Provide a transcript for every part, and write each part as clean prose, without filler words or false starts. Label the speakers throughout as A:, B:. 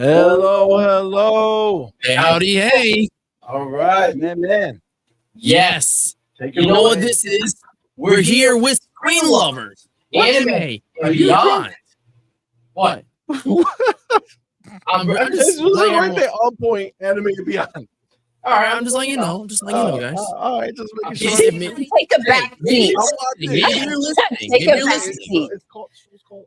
A: Hello, hello.
B: Hey, howdy, hey.
A: All right, man.
B: Yes.
A: Take
B: You know what this is? We're here with screen lovers, anime, and beyond. What? I'm
A: This
B: just
A: was
B: letting
A: right
B: everyone-
A: there, OnPoint Anime and Beyond.
B: All right, I'm just letting you know. I'm just letting you know, guys.
A: All right, just making
B: Yes,
A: sure.
B: it may-
C: Take a back
B: Maybe
C: seat.
B: you're listening. Maybe you're listening.
C: Take
B: Maybe
C: a
B: you're
C: back
B: listening.
C: seat.
A: It's called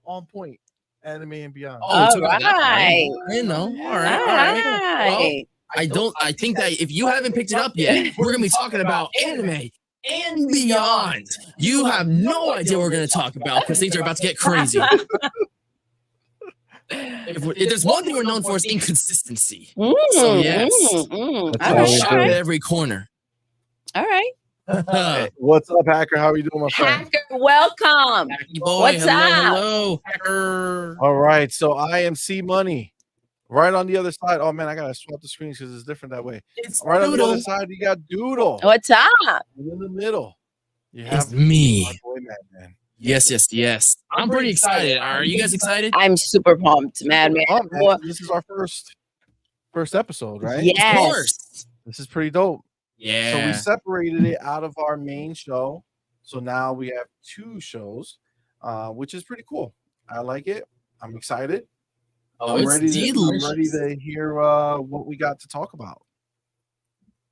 A: OnPoint Anime and Beyond.
B: Oh, it's
C: All
B: about that,
C: right.
B: You know, all
C: All
B: right, all right. Well,
C: right.
B: I think that if you haven't picked it up yet, we're gonna be talking about anime and beyond. You have no idea what we're gonna talk about because things are about to get crazy. If there's one thing we're known for, is inconsistency. So yes,
A: That's
B: I'm
A: how we
B: shot
A: do
B: at
A: it.
B: every corner.
C: All right.
A: Hey, what's up, Hacker? How are you doing, my friend?
C: Hacker, welcome.
B: Hacky boy,
C: What's
B: hello,
C: up?
B: hello, hacker.
A: All right, so I am CMoney. Right on the other side. Oh man, I gotta swap the screens because it's different that way.
B: It's
A: Right on the
B: Doodle.
A: other side, you got Doodle.
C: What's up?
A: And in the middle, you
B: It's
A: have
B: me.
A: my boy Madman.
B: Yes, yes, yes. I'm pretty excited. Are you guys excited?
C: I'm super pumped, man.
A: Oh, man,
C: Well,
A: this is our first episode, right?
C: Yes.
B: Of course.
A: This is pretty dope.
B: Yeah.
A: So we separated it out of our main show. So now we have two shows, which is pretty cool. I like it. I'm excited.
B: Oh,
A: I'm
B: it's
A: ready
B: delicious.
A: to hear what we got to talk about.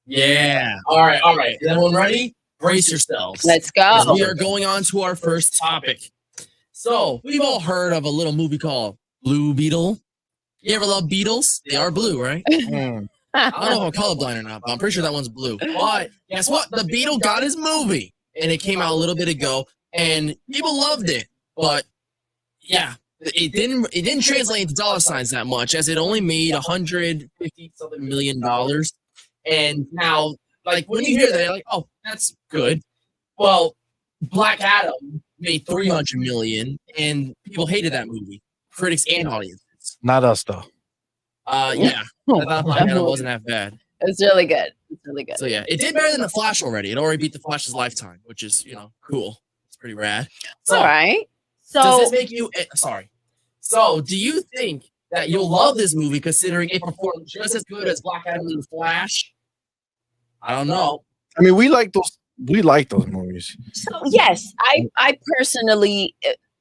B: Yeah. All right. All right. Is everyone ready? Brace yourselves.
C: let's
B: Because
C: go.
B: we are going on to our first topic. So we've all heard of a little movie called Blue Beetle. You ever love beetles? They are blue, right?
A: Mm.
B: I don't know if I'm colorblind or not, but I'm pretty sure that one's blue. But guess what? The Beetle got his movie, and it came out a little bit ago, and people loved it. But yeah, it didn't translate into dollar signs that much, as it only made $150 something million. And now, like when you hear that, you're like, oh, that's good. Well, Black Adam made 300 million, and people hated that movie, critics and audiences.
A: Not us though.
B: Yeah, I thought Black Adam wasn't that bad.
C: It's really good. It's really good.
B: So yeah, it did better than the Flash already. It already beat the Flash's lifetime, which is cool. It's pretty rad. So
C: All right.
B: does
C: So
B: this make you sorry? So do you think that you'll love this movie considering it performed just as good as Black Adam and the Flash? I don't know.
A: I mean, we like those movies.
C: So yes, I personally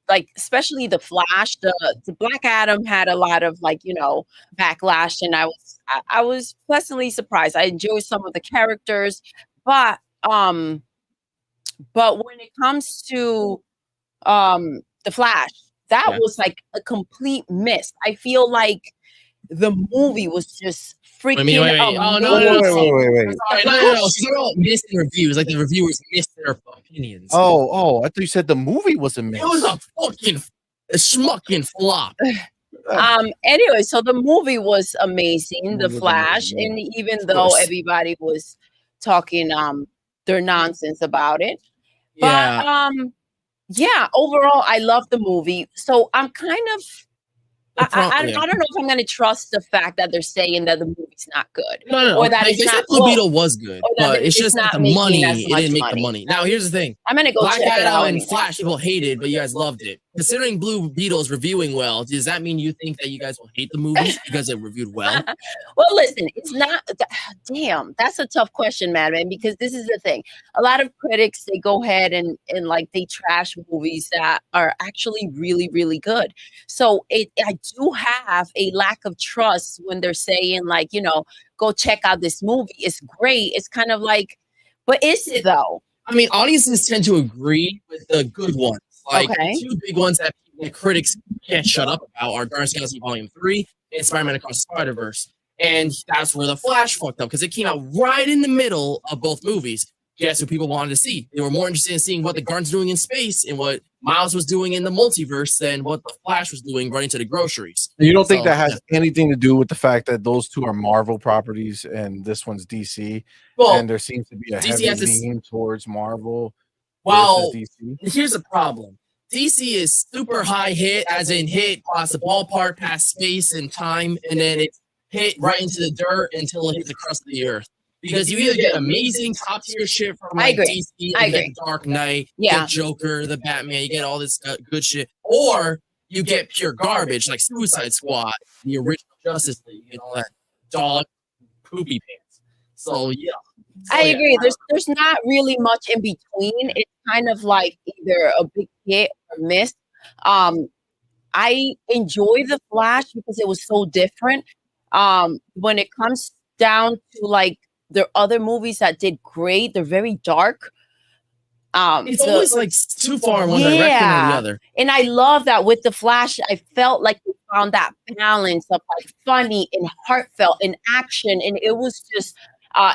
C: like, especially the Flash. The Black Adam had a lot of backlash, and I was pleasantly surprised. I enjoyed some of the characters, but when it comes to the Flash, that was like a complete miss. I feel like the movie was just freaking
B: Wait.
C: amazing.
B: Oh, no.
A: Wait.
B: No. So missed reviews. Like the reviewers missed their opinions.
A: Oh, I thought you said the movie was a miss.
B: It was a fucking schmucking flop.
C: Anyway, so the movie was amazing, The
A: Movie was
C: Flash,
A: amazing,
C: and even
B: Of
C: though
B: course.
C: everybody was talking their nonsense about it.
B: Yeah.
C: But yeah, overall I love the movie. So I'm kind of I don't know if I'm going to trust the fact that they're saying that the movie's not good.
B: No.
C: Or that
B: They
C: it's
B: said
C: not
B: Blue
C: good.
B: Beetle was good,
C: Or that
B: but it's
C: it's
B: just
C: not
B: that the
C: making
B: money,
C: as
B: it
C: much
B: didn't make the
C: money.
B: money. Now, here's the thing.
C: I'm going to go
B: Black
C: check it
B: Adam
C: out.
B: and
C: anyway.
B: Flash people hated, but you guys loved it. Considering Blue Beetle's reviewing well, does that mean you think that you guys will hate the movie because it reviewed well?
C: Well, listen, it's not. Damn, that's a tough question, Madman, because this is the thing. A lot of critics, they go ahead and like they trash movies that are actually really, really good. So I do have a lack of trust when they're saying like, go check out this movie. It's great. It's kind of like, but is it though?
B: I mean, audiences tend to agree with the good ones. Like
C: Okay.
B: the two big ones that critics can't shut up about are Guardians of the Galaxy Volume 3 and Spider-Man Across the Spider-Verse. And that's where the Flash fucked up because it came out right in the middle of both movies. Guess what people wanted to see? They were more interested in seeing what the Guardians were doing in space and what Miles was doing in the multiverse than what the Flash was doing running to the groceries.
A: You don't think
B: So,
A: that has anything to do with the fact that those two are Marvel properties and this one's DC,
B: Well,
A: and there seems to be a
B: DC
A: heavy
B: has this-
A: lean towards Marvel
B: well,
A: versus DC?
B: here's the problem. DC is super high hit, as in hit past the ballpark, past space and time, and then it's hit right into the dirt until it hits the crust of the earth. Because you either get amazing top tier shit from
C: I
B: like
C: agree.
B: DC,
C: I
B: you get
C: agree.
B: Dark Knight, you
C: Yeah.
B: get Joker, the Batman, you get all this good shit, or you get pure garbage like Suicide Squad, the original Justice League and all that dog poopy pants. So yeah.
C: I agree. There's not really much in between. It's kind of like either a big hit or miss. I enjoy the Flash because it was so different. When it comes down to like the other movies that did great, they're very dark.
B: It's always like too far in one direction or the other.
C: And I love that with the Flash, I felt like we found that balance of like funny and heartfelt and action, and it was just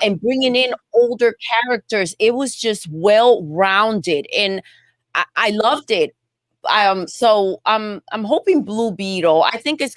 C: and bringing in older characters. It was just well rounded, and I loved it. So I'm hoping Blue Beetle. I think it's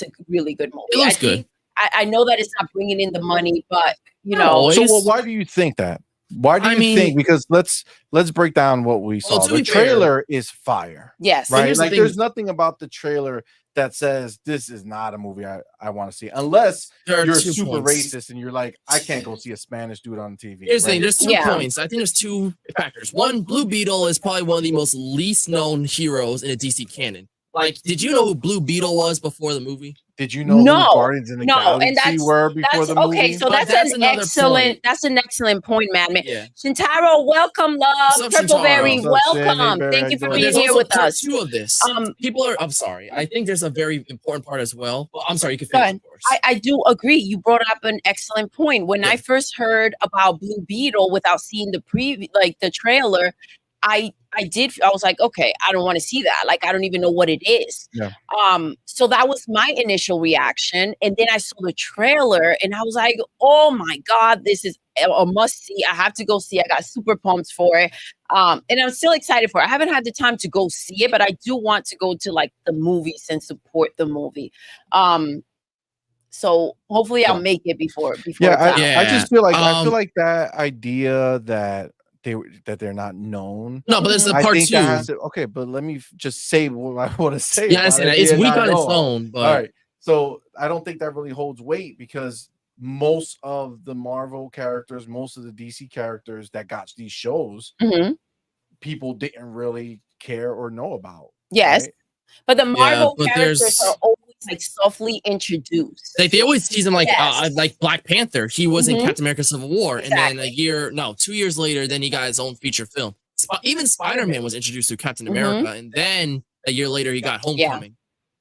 C: a really good movie.
B: It looks good.
C: I know that it's not bringing in the money, but you know.
A: So why do you think that? Why do you think? Because let's break down what we saw. The trailer is fire.
C: Yes.
A: Right. Like there's nothing about the trailer that says this is not a movie I want to see, unless you're super racist and you're like, I can't go see a Spanish dude on TV.
B: Here's the thing, there's 2 points. I think there's 2 factors. One, Blue Beetle is probably one of the most least known heroes in a DC canon. Like, did you know who Blue Beetle was before the movie?
A: Did you know who Guardians in the Galaxy were before the movie?
C: Okay, so that's an excellent point, Madman.
B: Yeah.
C: Shintaro, welcome, love. Purpleberry, welcome. Thank you for being here with us.
B: 2 of this. I'm sorry. I think there's a very important part as well. Well, I'm sorry, you can finish, of course.
C: I do agree. You brought up an excellent point. When I first heard about Blue Beetle without seeing the the trailer, I was like, okay, I don't want to see that. Like, I don't even know what it is.
A: Yeah.
C: So that was my initial reaction. And then I saw the trailer and I was like, oh my God, this is a must see. I have to go see. I got super pumped for it. And I'm still excited for it. I haven't had the time to go see it, but I do want to go to like the movies and support the movie. So hopefully I'll make it before.
A: I just feel like I feel like that idea that they're not known.
B: No, but there's the part 2.
A: Okay, but let me just say what I want to say.
B: Yeah, it's weak on its own. But
A: all right, so I don't think that really holds weight because most of the Marvel characters, most of the DC characters that got these shows, people didn't really care or know about.
C: Yes. Right? But the Marvel characters are always like softly introduced.
B: Like they always tease him like Black Panther. He was in Captain America Civil War, and then 2 years later, then he got his own feature film. Even Spider-Man was introduced to Captain America, and then a year later he got Homecoming.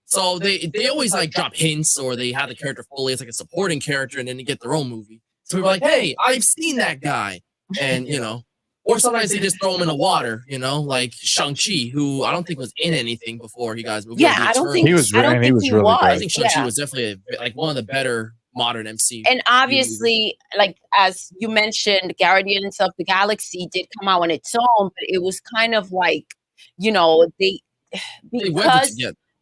B: So they always like drop hints, or they have the character fully as like a supporting character, and then they get their own movie. So we're like, hey, I've seen that guy, and you know. Or sometimes they just throw him in the water, you know, like Shang-Chi, who I don't think was in anything before he got his movie.
C: Yeah, I don't think
A: he was really good.
B: I think Shang-Chi was definitely like one of the better modern MC.
C: And obviously, like as you mentioned, Guardians of the Galaxy did come out on its own, but it was kind of like, you know,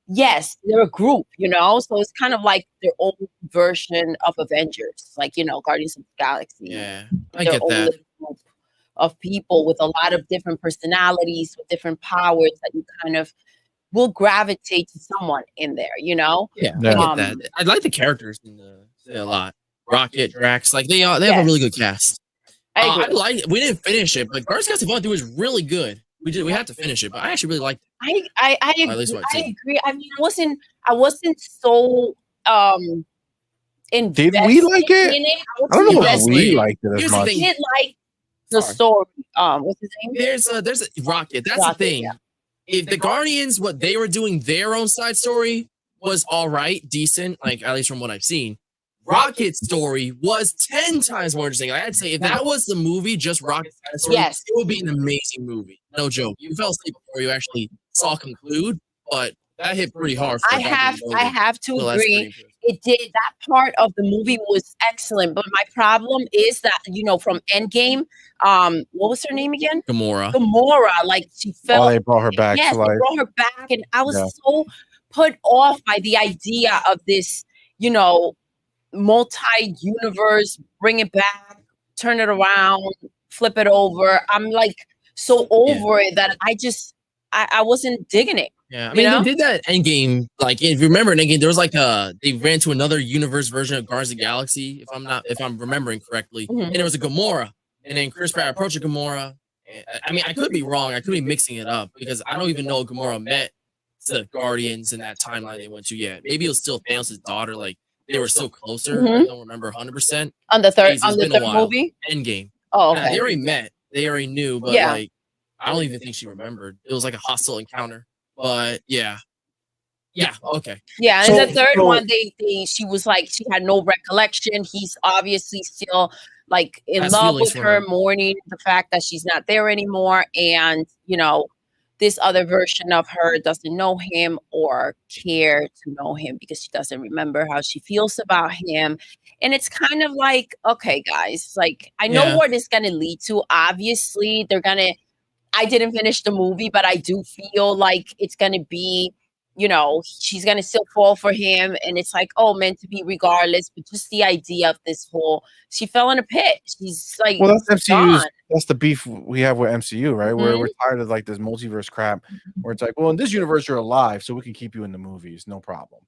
C: yes, they're a group, you know, so it's kind of like their own version of Avengers, like, you know, Guardians of the Galaxy.
B: Yeah, I get that.
C: Of people with a lot of different personalities, with different powers that you kind of will gravitate to someone in there, you know?
B: Yeah, I get that. I like the characters in a lot. Rocket, Drax, like they have a really good cast. I agree. We didn't finish it, but Guardians of the Galaxy 2 was really good. We had to finish it, but I actually really liked it.
C: I agree. I mean, I wasn't so invested.
A: Did we like it? I don't know if we liked it as much.
C: I did like the story. What's his name?
B: There's a Rocket. That's the thing. Yeah. If the Guardians, what they were doing, their own side story was all right, decent, like at least from what I've seen. Rocket's story was 10 times more interesting. I'd say if that was the movie, just Rocket's side story, it would be an amazing movie. No joke. You fell asleep before you actually saw conclude, but that hit pretty hard.
C: I have to agree. It did. That part of the movie was excellent, but my problem is that, you know, from Endgame, what was her name again?
B: Gamora,
C: like she felt.
A: Oh, they brought her back.
C: Yes, they brought her back, and I was so put off by the idea of this, you know, multi-universe. Bring it back, turn it around, flip it over. I'm like so over it that I wasn't digging it.
B: Yeah, I mean, they did that Endgame. Like, if you remember in Endgame, there was like they ran to another universe version of Guardians of the Galaxy, if I'm remembering correctly, and there was a Gamora, and then Chris Pratt approached a Gamora. I mean, I could be wrong. I could be mixing it up because I don't even know Gamora met the Guardians and that timeline they went to yet. Maybe it was still Thanos' daughter. Like they were so closer. I don't remember 100%.
C: On the third
B: while.
C: movie?
B: Endgame.
C: Oh, okay.
B: They already met. They already knew, but like I don't even think she remembered. It was like a hostile encounter. But yeah. Yeah, okay.
C: Yeah, and the third one, she was like, she had no recollection. He's obviously still like in love with her, mourning the fact that she's not there anymore. And, you know, this other version of her doesn't know him or care to know him because she doesn't remember how she feels about him. And it's kind of like, okay, guys, like, I know where this is going to lead to. Obviously, I didn't finish the movie, but I do feel like it's going to be, you know, she's going to still fall for him. And it's like, oh, meant to be regardless. But just the idea of this whole, she fell in a pit. She's like,
A: well, that's MCU. That's the beef we have with MCU, right? Where we're tired of like this multiverse crap where it's like, well, in this universe, you're alive, so we can keep you in the movies. No problem.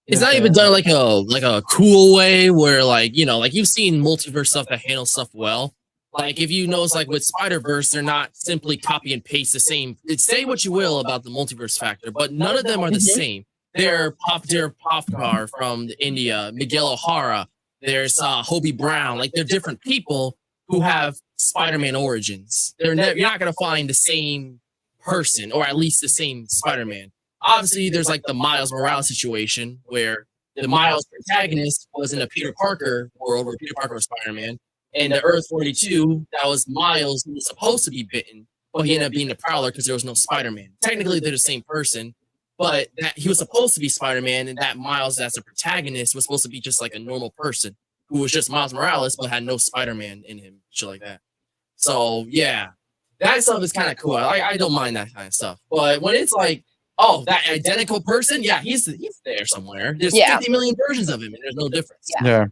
B: It's not even done like a cool way where like, you know, like you've seen multiverse stuff that handles stuff well. Like if you notice, like with Spider-Verse, they're not simply copy and paste the same. Say what you will about the multiverse factor, but none of them are the same. They're Pafkar from India, Miguel O'Hara. There's Hobie Brown. Like they're different people who have Spider-Man origins. You're not gonna find the same person, or at least the same Spider-Man. Obviously, there's like the Miles Morales situation where the Miles protagonist was in a Peter Parker world where Peter Parker was Spider-Man. And the Earth 42, that was Miles, who was supposed to be bitten, but he ended up being the Prowler because there was no Spider-Man. Technically, they're the same person, but he was supposed to be Spider-Man, and that Miles, as a protagonist, was supposed to be just like a normal person who was just Miles Morales, but had no Spider-Man in him, shit like that. So, yeah, that stuff is kind of cool. I don't mind that kind of stuff. But when it's like, oh, that identical person, yeah, he's there somewhere. There's 50 million versions of him, and there's no difference.
A: Yeah,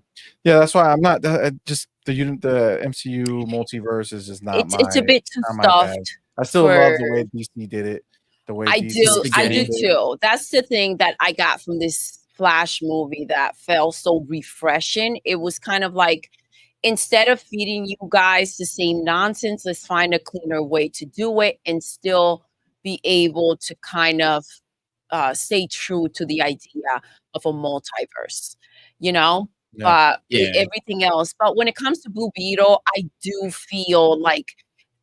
A: that's why I'm not just the MCU multiverse is just not.
C: It's a bit too stuffed.
A: I still love the way DC did it. The way
C: I do too. That's the thing that I got from this Flash movie that felt so refreshing. It was kind of like, instead of feeding you guys the same nonsense, let's find a cleaner way to do it and still be able to kind of stay true to the idea of a multiverse, you know? Everything else. But when it comes to Blue Beetle, I do feel like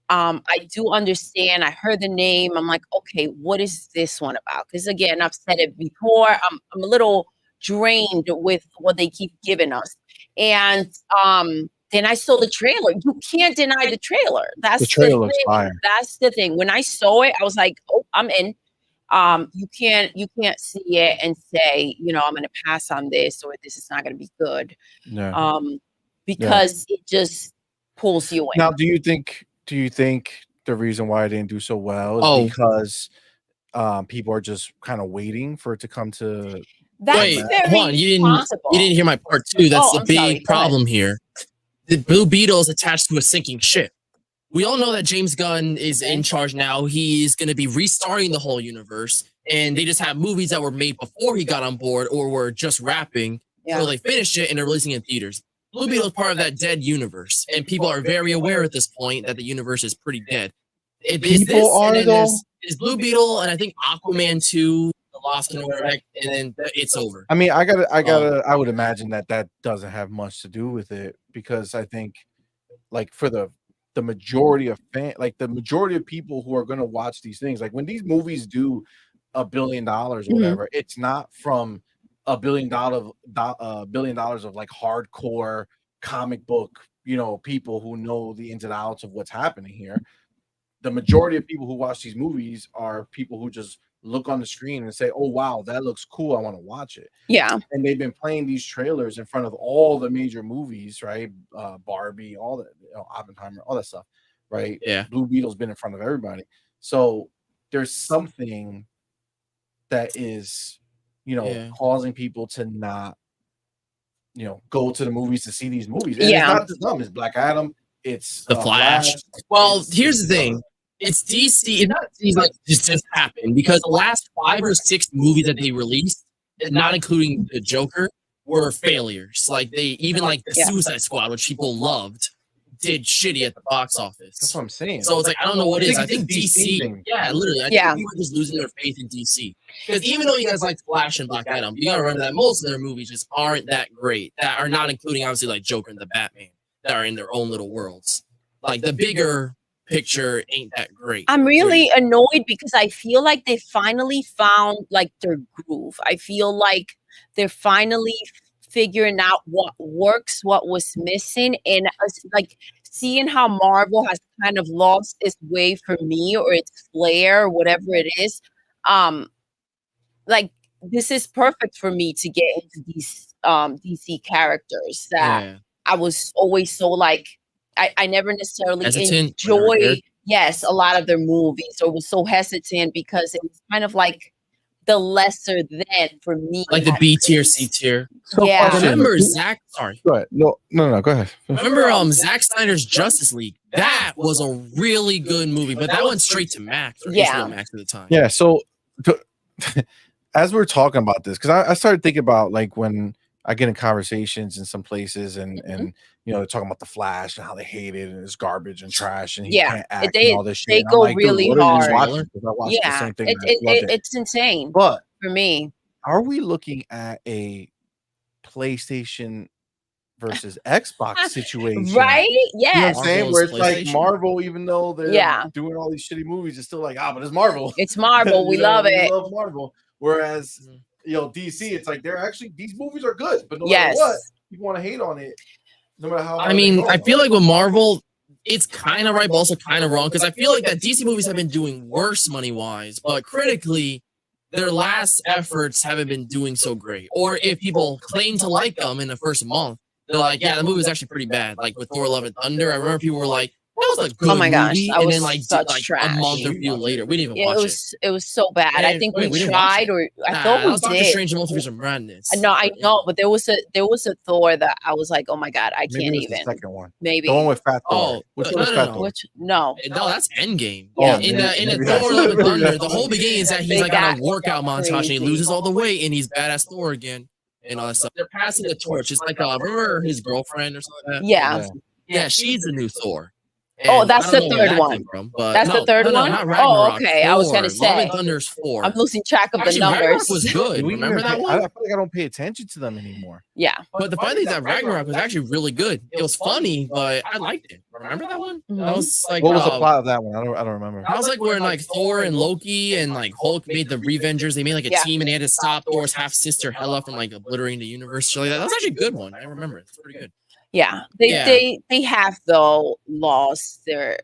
C: I do understand. I heard the name. I'm like, okay, what is this one about? Because again, I've said it before. I'm a little drained with what they keep giving us. And then I saw the trailer. You can't deny the trailer. That's the trailer looks fire. That's the thing. When I saw it, I was like, oh, I'm in. You can't see it and say, you know, I'm gonna pass on this or this is not gonna be good. Because it just pulls you in.
A: Now, do you think the reason why it didn't do so well is because people are just kind of waiting for it to come to
B: Wait, hold on. You didn't hear my part two. That's the big problem here. The Blue Beetle is attached to a sinking ship. We all know that James Gunn is in charge now. He's going to be restarting the whole universe. And they just have movies that were made before he got on board or were just wrapping. So they finished it and they're releasing it in theaters. Blue Beetle is part of that dead universe. And people are very aware at this point that the universe is pretty dead. Is Blue Beetle and I think Aquaman 2, The Lost Kingdom, and then it's over.
A: I mean, I would imagine that doesn't have much to do with it because I think like for the majority of the majority of people who are going to watch these things, like when these movies do $1 billion or whatever, it's not from $1 billion of like hardcore comic book, you know, people who know the ins and outs of what's happening here. The majority of people who watch these movies are people who just look on the screen and say, oh wow, that looks cool, I want to watch it. And they've been playing these trailers in front of all the major movies, right? Barbie, all that, you know, Oppenheimer, all that stuff, right? Blue Beetle's been in front of everybody. So there's something that is, you know, causing people to not, you know, go to the movies to see these movies. And it's not just them, it's Black Adam, it's
B: The Flash. Well, here's the thing. It's DC. It's not like just happened because the last 5 or 6 movies that they released, not including the Joker, were failures. Like they even like the Suicide Squad, which people loved, did shitty at the box office.
A: That's what I'm saying.
B: So it's like I don't know what it is. I think DC,
A: thing.
B: yeah, literally, I think people are just losing their faith in DC. Because even though you guys like Flash and Black Adam, you gotta remember that most of their movies just aren't that great. That are not including obviously like Joker and the Batman that are in their own little worlds. Like the bigger picture ain't that great.
C: I'm really annoyed because I feel like they finally found like their groove. I feel like they're finally figuring out what works, what was missing, and like seeing how Marvel has kind of lost its way for me, or its flair, or whatever it is. Like this is perfect for me to get into these DC characters that I was always so like I never necessarily enjoy a lot of their movies, or was so hesitant because it was kind of like the lesser than for me,
B: like the B tier, C tier.
A: So
B: remember Zack? Sorry,
A: go ahead. No, go ahead.
B: Remember Zack Snyder's Justice League? That was a really good movie, but that went straight to Max. Or Max at the time.
A: Yeah. So as we're talking about this, because I started thinking about like when I get in conversations in some places, and you know, they're talking about the Flash and how they hate it and it's garbage and trash and he can't act and all this shit.
C: They go really hard.
A: The same thing
C: it's insane.
A: But
C: for me,
A: are we looking at a PlayStation versus Xbox situation?
C: Right? Yes.
A: You know what I'm saying? Where it's like Marvel, even though they're doing all these shitty movies, it's still like, but it's Marvel.
C: It's Marvel. We love it.
A: We love Marvel. Whereas, you know, DC, it's like they're actually, these movies are good, but no matter what, people want to hate on it. No matter how.
B: I mean, I feel like with Marvel, it's kind of right, but also kind of wrong, because I feel like that DC movies have been doing worse money-wise, but critically, their last efforts haven't been doing so great. Or if people claim to like them in the first month, they're like, the movie was actually pretty bad. Like with Thor: Love and Thunder, I remember people were like, that was a good movie. And then like a month or two later, we didn't even watch it.
C: It was so bad. And I think we tried, or I thought we did.
B: Doctor Strange and Multiverse of Madness.
C: No, I know, but there was a Thor that I was like, oh my god, I can't even.
A: The second one,
C: maybe
A: the one with Fat Thor.
C: No,
B: that's Endgame. Yeah, in the Thor: Love and Thunder, the whole beginning is that he's like on a workout montage and he loses all the weight and he's badass Thor again and all that stuff. They're passing the torch. It's like remember his girlfriend or something like that? Yeah, she's the new Thor. And
C: that's the third one. That's the third one? Oh, okay. I was going to say.
B: Love and Thunder's 4.
C: I'm losing track of the numbers.
B: Ragnarok was good. Remember that one?
A: I feel like I don't pay attention to them anymore.
C: Yeah.
B: But the funny thing is that Ragnarok was actually really good. It was funny, but I liked it. Remember that one? That was like,
A: what was the plot of that one? I don't remember.
B: I was like when like Thor and Loki and like Hulk made the Revengers. They made like a team and they had to stop Thor's half sister Hela from like obliterating the universe. So like that was actually a good one. I remember it. It's pretty good.
C: Yeah, they have though lost their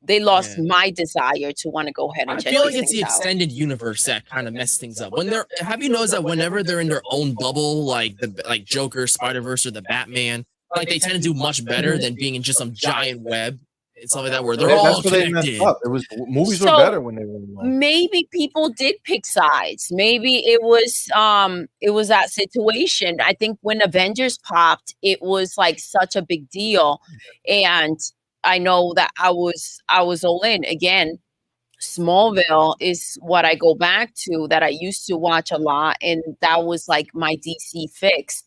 C: they lost my desire to want to go ahead and check.
B: I feel like it's the extended universe that kind of messed things up. When they're have you noticed that whenever they're in their own bubble, like the Joker, Spider-Verse, or the Batman, like they tend to do much better than being in just some giant web. It's something that where they're all connected.
A: It was movies were better when they were alone.
C: Maybe people did pick sides. Maybe it was that situation. I think when Avengers popped, it was like such a big deal, and I know that I was all in. Again, Smallville is what I go back to that I used to watch a lot, and that was like my DC fix.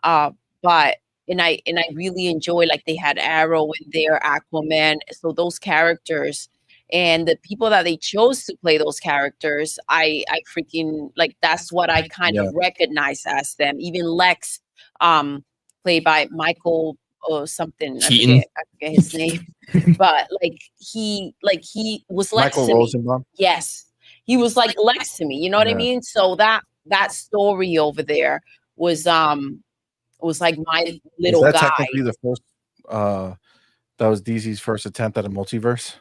C: But And I really enjoy, like, they had Arrow in there, Aquaman. So those characters and the people that they chose to play those characters, I freaking like, that's what I kind of recognize as them. Even Lex, played by Michael or something. I forget his name. But he was Lex
A: Michael
C: to
A: Rosenbaum?
C: me. Yes. He was like Lex to me. You know what I mean? So that story over there was like my little guy.
A: Is that technically the first that was DC's first attempt at a multiverse?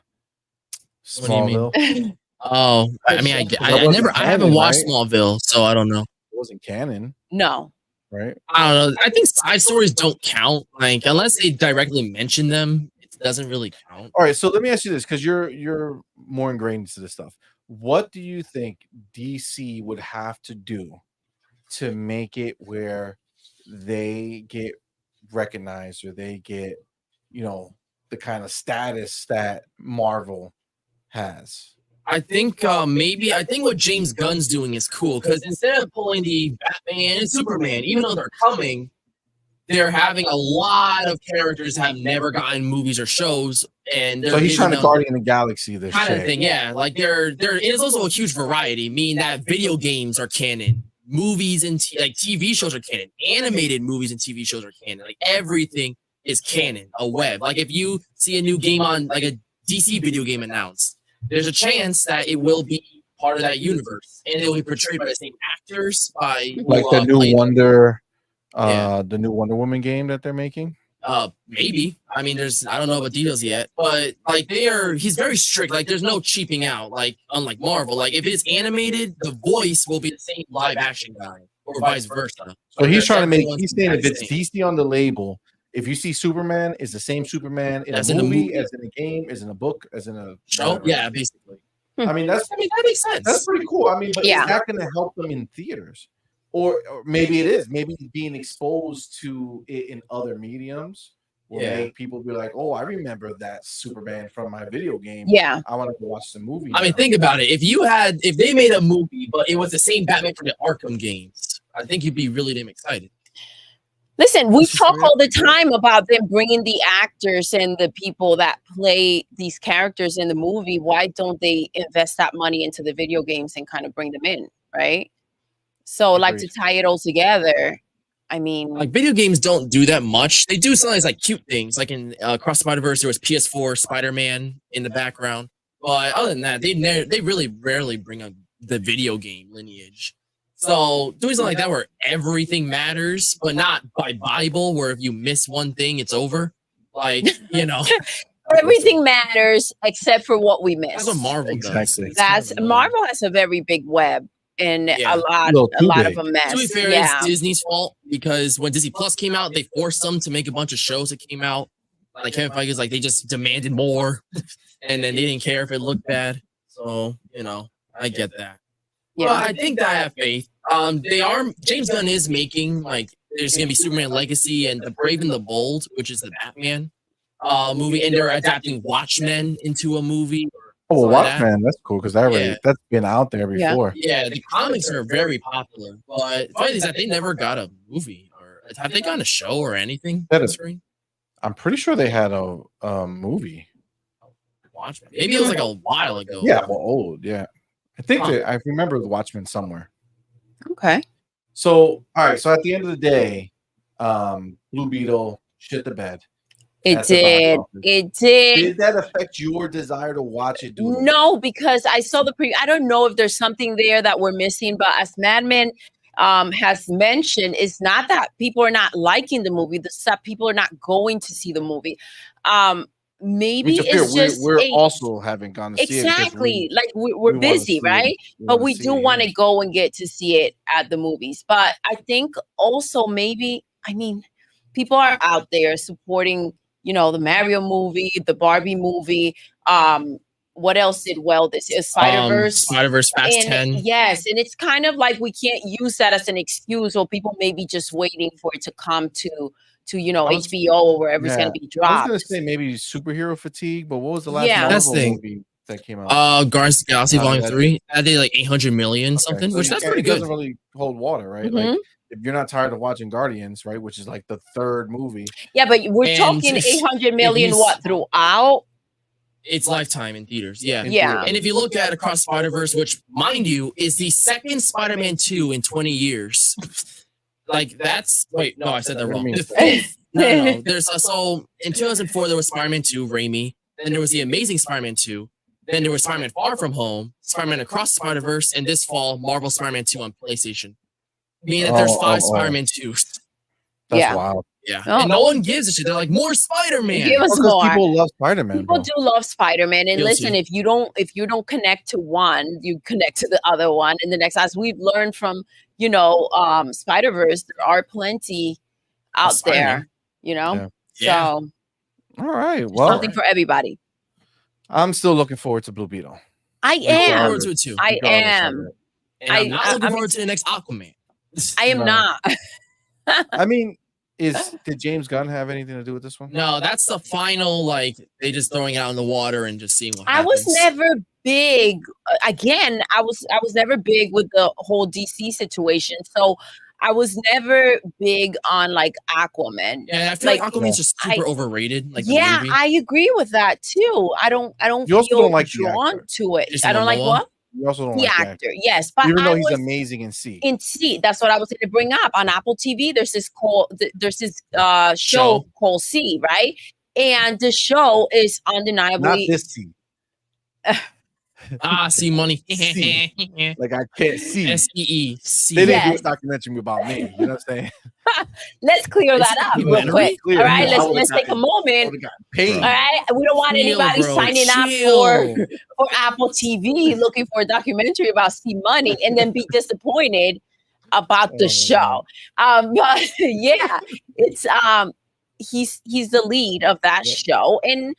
A: Smallville.
B: Oh, I mean, I haven't watched Smallville, so I don't know.
A: It wasn't canon.
C: No.
A: Right?
B: I don't know. I think side stories don't count. Like, unless they directly mention them, it doesn't really count.
A: All right, so let me ask you this, because you're more ingrained into this stuff. What do you think DC would have to do to make it where they get recognized, or they get, the kind of status that Marvel has?
B: I think what James Gunn's doing is cool, because instead of pulling the Batman and Superman, even though they're coming, they're having a lot of characters have never gotten movies or shows, and
A: so he's trying to Guardian the Galaxy this
B: kind of thing. Yeah, like there is also a huge variety, meaning that video games are canon, movies and like TV shows are canon, animated movies and TV shows are canon. Like everything is canon, a web. Like if you see a new game on like a DC video game announced, there's a chance that it will be part of that universe, and it will be portrayed by the same actors. By
A: like the new Wonder, the new Wonder Woman game that they're making.
B: Maybe. I mean, I don't know about details yet, but like he's very strict. Like there's no cheaping out. Like unlike Marvel, like if it's animated, the voice will be the same live action guy, or vice versa.
A: So he's trying to make. He's saying if it's DC on the label, if you see Superman, it's the same Superman in a movie, as in a game, as in a book, as in a
B: show. Yeah, basically.
A: I mean, that
B: makes sense.
A: That's pretty cool. I mean, but it's not going to help them in theaters, or maybe it is. Maybe being exposed to it in other mediums will make people be like, "Oh, I remember that Superman from my video game.
C: Yeah,
A: I want to go watch the movie."
B: I mean, think about it. If they made a movie, but it was the same Batman from the Arkham games, I think you'd be really damn excited.
C: Listen, we talk all the time about them bringing the actors and the people that play these characters in the movie. Why don't they invest that money into the video games and kind of bring them in, right? So, like, to tie it all together, I mean,
B: like video games don't do that much. They do sometimes like cute things, like in Across the Spider-Verse, there was PS4 Spider-Man in the background. But other than that, they really rarely bring up the video game lineage. So doing something like that where everything matters, but not by Bible, where if you miss one thing, it's over. Like, you know.
C: Everything matters except for what we miss.
B: That's what Marvel does.
C: Marvel has a very big web and a lot of a mess.
B: To be fair, it's Disney's fault, because when Disney Plus came out, they forced them to make a bunch of shows that came out. Like Kevin Feige's like they just demanded more, and then they didn't care if it looked bad. So, you know, I get that. Yeah, I think that I have faith. James Gunn is making, like, there's gonna be Superman Legacy and The Brave and the Bold, which is the Batman movie, and they're adapting Watchmen into a movie.
A: Oh, Watchmen, that's cool, because that's been out there before.
B: Yeah, the comics are very popular, but funny is that they never got a movie, or have they gotten a show or anything?
A: I'm pretty sure they had a movie.
B: Watchmen. Maybe it was like a while ago.
A: Yeah, well, old. Yeah. I think I remember the Watchmen somewhere.
C: Okay.
A: So, all right. So at the end of the day, Blue Beetle shit the bed.
C: It did. It did.
A: Did that affect your desire to watch it? Doodle?
C: No, because I saw the preview. I don't know if there's something there that we're missing, but as MADMAN has mentioned, it's not that people are not liking the movie. People are not going to see the movie. Maybe it's just
A: we're also haven't gone to see it.
C: Exactly. Like we're busy, right? But we do want to go and get to see it at the movies. But I think also maybe, I mean, people are out there supporting, you know, the Mario movie, the Barbie movie. What else did well this is Spider-Verse
B: Fast 10.
C: Yes, and it's kind of like we can't use that as an excuse, or people may be just waiting for it to come to HBO or wherever it's going to be dropped.
A: I was going to say maybe superhero fatigue, but what was the last Marvel movie that came out?
B: Guardians of the Galaxy Volume 3. I did like 800 million something, which that's pretty good.
A: It doesn't really hold water, right? Like if you're not tired of watching Guardians, right, which is like the third movie.
C: Yeah, but we're talking 800 million throughout?
B: It's lifetime in theaters. Yeah.
C: And
B: if you look at Across Spider-Verse, which, mind you, is the second Spider-Man 2 in 20 years. Like that's no, I said that wrong. No. There's so in 2004 there was Spider-Man 2, Raimi. Then there was the Amazing Spider-Man 2. Then there was Spider-Man Far From Home, Spider-Man Across Spider-Verse, and this fall Marvel Spider-Man 2 on PlayStation. Meaning that there's 5 Spider-Man 2s.
A: That's wild.
B: Yeah, and no one gives a shit. They're like, more Spider-Man.
C: Give us more.
A: People love Spider-Man.
C: People do love Spider-Man, and listen, if you don't connect to one, you connect to the other one, and the next. As we've learned from Spider-Verse, there are plenty out there. You know, so
A: all right, well,
C: something for everybody.
A: I'm still looking forward to Blue Beetle.
C: I am.
B: Forward to it too.
C: I am.
B: And I'm not looking forward to the next Aquaman.
C: I am not.
A: I mean, did James Gunn have anything to do with this one?
B: No, that's the final, like, they just throwing it out in the water and just seeing what happens.
C: I was never big. Again, I was never big with the whole DC situation. So I was never big on like Aquaman.
B: Yeah, I feel like Aquaman's just super overrated. Like
C: yeah,
B: the movie.
C: I agree with that too. I don't
A: You also
C: feel
A: don't like the
C: drawn
A: actor.
C: to it.
B: Jason
C: I don't like
B: Momoa?
C: what?
A: You also don't
C: The
A: like
C: actor, yes, but
A: even though
C: I
A: he's
C: was
A: amazing in C.
C: in C. That's what I was going to bring up on Apple TV. There's this show called C, right? And the show is undeniably
A: Not this C.
B: CMoney.
A: C. Like I can't see.
B: SEE.
A: They didn't do
C: Yes.
A: a documentary about me. You know what I'm saying?
C: Let's clear that up real quick.
A: Clear.
C: All right,
A: I
C: let's
A: would've
C: take a
A: gotten-
C: moment.
A: would've gotten paid.
C: All right, we don't want
B: Chill,
C: anybody
B: bro,
C: signing up
B: chill.
C: for Apple TV looking for a documentary about CMoney and then be disappointed about the show. But yeah, it's he's the lead of that show, and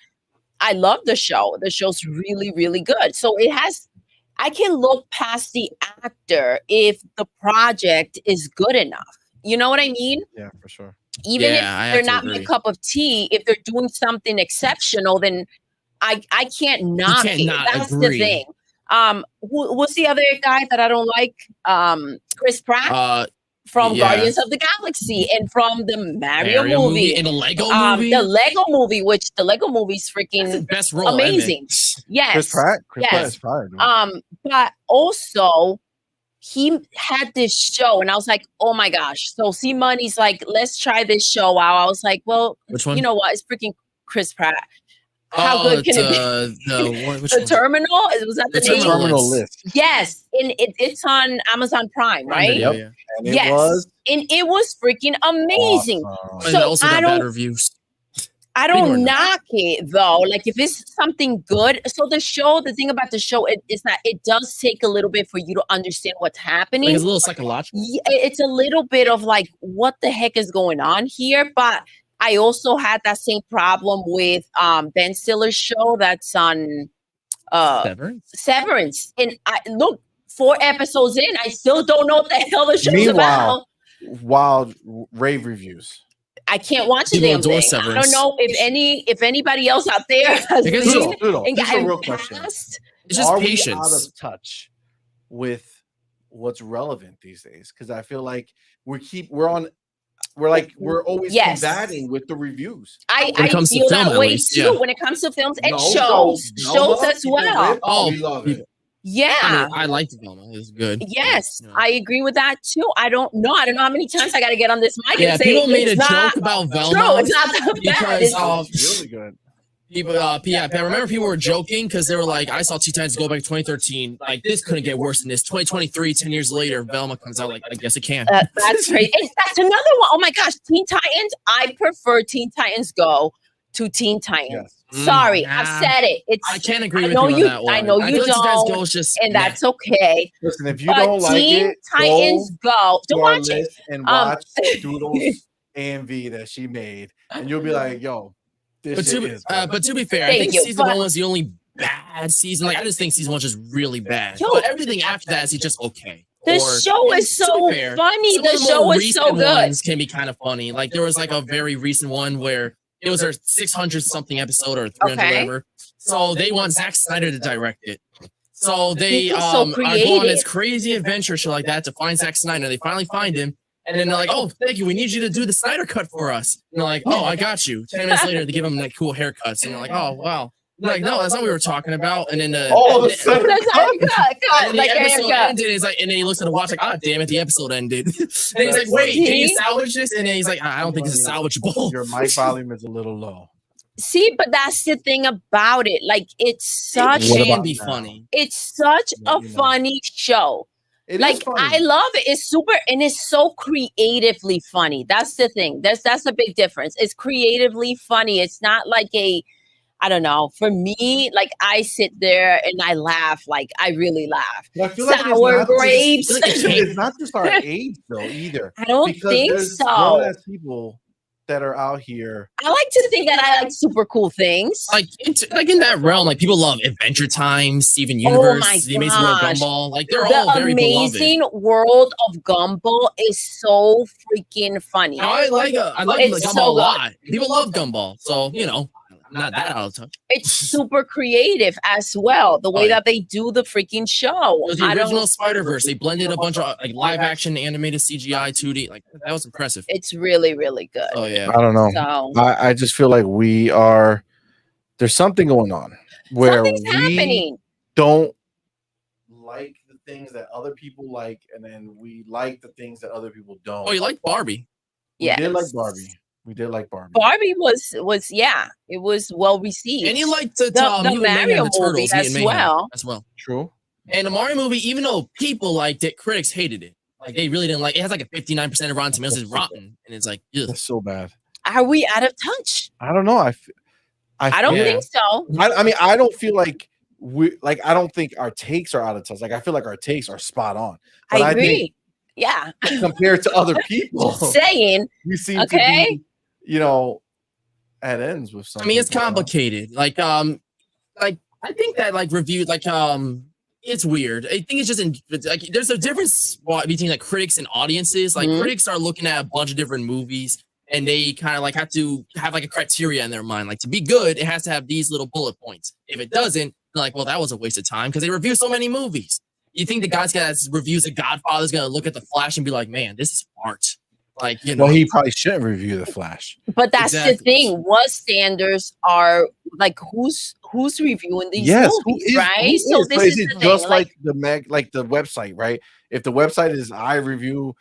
C: I love the show. The show's really, really good. So I can look past the actor if the project is good enough. You know what I mean?
A: Yeah, for sure.
C: Even
B: Yeah, I
C: if
B: have
C: they're
B: to
C: not
B: agree.
C: my cup of tea, if they're doing something exceptional, then I can't knock
B: can't
C: it.
B: not
C: That's
B: agree.
C: the thing. What's the other guy that I don't like? Chris Pratt from
B: yeah.
C: Guardians of the Galaxy and from the Mario movie.
B: and the Lego movie.
C: The Lego movie, which the Lego movie's
B: That's
C: freaking
B: his best role.
C: amazing. Yes.
A: Chris Pratt? Chris Pratt
C: Yes.
A: is fire, dude.
C: But also he had this show and I was like, oh my gosh. So CMoney's like, let's try this show out. I was like, well,
B: Which one?
C: you know what? It's freaking Chris Pratt. How good can it be?
B: Which
C: The
B: one?
C: Terminal? Was that the
B: The
C: name?
A: Terminal List.
C: Yes. And it's on Amazon Prime, right?
B: Yeah,
A: Yep.
B: yeah.
A: And it
C: Yes.
A: was
C: And it was freaking amazing.
A: awesome.
B: And
C: So
B: it also
C: I
B: got
C: don't-
B: bad reviews.
C: I
B: People are
C: don't
B: nuts.
C: knock it though. Like if it's something good. So the thing about the show is that it does take a little bit for you to understand what's happening.
B: Like it's a little psychological.
C: Yeah, it's a little bit of like, what the heck is going on here? But I also had that same problem with Ben Stiller's show that's on Severance. And I look 4 episodes in, I still don't know what the hell the show's
A: Meanwhile,
C: about.
A: wild rave reviews.
C: I can't watch the
B: People
C: damn
B: adore
C: thing. I
B: Severance.
C: don't know if anybody else out there has
B: Because
C: seen
B: it's-
C: it
A: Doodle,
C: and
A: this is a
C: gotten
A: real question.
C: past.
B: It's just
A: Are
B: patience.
A: we out of touch with what's relevant these days? Because I feel like we're always
C: Yes.
A: combating with the reviews.
C: I
B: When it comes to
C: feel
B: film,
C: that
B: at
C: way
B: least,
C: too
B: yeah.
C: when it comes to films and
A: No,
C: shows
A: no, no,
C: as
A: people
C: well.
A: rip,
B: Oh,
A: we love it.
C: Yeah.
B: I mean, I like the film. It's good.
C: Yes,
B: Yeah.
C: I agree with that too. I don't know how many times I got to get on this mic
B: Yeah,
C: and say
B: people made a
C: it's not
B: joke about
C: true.
B: Velma.
C: It's not that bad.
B: because,
C: It's-
A: It's really good.
B: People, yeah, I remember people were joking because they were like, I saw Teen Titans go back to 2013. Like, this couldn't get worse than this. 2023, 10 years later, Velma comes out. Like, I guess it can.
C: that's crazy. And that's another one. Oh my gosh, Teen Titans. I prefer Teen Titans Go to Teen Titans.
A: Yes.
C: Sorry,
B: Nah.
C: I've said it. It's
B: I can't agree
C: I
B: with
C: know
B: you on
C: you-
B: that one.
C: I know you
B: feel like Teen Titans
C: don't,
B: Go is just
C: and that's okay.
A: Listen, if you
C: But
A: don't like
C: Teen
A: it,
C: Titans Go.
A: go
C: Don't
A: to our
C: watch it.
A: list and watch Doodle's AMV that she made, and you'll be like, "Yo, this
B: But
A: shit
B: to,
A: is."
B: but to be fair, I
C: Thank
B: think
C: you,
B: season
C: but-
B: 1 was the only bad season. Like, I just think season 1 was just really bad.
C: Yo.
B: But everything after that is just okay.
C: The
B: Or-
C: show
B: and
C: is
B: to be
C: so
B: fair,
C: funny.
B: some
C: The
B: of
C: show
B: more
C: is so
B: recent
C: good.
B: ones can be kind of funny. Like there was like a very recent one where it was their 600 something episode or 300
C: Okay.
B: whatever. So they want Zack Snyder to direct it. So they
C: He's so
B: are going on
C: creative.
B: this crazy adventure shit like that to find Zack Snyder. They finally find him. And then they're like, oh, thank you. We need you to do the Snyder cut for us. And they're like, oh, I got you. 10 minutes later, they give him like cool haircuts. And they're like, oh, wow. They're like, no, that's not what we were talking about. And then
A: All of a sudden,
C: That's how you cut,
B: and then
C: like
B: the
C: a
B: episode
C: haircut.
B: ended. And he's like, and then he looks at the watch like, ah, damn it, the episode ended. And he's like, wait, can you
C: See?
B: salvage this? And then he's like, I don't think this is salvageable.
A: your mic volume is a little low.
C: See, but that's the thing about it. Like it's such
B: It
A: What
B: can
A: about
B: be
A: now?
B: funny.
C: it's such a
A: You know.
C: funny show.
A: It is
C: Like
A: funny.
C: I love it. It's super and it's so creatively funny. That's the thing. That's a big difference. It's creatively funny. It's not like I don't know. For me, like I sit there and I laugh. Like I really laugh.
A: But I feel like it's
C: Sour
A: not just-
C: grapes.
A: It's not just our age though either.
C: I don't
A: Because
C: think
A: there's
C: so.
A: grown-ass people that are out here.
C: I like to think that I like super cool things.
B: Like, in that realm, like people love Adventure Time, Steven Universe,
C: my
B: The Amazing World of
C: gosh.
B: Gumball. Like they're all
C: The
B: very beloved.
C: amazing world of Gumball is so freaking funny.
B: I like
C: It's
B: Gumball
C: so
B: a
C: good.
B: lot. People love Gumball, so you know, I'm not that out of touch.
C: It's super creative as well. The way that they do the freaking show.
B: The original Spider-Verse, they blended a bunch of like live action, animated CGI, 2D. Like that was impressive.
C: It's really, really good.
B: Oh yeah.
A: I don't know.
C: So
A: I just feel like there's something going on where
C: something's happening.
A: Don't like the things that other people like, and then we like the things that other people don't.
B: Oh, you like Barbie?
C: Yeah,
A: we did like Barbie. We did like Barbie.
C: Barbie was it was well received.
B: And you liked the
C: Mario movie as well.
A: True.
B: And the Mario movie, even though people liked it, critics hated it. Like they really didn't like it. It has like a 59% of Rotten Tomatoes. It's rotten, and it's like, ugh.
A: That's so bad.
C: Are we out of touch?
A: I don't know.
C: I don't think so.
A: I mean, I don't feel like I don't think our takes are out of touch. Like I feel like our takes are spot on. But
C: I agree.
A: think
C: yeah.
A: compared to other people,
C: saying
A: we seem to be, at ends with something.
B: I mean, it's complicated. Like I think that like review, like it's weird. I think it's just like there's a difference between like critics and audiences. Like critics are looking at a bunch of different movies, and they kind of like have to have like a criteria in their mind. Like to be good, it has to have these little bullet points. If it doesn't, they're like, well, that was a waste of time because they review so many movies. You think the guy's that reviews The Godfather is gonna look at The Flash and be like, man, this is art. Like,
A: well, he probably shouldn't review The Flash.
C: But that's the thing. What standards are like? Who's reviewing these movies, right?
A: So this is just like the website, right? If the website is I review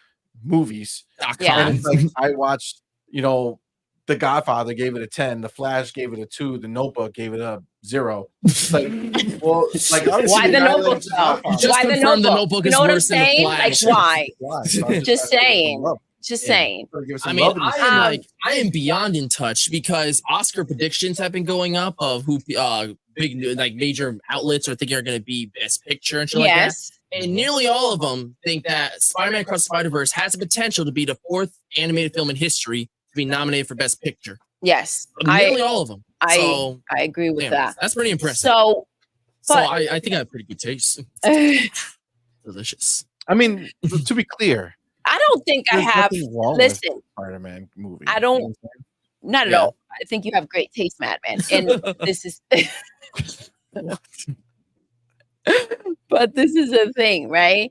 A: movies, and it's like I watched, The Godfather gave it a 10, The Flash gave it a 2, The Notebook gave it a 0. Like, well, like
C: why the Notebook? Why the Notebook?
B: The Notebook is worse than The Flash.
C: Like why? Just saying. Just saying.
B: I mean, I am beyond in touch because Oscar predictions have been going up of who big like major outlets are thinking are going to be Best Picture and shit like that. And nearly all of them think that Spider-Man Across the Spider-Verse has the potential to be the 4th animated film in history to be nominated for Best Picture.
C: Yes,
B: nearly all of them.
C: I agree with that.
B: That's pretty impressive.
C: So
B: I think I have pretty good taste. Delicious.
A: I mean, to be clear,
C: I don't think I have. Listen,
A: Spider-Man movie.
C: I don't. Not at all. I think you have great taste, Madman, and this is. But this is a thing, right?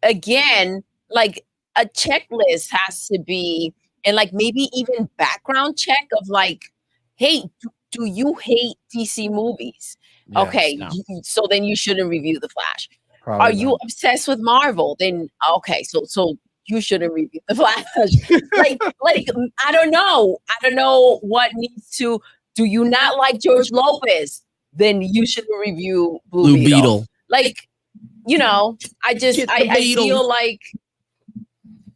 C: Again, like a checklist has to be, and like maybe even background check of like, hey, do you hate DC movies?
A: Yes,
C: okay,
A: no.
C: So then you shouldn't review The Flash.
A: Probably
C: Are you obsessed with Marvel? Then okay, so you shouldn't review The Flash. like I don't know what needs to. Do you not like George Lopez? Then you shouldn't review Blue Beetle. Like, I feel like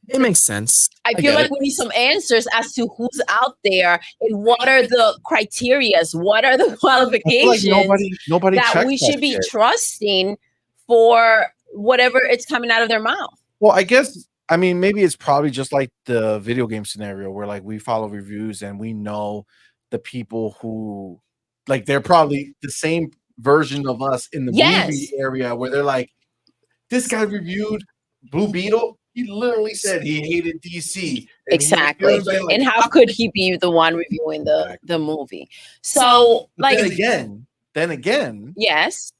B: it makes sense.
C: I feel like we need some answers as to who's out there and what are the criterias, what are the qualifications
A: nobody
C: that we should be trusting for whatever it's coming out of their mouth.
A: Well, I mean, maybe it's probably just like the video game scenario where like we follow reviews and we know the people who like they're probably the same version of us in the movie area where they're like, this guy reviewed Blue Beetle. He literally said he hated DC.
C: Exactly. And how could he be the one reviewing the movie? So like
A: then again,
C: yes.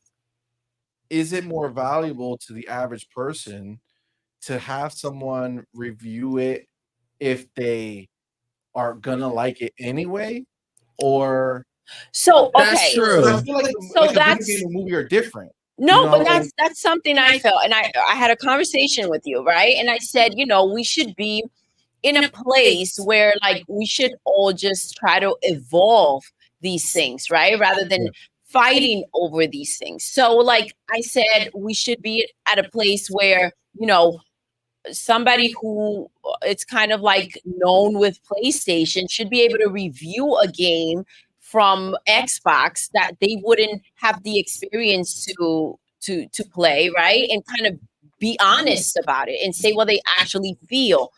A: Is it more valuable to the average person to have someone review it if they are gonna like it anyway? Or
C: so okay,
B: that's true.
A: I feel like a video game and movie are different.
C: No, but that's something I felt, and I had a conversation with you, right? And I said, we should be in a place where like we should all just try to evolve these things, right? Rather than fighting over these things. So like I said, we should be at a place where, somebody who it's kind of like known with PlayStation should be able to review a game from Xbox that they wouldn't have the experience to play, right? And kind of be honest about it and say what they actually feel.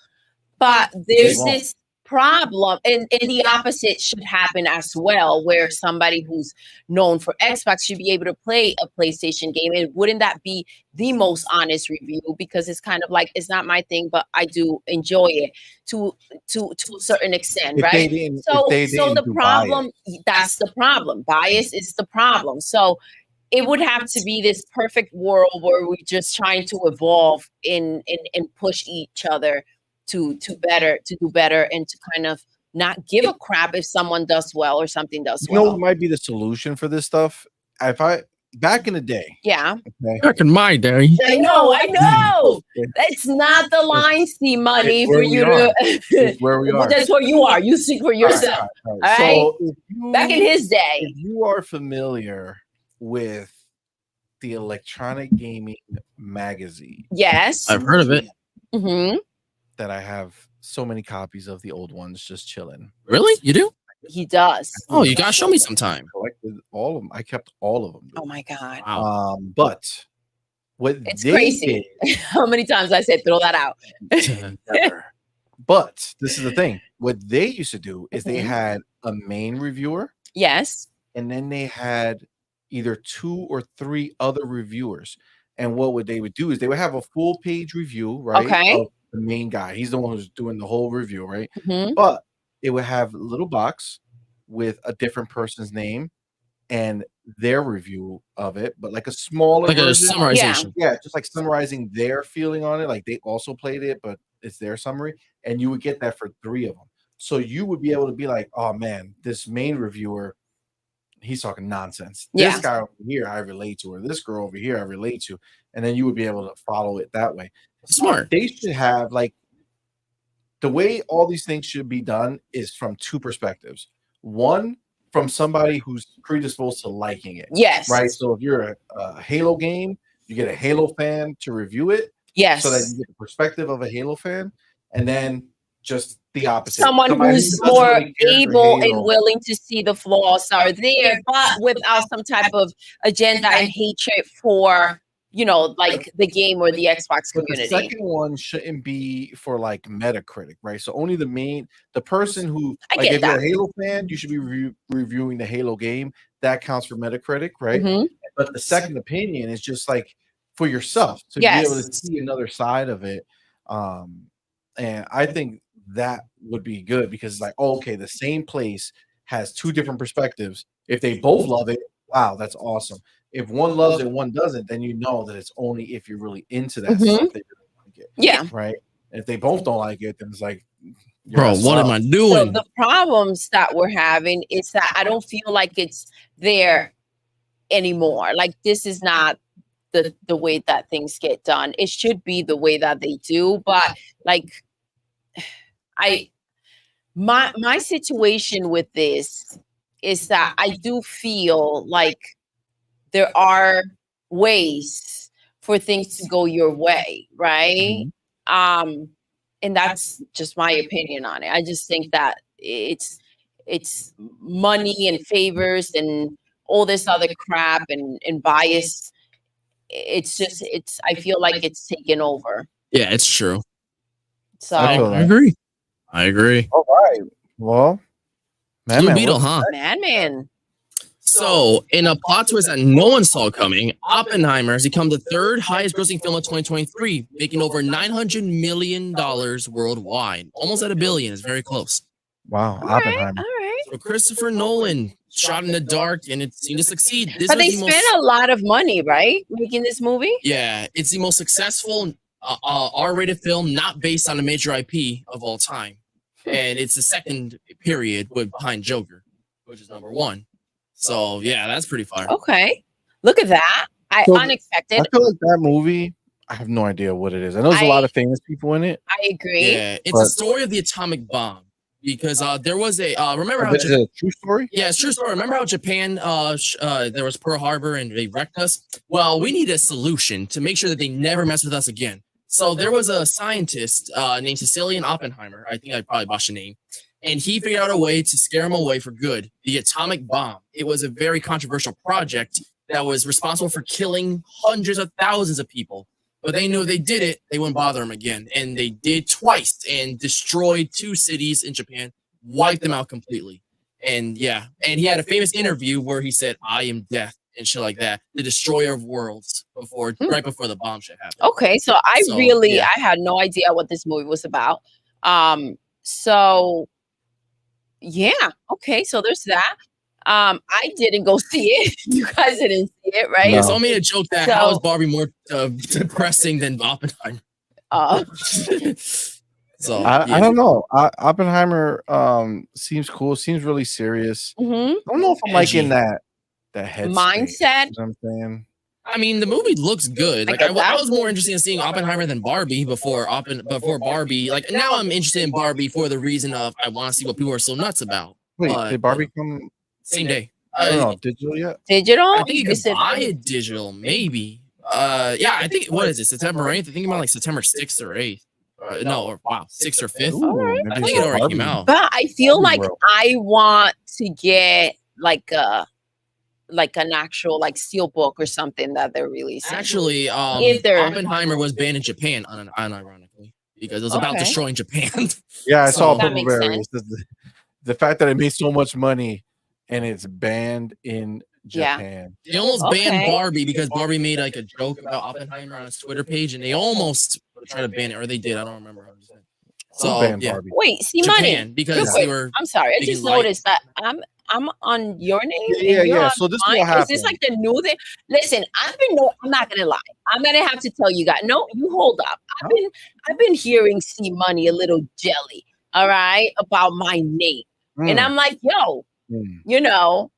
C: But there's this problem, and the opposite should happen as well, where somebody who's known for Xbox should be able to play a PlayStation game. And wouldn't that be the most honest review? Because it's kind of like, it's not my thing, but I do enjoy it to a certain extent, right? So the problem, that's the problem. Bias is the problem. So it would have to be this perfect world where we're just trying to evolve and push each other to do better, and to kind of not give a crap if someone does well or something does well.
A: You know what might be the solution for this stuff? Back in the day.
C: Yeah.
A: Okay.
B: Back in my day.
C: I know. That's not the line, CMoney, for you to.
A: Where we are.
C: That's where you are. You speak for yourself. All right. So back in his day.
A: If you are familiar with the Electronic Gaming Magazine.
C: Yes.
B: I've heard of it.
C: Mm-hmm.
A: That I have so many copies of, the old ones just chilling.
B: Really? You do?
C: He does.
B: Oh, you gotta show me sometime.
A: I collected all of them. I kept all of them. Dude.
C: Oh my God.
B: Wow.
A: But what
C: it's crazy. How many times I said throw that out?
A: Never. But this is the thing. What they used to do is they had a main reviewer.
C: Yes.
A: And then they had either 2 or 3 other reviewers. And what they would do is they would have a full page review, right?
C: Okay.
A: Of the main guy. He's the one who's doing the whole review, right?
C: Mm-hmm.
A: But it would have a little box with a different person's name and their review of it, but like a smaller
B: like
A: version.
B: A summarization.
A: Yeah, just like summarizing their feeling on it. Like they also played it, but it's their summary. And you would get that for 3 of them. So you would be able to be like, oh man, this main reviewer, he's talking nonsense.
C: Yeah.
A: This guy over here, I relate to, or this girl over here, I relate to. And then you would be able to follow it that way.
B: Smart.
A: They should have, like, the way all these things should be done is from 2 perspectives. One, from somebody who's predisposed to liking it.
C: Yes.
A: Right? So if you're a Halo game, you get a Halo fan to review it.
C: Yes.
A: So that you get the perspective of a Halo fan. And then just the opposite.
C: Someone who's more able and willing to see the flaws are there, but without some type of agenda and hatred for, you know, like the game or the Xbox community.
A: The second one shouldn't be for like Metacritic, right? So only the person who, like, if you're a Halo fan, you should be reviewing the Halo game. That counts for Metacritic, right?
C: Mm-hmm.
A: But the second opinion is just like for yourself to be able to see another side of it. And I think that would be good because it's like, oh, okay, the same place has 2 different perspectives. If they both love it, wow, that's awesome. If one loves it, one doesn't, then you know that it's only if you're really into that stuff that you're like it.
C: Yeah.
A: Right. And if they both don't like it, then it's like,
B: bro, what am I doing?
C: So the problems that we're having is that I don't feel like it's there anymore. Like, this is not the way that things get done. It should be the way that they do, but like, my situation with this is that I do feel like there are ways for things to go your way, right? Mm-hmm. And that's just my opinion on it. I just think that it's money and favors and all this other crap and bias. I feel like it's taken over.
B: Yeah, it's true.
C: So
B: I agree.
A: All right. Well,
B: Blue Beetle, huh?
C: Madman.
B: So, in a plot twist that no one saw coming, Oppenheimer has become the 3rd highest grossing film of 2023, making over $900 million worldwide. Almost at $1 billion. It's very close.
A: Wow, Oppenheimer.
C: All right.
B: So Christopher Nolan shot in the dark, and it seemed to succeed.
C: But they spent a lot of money, right, making this movie?
B: Yeah, it's the most successful R-rated film not based on a major IP of all time. And it's the second period behind Joker, which is number 1. So, yeah, that's pretty fire.
C: Okay. Look at that. Unexpected.
A: I feel like that movie, I have no idea what it is. I know there's a lot of famous people in it.
C: I agree.
B: Yeah, it's a story of the atomic bomb. Because there was a remember how
A: it's a true story?
B: Yeah, it's a true story. Remember how Japan there was Pearl Harbor and they wrecked us? Well, we need a solution to make sure that they never mess with us again. So there was a scientist named Cecilian Oppenheimer. I think I probably botched the name. And he figured out a way to scare him away for good. The atomic bomb. It was a very controversial project that was responsible for killing hundreds of thousands of people. but they knew if they did it, they wouldn't bother him again. And they did twice and destroyed 2 cities in Japan, wiped them out completely. And yeah, and he had a famous interview where he said, "I am death," and shit like that, the destroyer of worlds, right before the bomb shit happened.
C: Okay, so I had no idea what this movie was about. So yeah, okay, so there's that. I didn't go see it. You guys didn't see it, right?
B: Yeah, so I made a joke that how is Barbie more depressing than Oppenheimer? So
A: I don't know. Oppenheimer seems cool. Seems really serious. I don't know if I'm liking that head
C: mindset.
A: You know what I'm saying?
B: I mean, the movie looks good. Like I was more interested in seeing Oppenheimer than Barbie before Barbie. Like now, I'm interested in Barbie for the reason of I want to see what people are so nuts about.
A: Wait, did Barbie come
B: same day?
A: I don't know, digital yet?
C: Digital?
B: I think you can buy it digital, maybe. Yeah, I think what is it? September 8th? I think about like September 6th or 8th. No, 6th or 5th.
C: Right.
B: I think it already came out.
C: But I feel like I want to get like an actual like steel book or something that they're releasing.
B: Actually, Oppenheimer was banned in Japan, unironically, because it was about destroying Japan.
A: Yeah, I saw the fact that it made so much money and it's banned in Japan.
B: Yeah. They almost banned Barbie because Barbie made like a joke about Oppenheimer on his Twitter page, and they almost tried to ban it, or they did. I don't remember how to say. So yeah.
C: Wait, CMoney,
B: because they were.
C: I'm sorry, I just noticed that I'm on your name.
A: Yeah. So this is what happened.
C: Is this like the new thing? Listen, I'm not gonna lie. I'm gonna have to tell you guys. No, you hold up. I've been hearing CMoney a little jelly, all right, about my name. And I'm like, yo, you know,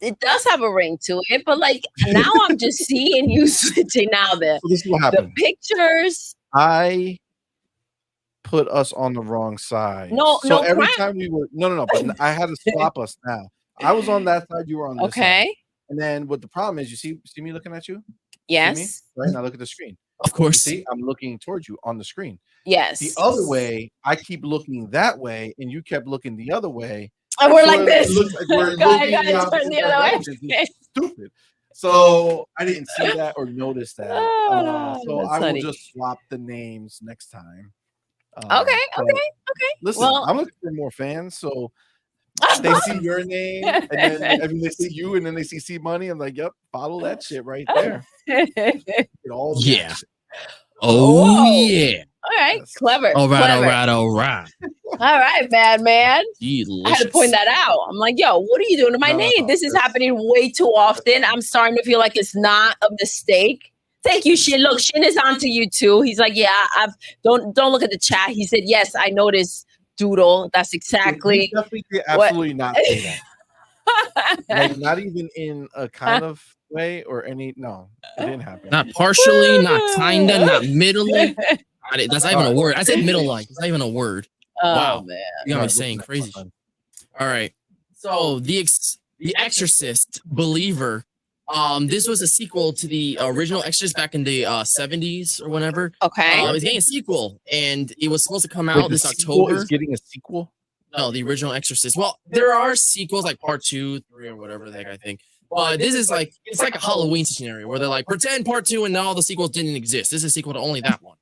C: it does have a ring to it, but like now I'm just seeing you switching now
A: so this is what happened.
C: The pictures.
A: I put us on the wrong side.
C: So
A: every time we were but I had to swap us now. I was on that side, you were on this side. And then what the problem is, you see me looking at you?
C: Yes.
A: Right now, look at the screen.
B: Of course.
A: You see, I'm looking towards you on the screen.
C: Yes.
A: The other way, I keep looking that way, and you kept looking the other way.
C: And we're like this.
A: It looks like we're looking the other way. Stupid. So I didn't see that or notice that. So I will just swap the names next time.
C: Okay.
A: Listen, I'm looking for more fans, so they see your name, and then they see you, and then they see CMoney. I'm like, yep, follow that shit right there.
B: Yeah. Oh yeah.
C: All right, clever.
B: All right.
C: All right, Madman.
B: Delicious.
C: I had to point that out. I'm like, yo, what are you doing to my name? This is happening way too often. I'm starting to feel like it's not a mistake. Thank you, Shin. Look, Shin is on to you too. He's like, yeah, don't look at the chat. He said, yes, I noticed Doodle. That's exactly.
A: He definitely did absolutely not say that. Like, not even in a kind of way or any. No, it didn't happen.
B: Not partially, not kinda, not middle. That's not even a word. I said middle like. It's not even a word. Wow,
C: man.
B: You got me saying crazy. All right. So the Exorcist Believer. This was a sequel to the original Exorcist back in the 70s or whenever.
C: Okay.
B: It was getting a sequel, and it was supposed to come out this October.
A: Is getting a sequel?
B: No, the original Exorcist. Well, there are sequels like part 2, 3, or whatever the heck I think. But this is like it's like a Halloween scenario where they're like pretend part 2 and all the sequels didn't exist. This is a sequel to only that one.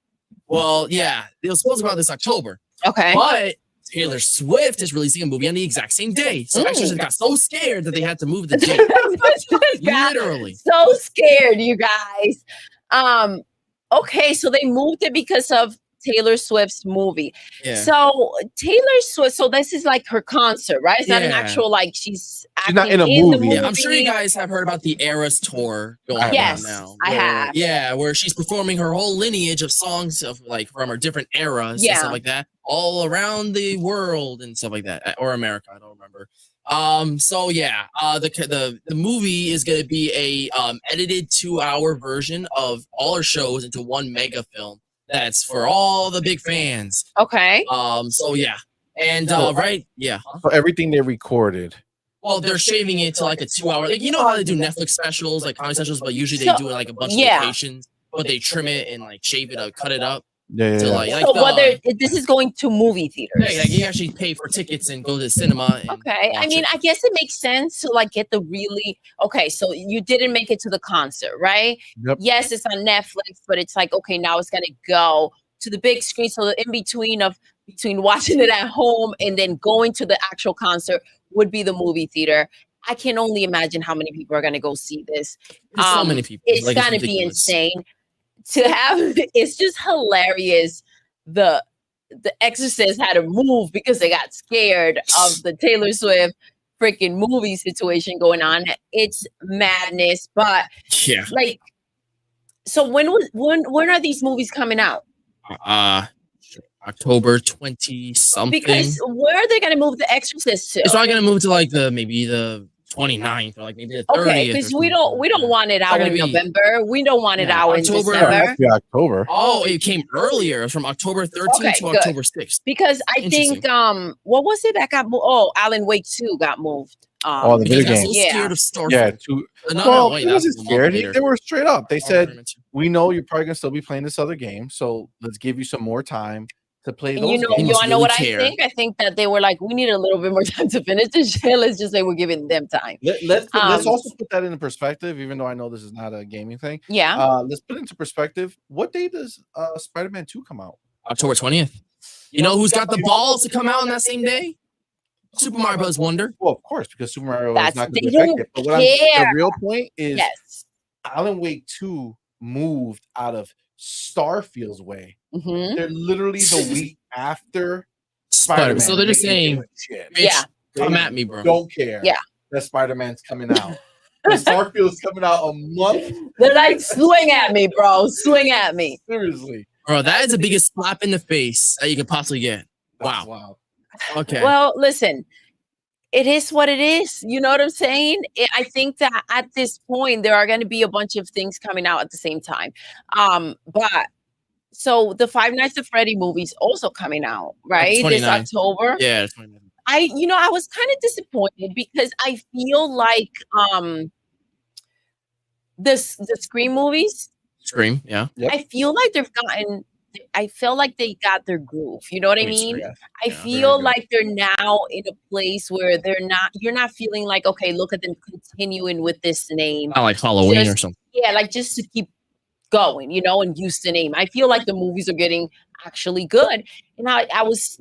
B: Well, yeah, it was supposed to come out this October.
C: Okay.
B: But Taylor Swift is releasing a movie on the exact same day. So Exorcist got so scared that they had to move the date. Literally.
C: So scared, you guys. Okay, so they moved it because of Taylor Swift's movie.
B: Yeah.
C: So Taylor Swift, so this is like her concert, right? It's not an actual like she's
A: not in a movie.
B: Yeah, I'm sure you guys have heard about the Eras tour going on now.
C: I have.
B: Yeah, where she's performing her whole lineage of songs of like from her different eras and stuff like that, all around the world and stuff like that, or America, I don't remember. So yeah, the movie is gonna be a edited 2-hour version of all her shows into one mega film. That's for all the big fans.
C: Okay.
B: So yeah, and right, yeah.
A: So everything they recorded.
B: Well, they're shaving it to like a 2-hour. Like, you know how they do Netflix specials, like comedy specials, but usually they do like a bunch of locations, but they trim it and like shave it up, cut it up.
A: Yeah.
B: So
C: So whether this is going to movie theaters.
B: Yeah, you actually pay for tickets and go to the cinema. And
C: okay, I mean, I guess it makes sense to like get the really okay. So you didn't make it to the concert, right?
A: Yep.
C: Yes, it's on Netflix, but it's like okay, now it's gonna go to the big screen. So in between watching it at home and then going to the actual concert would be the movie theater. I can only imagine how many people are gonna go see this.
B: There's so many people.
C: It's gonna be insane. To have it's just hilarious. The Exorcist had to move because they got scared of the Taylor Swift freaking movie situation going on. It's madness, but
B: yeah.
C: Like, so when are these movies coming out?
B: October 20 something.
C: Because where are they going to move the Exorcist to?
B: It's probably going to move to like maybe the 29th or like maybe the 30th.
C: Okay, because we don't want it out in November. We don't want it out in December.
A: October.
B: Oh, it came earlier. It was from October 13th to October 6th.
C: Because I think what was it that got moved? Oh, Alan Wake 2 got moved.
A: The video game.
B: Scared of Starfield.
A: Yeah, wait, wasn't scared. They were straight up. They said, "We know you're probably gonna still be playing this other game, so let's give you some more time to play those."
C: You know what I think? I think that they were like, "We need a little bit more time to finish this shit. Let's just say we're giving them time."
A: Let's also put that into perspective, even though I know this is not a gaming thing.
C: Yeah.
A: Let's put it into perspective. What day does Spider-Man 2 come out?
B: October 20th. You know who's got the balls to come out on that same day? Super Mario Bros. Wonder.
A: Well, of course, because Super Mario is not going to be affected. But the real point is, Alan Wake 2 moved out of Starfield's way. They're literally the week after Spider-Man.
B: So they're just saying, come at me, bro.
A: Don't care.
C: Yeah,
A: that Spider-Man's coming out. Starfield's coming out a month.
C: They're like, swing at me, bro. Swing at me.
A: Seriously,
B: bro. That is the biggest slap in the face that you could possibly get. Wow. Okay.
C: Well, listen, it is what it is. You know what I'm saying? I think that at this point, there are going to be a bunch of things coming out at the same time. But so the Five Nights at Freddy movie's also coming out, right? This October.
B: Yeah.
C: I was kind of disappointed because I feel like the Scream movies.
B: Scream, yeah.
A: Yep.
C: I feel like I feel like they got their groove. You know what I mean? I feel like they're now in a place where you're not feeling like, okay, look at them continuing with this name.
B: Not like Halloween or something.
C: Yeah, like just to keep going, and use the name. I feel like the movies are getting actually good. And I was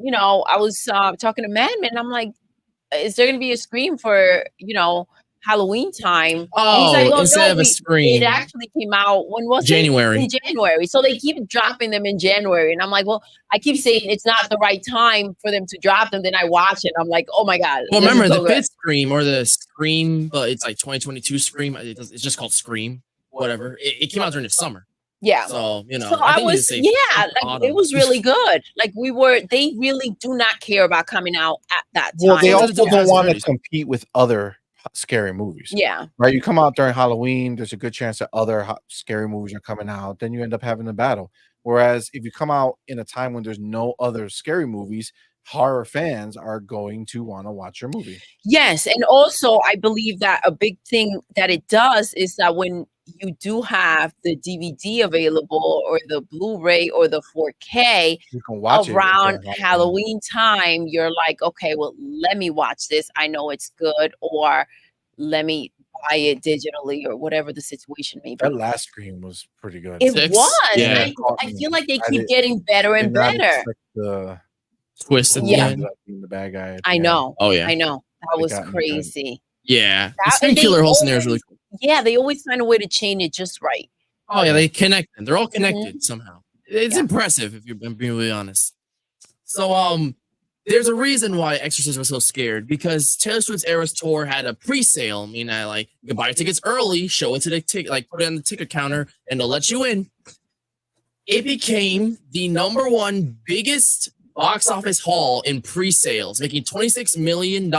C: talking to Madman, and I'm like, is there going to be a Scream for, Halloween time?
B: Oh, he's like, instead of a Scream.
C: It actually came out, when was
B: January.
C: In January. So they keep dropping them in January. And I'm like, well, I keep saying it's not the right time for them to drop them. Then I watch it. I'm like, oh my God.
B: Well, remember the fifth Scream or the Scream, but it's like 2022 Scream. It's just called Scream, whatever. It came out during the summer.
C: Yeah.
B: So,
C: So I was, it was really good. Like they really do not care about coming out at that time.
A: Well, they also don't want to compete with other scary movies.
C: Yeah.
A: Right. You come out during Halloween, there's a good chance that other scary movies are coming out. Then you end up having a battle. Whereas if you come out in a time when there's no other scary movies, horror fans are going to want to watch your movie.
C: Yes. And also, I believe that a big thing that it does is that when you do have the DVD available or the Blu-ray or the 4K,
A: you can watch
C: around Halloween time, you're like, okay, well, let me watch this. I know it's good, or let me buy it digitally, or whatever the situation may be.
A: That last Scream was pretty good.
C: It was.
B: Yeah.
C: I feel like they keep getting better and better.
A: The
B: twist at the end.
A: The bad guy.
C: I know.
B: Oh yeah.
C: I know. That was crazy.
B: Yeah. The Scream Killer host in there is really cool.
C: Yeah, they always find a way to chain it just right.
B: Oh yeah, they connect them. They're all connected somehow. It's impressive if you're being really honest. So there's a reason why Exorcist was so scared, because Taylor Swift's Eras tour had a pre-sale, meaning that like you can buy tickets early, show it to the ticket, like put it on the ticket counter, and they'll let you in. It became the #1 biggest box office haul in pre-sales, making $26 million,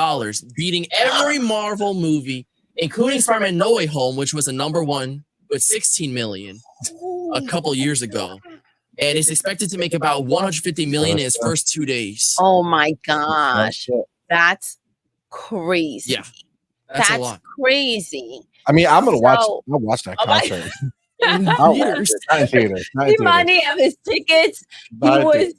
B: beating every Marvel movie, including Spider-Man No Way Home, which was a #1 with $16 million a couple years ago. And it's expected to make about $150 million in its first 2 days.
C: Oh my gosh. That's crazy.
B: Yeah. That's a lot.
C: Crazy.
A: I mean, I'm gonna watch that concert.
B: in
A: I'll watch
B: theaters.
A: it. Not in theaters. Not in theaters.
C: money of his tickets.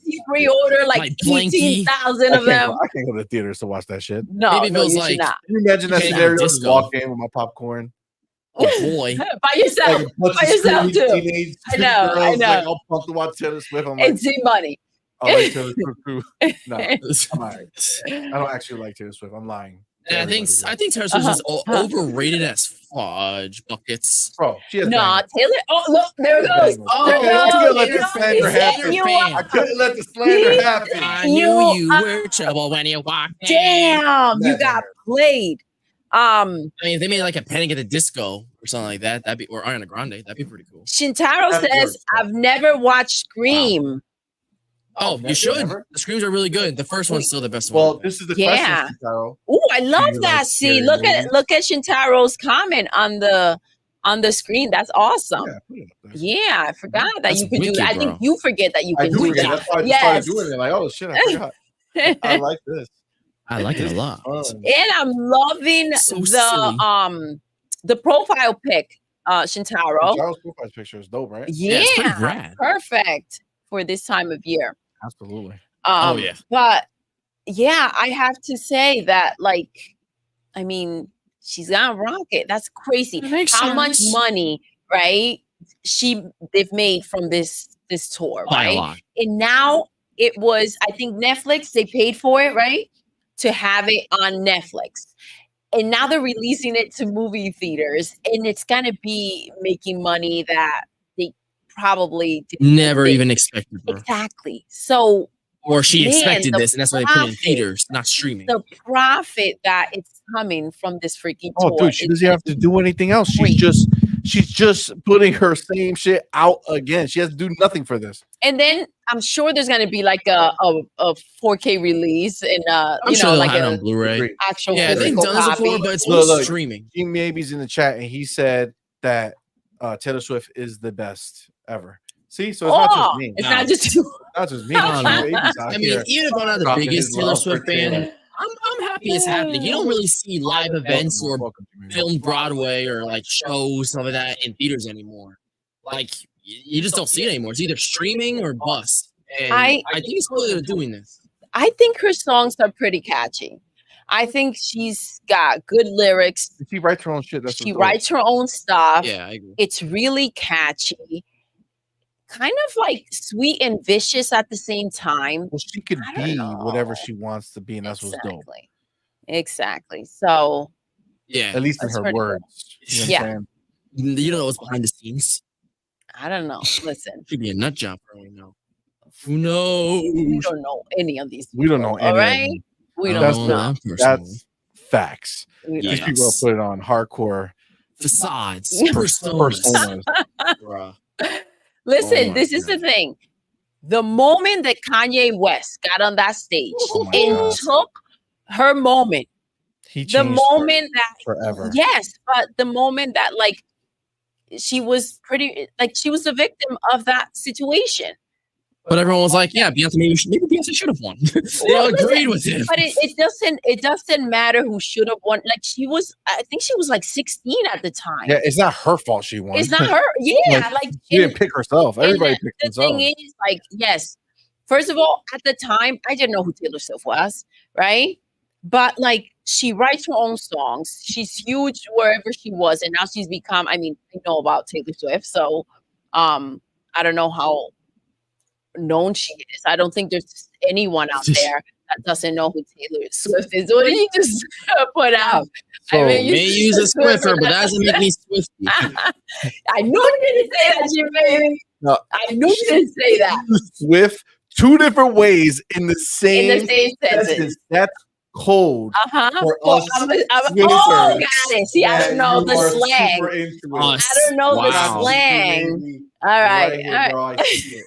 C: He pre-ordered like 18,000 of them.
A: I can't go to the theaters to watch that shit.
C: No,
B: Maybe
C: no,
B: feels
C: you
B: like
C: should not.
A: Can you imagine that
B: Okay,
A: scenario?
B: now,
A: Just
B: disco.
A: walk in with my popcorn.
B: Oh boy.
C: By yourself.
A: Like a bunch
C: By
A: of
C: yourself
A: screaming
C: too.
A: teenage
C: I know,
A: girls,
C: I know.
A: Like, all pumped to watch Taylor Swift. I'm like,
C: And CMoney.
A: I like Taylor Swift too. No, I'm all right. I don't actually like Taylor Swift. I'm lying.
B: And I think Taylor Swift is overrated as fudge buckets.
A: Bro, she has
C: No,
A: bangers.
C: Taylor. Oh, look, there it goes.
A: Bangers.
B: Oh,
A: I couldn't let the
B: you're
A: slander
B: a
A: happen.
C: you
B: fan.
A: I couldn't let the slander happen.
B: I
C: You
B: knew you
C: are-
B: were trouble when you walked in.
C: Damn, you got played.
B: I mean, if they made like a Panic at the Disco or something like that, that'd be, or Ariana Grande, that'd be pretty cool.
C: Shintaro
A: That
C: says,
A: works, though.
C: I've never watched Scream.
B: Oh, you should.
A: Never?
B: The screams are really good. The first one's still the best
A: Well,
B: one.
A: this is the
C: Yeah.
A: question, Carol.
C: Oh, I love
A: you
C: that.
A: like
C: See,
A: scary
C: look at Shintaro's comment on the screen. That's awesome.
A: Yeah, put it up there.
C: Yeah, I forgot that
B: That's
C: you could do
B: wicked,
C: that. I
B: bro.
C: think you forget that you
A: I
C: can
A: do
C: do
A: forget.
C: that.
A: That's why I just
C: Yes.
A: started doing it. Like, oh shit, I forgot. I like this.
B: I like it a lot.
A: Fun.
C: And I'm loving
B: So silly.
C: the profile pic, Shintaro.
A: Charles profile picture is dope, right?
B: Yeah, it's pretty
C: Yeah,
B: rad.
C: perfect for this time of year.
A: Absolutely.
B: Oh, yeah.
C: But yeah, I have to say that, like, I mean, she's gonna rock it. That's crazy. How much money, right? They've made from this tour,
B: By a
C: right?
B: lot.
C: And now it was, I think Netflix, they paid for it, right? To have it on Netflix. And now they're releasing it to movie theaters, and it's gonna be making money that they probably didn't
B: Never
C: think.
B: even expected, bro.
C: Exactly. So
B: Or she
C: Man,
B: expected
C: the
B: this, and that's why they put it in
C: profit.
B: theaters, not streaming.
C: the profit that it's coming from this freaking
A: Oh,
C: tour.
A: dude, she doesn't have to do anything else.
C: Great.
A: She's just putting her same shit out again. She has to do nothing for this.
C: And then I'm sure there's gonna be like a 4K release and
B: I'm
C: you
B: sure
C: know,
B: they'll
C: like
B: have it on
C: a
B: Blu-ray.
A: Agreed.
C: actual
B: Yeah, they've
C: physical
B: done this
C: copy.
B: before, but it's
A: Look,
B: more
A: look.
B: streaming.
A: He maybe's in the chat and he said that Taylor Swift is the best ever. See, so it's not just me.
C: It's
B: No.
C: not just you.
A: Not just me.
B: I don't know.
A: Baby's out
B: I mean,
A: here.
B: even if I'm not the
A: dropping
B: biggest
A: his
B: Taylor
A: love for
B: Swift fan,
A: Taylor.
B: I'm happy it's happening. You don't really see live events or
A: Welcome to me.
B: film Broadway or like shows, some of that in theaters anymore. Like you just don't see it anymore. It's either streaming or bust. And I think it's cool that they're doing this.
C: I think her songs are pretty catchy. I think she's got good lyrics.
A: She writes her own shit. That's
C: She
A: what's dope.
C: writes her own stuff.
B: Yeah, I agree.
C: It's really catchy. Kind of like sweet and vicious at the same time.
A: Well, she could
C: I don't
A: be
C: know.
A: whatever she wants to be, and that's what's dope.
C: Exactly. So
B: Yeah.
A: At least in
C: That's
A: her
C: pretty cool.
A: words. You know what
C: Yeah.
A: I'm saying?
B: You don't know what's behind the scenes.
C: I don't know. Listen,
B: Could be a nut job for all we know. Who knows?
C: we don't know any of these.
A: We don't know
C: people,
A: any
C: all
A: of
C: right?
A: them.
C: We
B: I
C: don't
A: That's
B: know
C: know.
B: that personally.
A: That's facts.
C: We
B: Yeah.
A: These
C: don't
A: people will put it on hardcore
B: Facades,
C: Yeah.
B: personas.
A: personas.
B: Bruh.
C: Listen,
B: Oh my
C: this is the
B: God.
C: thing. The moment that Kanye West got on that stage
A: Oh my
C: and
A: God.
C: took her moment,
A: He
C: the
A: changed
C: moment that
A: forever.
C: yes, but the moment that like she was she was the victim of that situation.
B: But everyone was like, "Yeah, Beyonce. Maybe Beyonce should have won." They
C: Well,
B: all
C: listen,
B: agreed with him.
C: But it doesn't matter who should have won. Like I think she was like 16 at the time.
A: Yeah, it's not her fault she won.
C: It's not her. Yeah, like
A: She didn't pick herself. Everybody
C: and
A: picked
C: the
A: themselves.
C: thing is, like, yes, first of all, at the time, I didn't know who Taylor Swift was, right? But like, she writes her own songs. She's huge wherever she was, and now she's become. I mean, I know about Taylor Swift, so I don't know how known she is. I don't think there's anyone out there that doesn't know who Taylor Swift is. What did you just put out?
A: So,
C: I mean,
B: May use a Swiffer, but that doesn't make me Swifty.
C: I knew you didn't say that, Jimmy.
A: No.
C: I knew you didn't say that
A: Swift two different ways in the same,
C: in the same sentence.
A: sentence. That's cold. For
C: Well,
A: us
C: oh,
A: Swifters.
C: got it. See, I
A: Yeah,
C: don't know
A: you
C: the
A: are
C: slang.
A: super into it.
B: Us.
C: I don't know
B: Wow.
C: the slang. All right.
A: Here,
C: all right.
A: bro. I see it.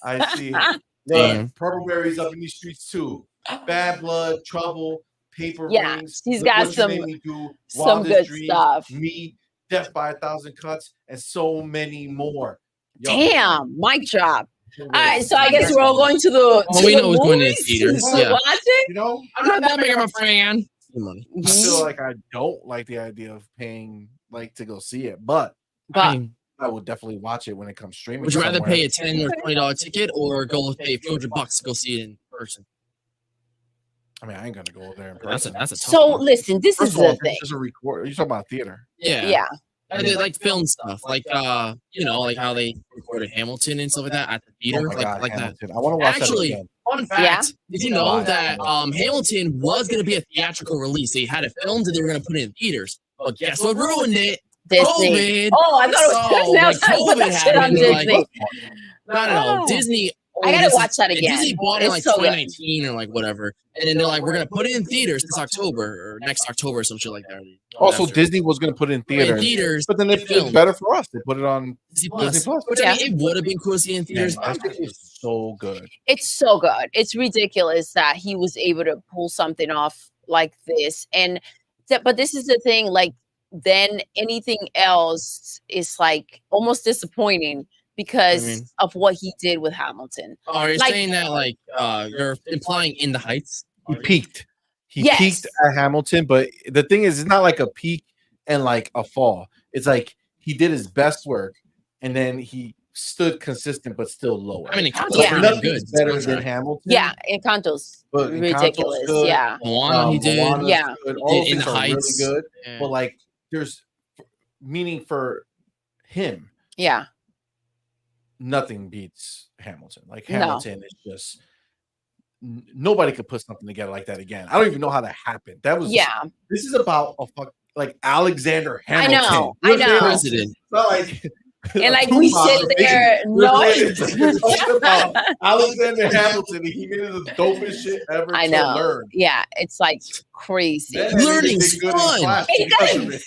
A: I see it.
B: Damn.
A: Look, Purple Berry's up in these streets too. Bad Blood, Trouble, Paper
C: Yeah,
A: Rings.
C: she's
A: Look
C: got
A: What You
C: some-
A: Made Me Do,
C: some
A: Wildest
C: good
A: Dreams,
C: stuff.
A: Me, Death by 1,000 Cuts, and so many more. Yo,
C: Damn, mic drop.
A: for
C: All
A: real.
C: right, so I guess we're all going to the.
B: Oh, we
C: the
B: know who's going to the
C: movies
B: theaters,
C: to
B: yeah.
C: watch it.
A: You know,
B: I'm not that big of a fan. Money.
A: I feel like I don't like the idea of paying like to go see it, but
C: But
B: I mean,
A: I will definitely watch it when it comes streaming.
B: Would you rather
A: somewhere.
B: pay a $10 or $20 ticket or go pay a few $100 to go see it in person?
A: I mean, I ain't gonna go there in person.
B: That's a tough
C: So
B: one.
C: listen, this
A: First
C: is
A: of all,
C: the thing.
A: this is a record. You're talking about theater.
C: Yeah.
B: I did like film stuff, like like how they recorded Hamilton and stuff like that at the theater,
A: Oh my God,
B: like that.
A: Hamilton. I want to watch
B: Actually,
A: that again.
B: fun fact: did you know that Hamilton was going to be a theatrical release? They had it filmed and they were going to put it in theaters. But guess what ruined it?
C: Disney.
B: COVID.
C: Oh, I thought it was Disney. I was
B: when
C: like, put that shit on
B: happened, they're like,
C: Disney.
B: no.
C: Oh.
B: Disney.
C: I gotta watch that again.
B: Disney bought it in
C: It's
B: like
C: so good.
B: 2019 or like whatever, and then they're like, we're gonna put it in theaters this October or next October or some shit like that.
A: Also,
B: After.
A: Disney was going to put it in theaters, but then they
B: filmed
A: it's better for us. They put it on
B: Disney
A: Plus.
B: Which I mean, it would have been cool to see in theaters.
A: Man, that is so good.
C: It's so good. It's ridiculous that he was able to pull something off like this. And but this is the thing, like then anything else is like almost disappointing because of what he did with Hamilton.
B: Oh, are you saying that like you're implying In the Heights?
A: He peaked. He peaked at Hamilton, but the thing is, it's not like a peak and like a fall. It's like he did his best work, and then he stood consistent, but still lower.
B: I mean,
A: Encanto's good. Better than Hamilton.
C: Yeah, Encanto's
A: but
C: ridiculous.
A: Good.
C: Yeah,
B: Moana he did.
A: Moana's
C: yeah,
A: good. All
B: In
A: things
B: the
A: are
B: Heights.
A: really good.
B: Yeah.
A: But like, there's meaning for him.
C: Yeah.
A: Nothing beats Hamilton. Like Hamilton is just nobody could put something together like that again. I don't even know how that happened. That was This is about a like Alexander Hamilton.
C: I know.
B: President.
A: It's not like
C: and like we sit there,
A: Alexander Hamilton, he made the dopest shit ever.
C: I know.
A: To learn.
C: Yeah, it's like crazy.
B: Learning's fun.
C: He was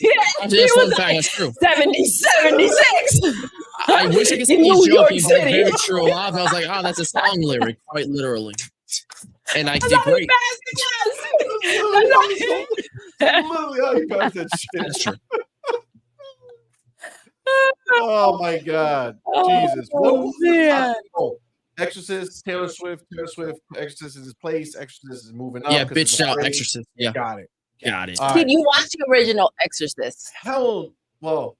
B: that's true.
C: 76.
B: I wish I could see
C: New
B: you
C: York
B: joking, but
C: City.
B: very true. I was like, oh, that's a song lyric, quite literally. And I did great.
A: Literally how you passed that shit.
B: That's true.
A: Oh my God, Jesus!
C: Oh, man.
A: Exorcist, Taylor Swift. Exorcist is his place. Exorcist is moving up.
B: Yeah, bitch out Exorcist. Yeah,
A: got it.
C: Did you watch the original Exorcist?
A: Hell, well,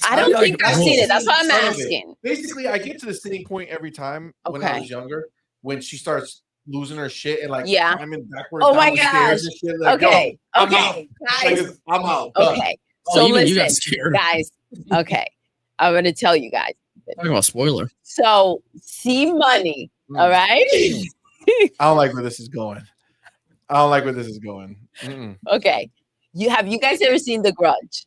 C: I don't think I've seen it. That's why I'm asking.
A: Basically, I get to the sitting point every time when I was younger, when she starts losing her shit and like climbing backwards.
C: Oh my gosh.
A: Shit, like,
C: okay.
A: I'm out.
C: Guys.
A: I'm out.
C: Okay. So listen, guys. Okay. I'm going to tell you guys.
B: Talking about spoiler.
C: So, CMoney. All right.
A: I don't like where this is going.
C: Okay. Have you guys ever seen The Grudge?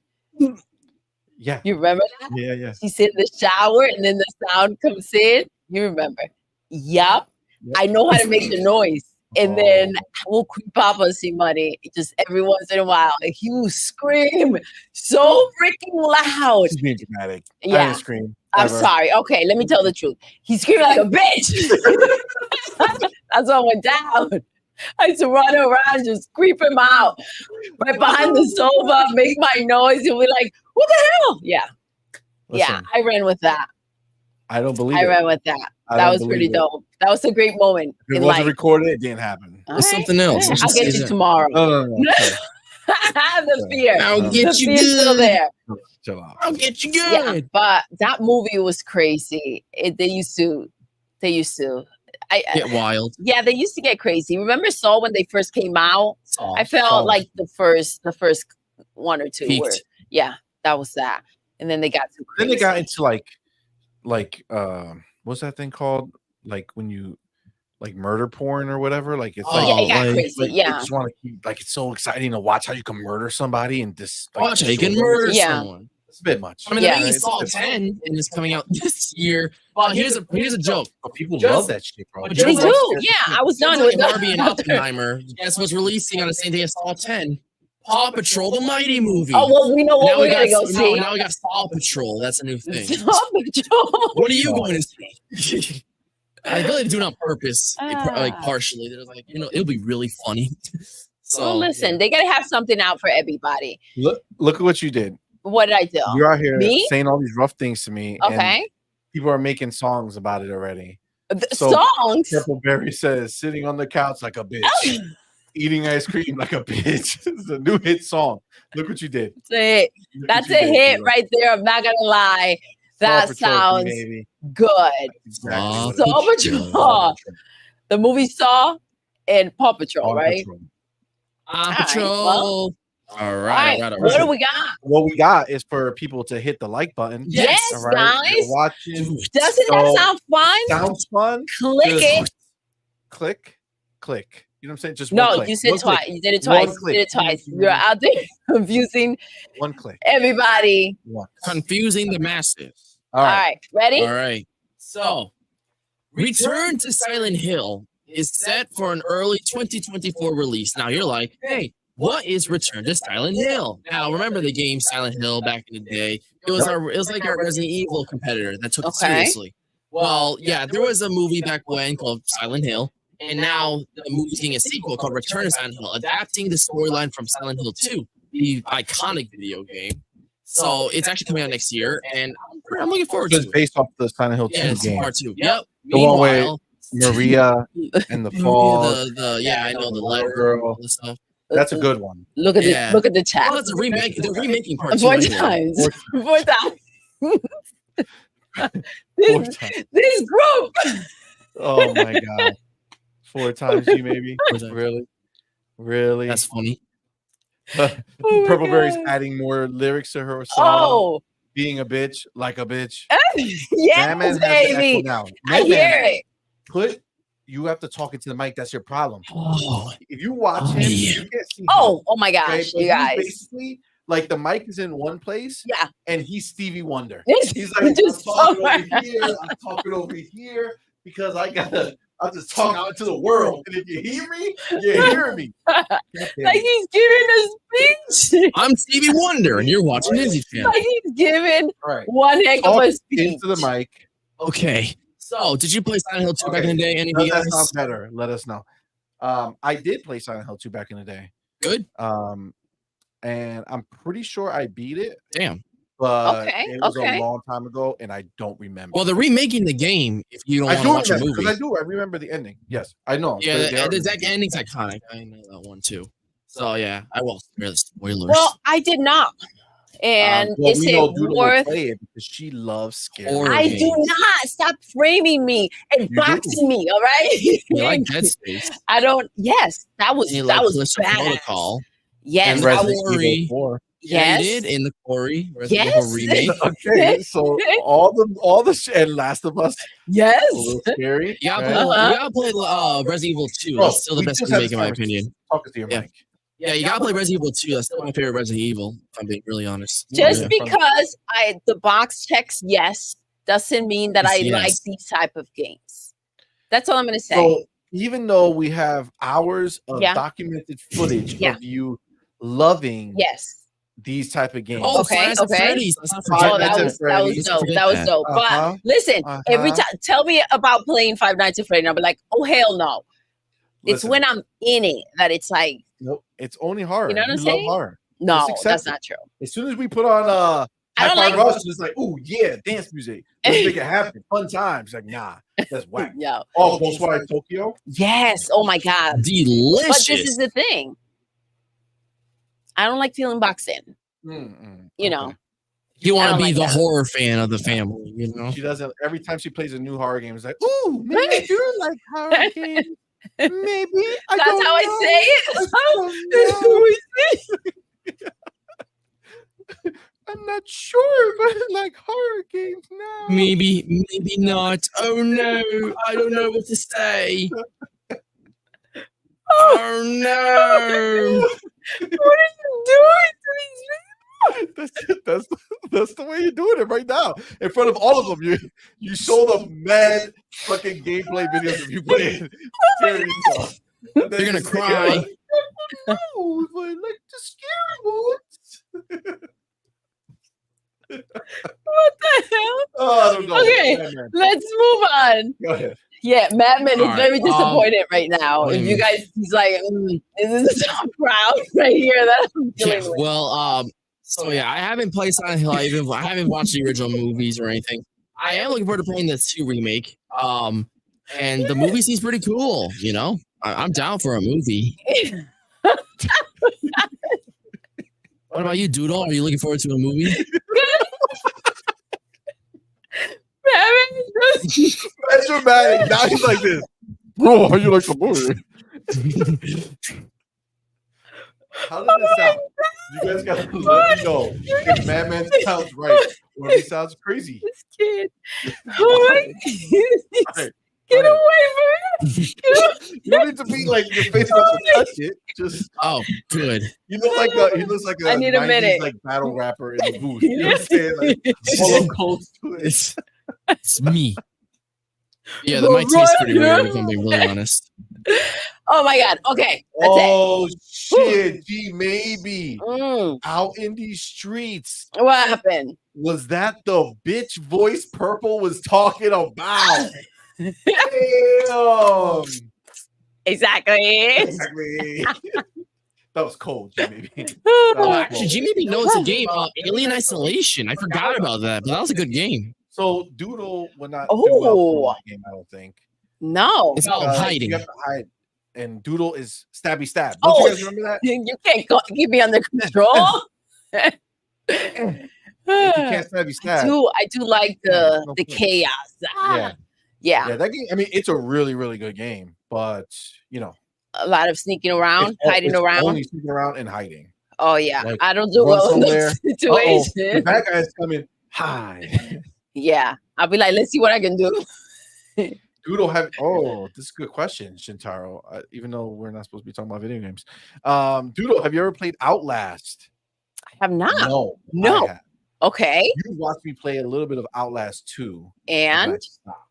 A: Yeah.
C: You remember that?
A: Yeah.
C: She's in the shower and then the sound comes in. You remember? Yup. I know how to make the noise. And then we'll creep up on CMoney just every once in a while. And he will scream so freaking loud.
A: She's being dramatic.
C: Yeah.
A: I didn't scream.
C: I'm sorry. Okay, let me tell the truth. He screamed like a bitch. That's what went down. I used to run around, just creep him out right behind the sofa, make my noise, and we're like, what the hell? Yeah.
A: Listen,
C: yeah, I ran with that.
A: I don't believe
C: I ran with that. That was pretty dope. That was a great moment.
A: If it wasn't recorded, it didn't happen.
B: It's something else.
C: I'll get you tomorrow.
A: No.
C: The fear.
B: I'll get you
C: good. Still there.
A: Chill out.
B: I'll get you good.
C: Yeah, but that movie was crazy. They used to
B: get wild.
C: Yeah, they used to get crazy. Remember Saw when they first came out? I felt like the first one or two were that was that. And then they got too crazy.
A: Then they got into like what's that thing called? Like when you like murder porn or whatever. Like it's
C: crazy.
A: Like, you just want to keep like it's so exciting to watch how you can murder somebody and just
B: watch how you can murder someone.
A: It's a bit much.
B: I mean, the Saw 10 and it's coming out this year. Well, here's a joke.
A: But people love that shit, bro.
C: They do. Yeah, I was done with
B: Barbie and Oppenheimer. Guess what's releasing on the same day as Saw 10? Paw Patrol, the Mighty movie.
C: Oh, well, we know what we're going to go see.
B: Now we got Paw Patrol. That's a new thing.
C: Paw Patrol.
B: What are you going to see? I really do it on purpose, like partially. There's like, it'll be really funny. So
C: well, listen, they got to have something out for everybody.
A: Look at what you did.
C: What did I do?
A: You're out here saying all these rough things to me.
C: Okay.
A: And people are making songs about it already.
C: Songs?
A: Purpleberry says, sitting on the couch like a bitch. Eating ice cream like a bitch. It's a new hit song. Look what you did.
C: That's a hit right there. I'm not going to lie. That
A: Patrol,
C: sounds
A: baby.
C: good.
A: Exactly.
C: Saw Patrol. The movie Saw and Paw Patrol, right?
B: Patrol. All right.
C: What do we got?
A: What we got is for people to hit the like button.
C: Yes,
A: all right?
C: guys.
A: You're watching.
C: Doesn't that sound fun?
A: Sounds fun.
C: Click it.
A: Click. You know what I'm saying? Just
C: no,
A: one click.
C: you said
A: One
C: twice.
A: click.
C: You did it twice.
A: One
C: You did it twice. You're out there confusing
A: one click.
C: Everybody.
B: Confusing the masses.
C: All right. Ready?
B: All right. So, Return to Silent Hill is set for an early 2024 release. Now you're like, hey, what is Return to Silent Hill? Now remember the game Silent Hill back in the day? It was like our Resident Evil competitor that took it seriously. Well, yeah, there was a movie back when called Silent Hill, and now the movie's getting a sequel called Return to Silent Hill, adapting the storyline from Silent Hill 2, the iconic video game. So it's actually coming out next year, and I'm looking forward to it.
A: It's based off the Silent Hill 2 game.
B: Part 2. Yep.
A: The one where Maria and the fall.
B: I know the letter
A: girl.
B: And stuff.
A: That's a good one.
C: Look at the chat.
B: Oh, that's a remake. They're remaking part 2.
C: 4 times. 4 times. This group.
A: Oh my god. 4 times, you maybe? Really?
B: That's funny.
A: Purple Berry's adding more lyrics to her song. Being a bitch, like a bitch.
C: Yes, baby. I hear it.
A: You have to talk into the mic. That's your problem.
B: Oh.
A: If you watch him, you can't see him.
C: Oh my gosh, you guys.
A: Basically, like the mic is in one place.
C: Yeah.
A: And he's Stevie Wonder.
C: He's
A: like, I'm talking over here. I'm talking over here because I'm just talking out to the world. And if you hear me, you hear me.
C: Like he's giving a speech.
B: I'm Stevie Wonder, and you're watching Disney Channel.
C: Like he's giving one heck of a speech.
A: Into the mic.
B: Okay. So, did you play Silent Hill 2 back in the day? Anything else?
A: That sounds better. Let us know. I did play Silent Hill 2 back in the day.
B: Good.
A: And I'm pretty sure I beat it.
B: Damn.
A: But it was a long time ago, and I don't remember.
B: Well, they're remaking the game. If you don't want to watch a movie,
A: I remember the ending. Yes, I know.
B: Yeah, the ending's iconic. I know that one too. So yeah, I will spare the spoilers.
C: Well, I did not. And is it worth
A: it because she loves scary
C: I games. Do not stop framing me and boxing me. All right.
B: You like Dead Space?
C: I don't. Yes, that was bad.
B: Protocol.
C: Yes,
A: and Resident Evil 4.
B: Yes, you did in the Corey Resident Evil remake.
A: Okay, so all the and Last of Us.
C: Yes,
A: a little scary.
B: You gotta play Resident Evil 2. That's still the best remake in my opinion.
A: Talk to your mic.
B: Yeah, you gotta play Resident Evil 2. That's still my favorite Resident Evil, if I'm being really honest.
C: Just because the box checks yes doesn't mean that I like these type of games. That's all I'm gonna say.
A: So even though we have hours of documented footage of you loving these type of games.
B: Oh, okay.
C: That was dope. But listen, every time tell me about playing Five Nights at Freddy's, and I'll be like, oh hell no. It's when I'm in it that it's like
A: nope, it's only horror.
C: You know what I'm saying?
A: Love horror.
C: No, that's not true.
A: As soon as we put on
C: I don't like
A: it's like, oh yeah, dance music. Let's make it happen. Fun times. Like, nah, that's whack.
C: Yeah.
A: Oh, Ghostwire Tokyo?
C: Yes. Oh my god.
B: Delicious.
C: But this is the thing. I don't like feeling boxed in. You know.
B: You want to be the horror fan of the family, you know?
A: She doesn't. Every time she plays a new horror game, it's like, ooh, maybe I do like horror games. Maybe.
C: That's how I say it. That's how we say
A: it. I'm not sure if I like horror games now.
B: Maybe not. Oh no, I don't know what to say. Oh no.
C: What are you doing to these
A: people? That's the way you're doing it right now. In front of all of them. You show them mad fucking gameplay videos of you playing.
B: They're gonna cry.
A: No, I like the scary ones.
C: What the hell?
A: Oh, I don't know.
C: Okay, let's move on.
A: Go ahead.
C: Yeah, Madman is very disappointed right now. If you guys, he's like, this is so proud right here that I'm dealing with.
B: Well, so yeah, I haven't played Silent Hill. I haven't watched the original movies or anything. I am looking forward to playing the 2 remake. And the movie seems pretty cool. You know, I'm down for a movie. What about you, Doodle? Are you looking forward to a movie?
A: That's dramatic. Now he's like this. Bro, how you like the movie? How does it sound? You guys gotta let me know if Madman sounds right or if he sounds crazy.
C: This kid. Right. Get away from me.
A: You don't need to be like your face doesn't touch it. Just
B: good.
A: He looks like a
C: I need a
A: 90s,
C: minute.
A: like battle rapper in the booth. You know what I'm saying? Like follow close to it.
B: It's me. Yeah, that might taste pretty weird if I'm being really honest.
C: Oh my god. Okay. That's
A: it. Shit. Gee, maybe out in these streets.
C: What happened?
A: Was that the bitch voice Purple was talking about? Damn.
C: Exactly.
A: That was cold, Jimmy.
B: Actually, Jimmy knows the game Alien Isolation. I forgot about that, but that was a good game.
A: So Doodle would not do well for that game, I don't think.
C: No.
B: It's all hiding.
A: You have to hide. And Doodle is stabby stab. Don't you guys remember that?
C: You can't keep me under control.
A: If you can't stabby stab.
C: I do like the chaos. Yeah.
A: That game, I mean, it's a really, really good game, but
C: a lot of sneaking around, hiding around.
A: Only sneaking around and hiding.
C: Oh yeah.
A: Like,
C: I don't do well in those situations.
A: The bad guy's coming. Hi.
C: Yeah. I'll be like, let's see what I can do.
A: Doodle this is a good question, Shintaro. Even though we're not supposed to be talking about video games. Doodle, have you ever played Outlast?
C: I have not.
A: No.
C: Okay.
A: You watched me play a little bit of Outlast 2.
C: And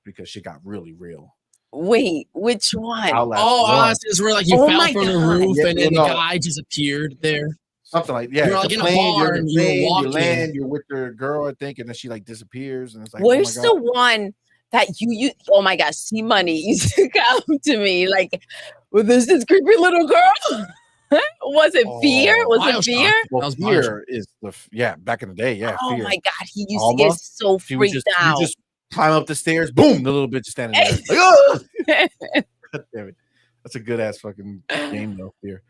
A: because shit got really real.
C: Wait, which one?
B: Outlast is where like you fell from the roof and then the guy just appeared there.
A: Something like
B: you're like in a bar and you
A: land, you're with your girl, I think, and then she like disappears, and it's like,
C: where's the one that you oh my gosh, CMoney used to come to me like, well, there's this creepy little girl. Was it Fear? Was it Fear?
A: Well, Fear is back in the day, Fear.
C: Oh my god, he used to get so freaked out.
A: You just climb up the stairs, boom, the little bitch is standing there. Like, oh! God damn it. That's a good ass fucking game though, Fear.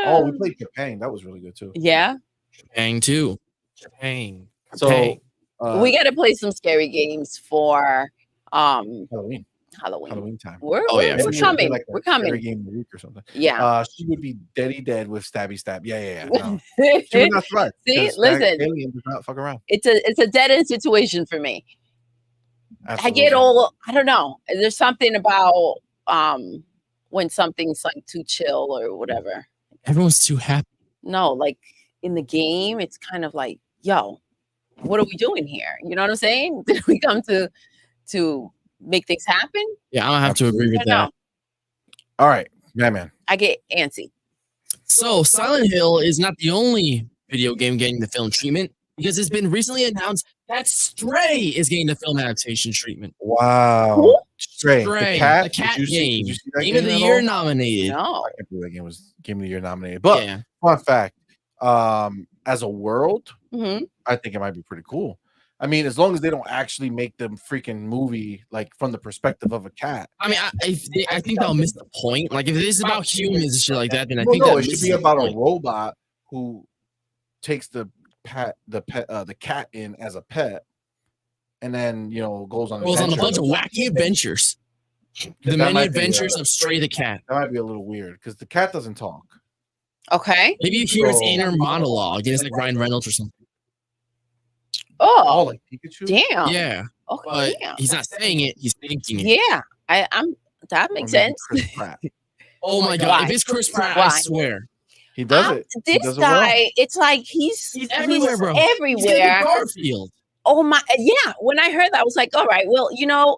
A: Oh, we played Japan. That was really good too.
C: Yeah.
B: Japan too. Japan.
A: So
C: we gotta play some scary games for
A: Halloween time.
C: We're coming.
A: Like
C: we're coming.
A: Scary game of the week or something.
C: Yeah.
A: She would be dead with stabby stab. Yeah. No. She would not survive.
C: See, listen.
A: Alien does not fuck around.
C: It's a dead end situation for me.
A: Absolutely.
C: I get I don't know. There's something about when something's like too chill or whatever.
B: Everyone's too happy.
C: No, like in the game, it's kind of like, yo, what are we doing here? You know what I'm saying? Did we come to make things happen?
B: Yeah, I'll have to agree with that.
A: All right, man.
C: I get antsy.
B: So Silent Hill is not the only video game getting the film treatment, because it's been recently announced that Stray is getting the film adaptation treatment.
A: Wow. Stray.
B: The
A: cat
B: game. Game of the Year nominated.
C: No.
A: I can't believe that game was Game of the Year nominated. But fun fact, as a world, I think it might be pretty cool. I mean, as long as they don't actually make the freaking movie like from the perspective of a cat.
B: I mean, I think they'll miss the point. Like if it is about humans and shit like that, then I think
A: it should be about a robot who takes the cat in as a pet, and then goes on a bunch of
B: wacky adventures. The many adventures of Stray the cat.
A: That might be a little weird because the cat doesn't talk.
C: Okay.
B: Maybe you hear his inner monologue. It's like Ryan Reynolds or something.
C: Oh,
A: like Pikachu.
B: Damn. Yeah.
C: Okay.
B: But he's not saying it. He's thinking it.
C: Yeah. That makes sense.
B: Oh my god! If it's Chris Pratt, I swear.
A: He does it.
C: This guy, it's like he's
B: everywhere, bro.
C: Everywhere.
B: He's Garfield.
C: Oh my, yeah. When I heard that, I was like, all right, well,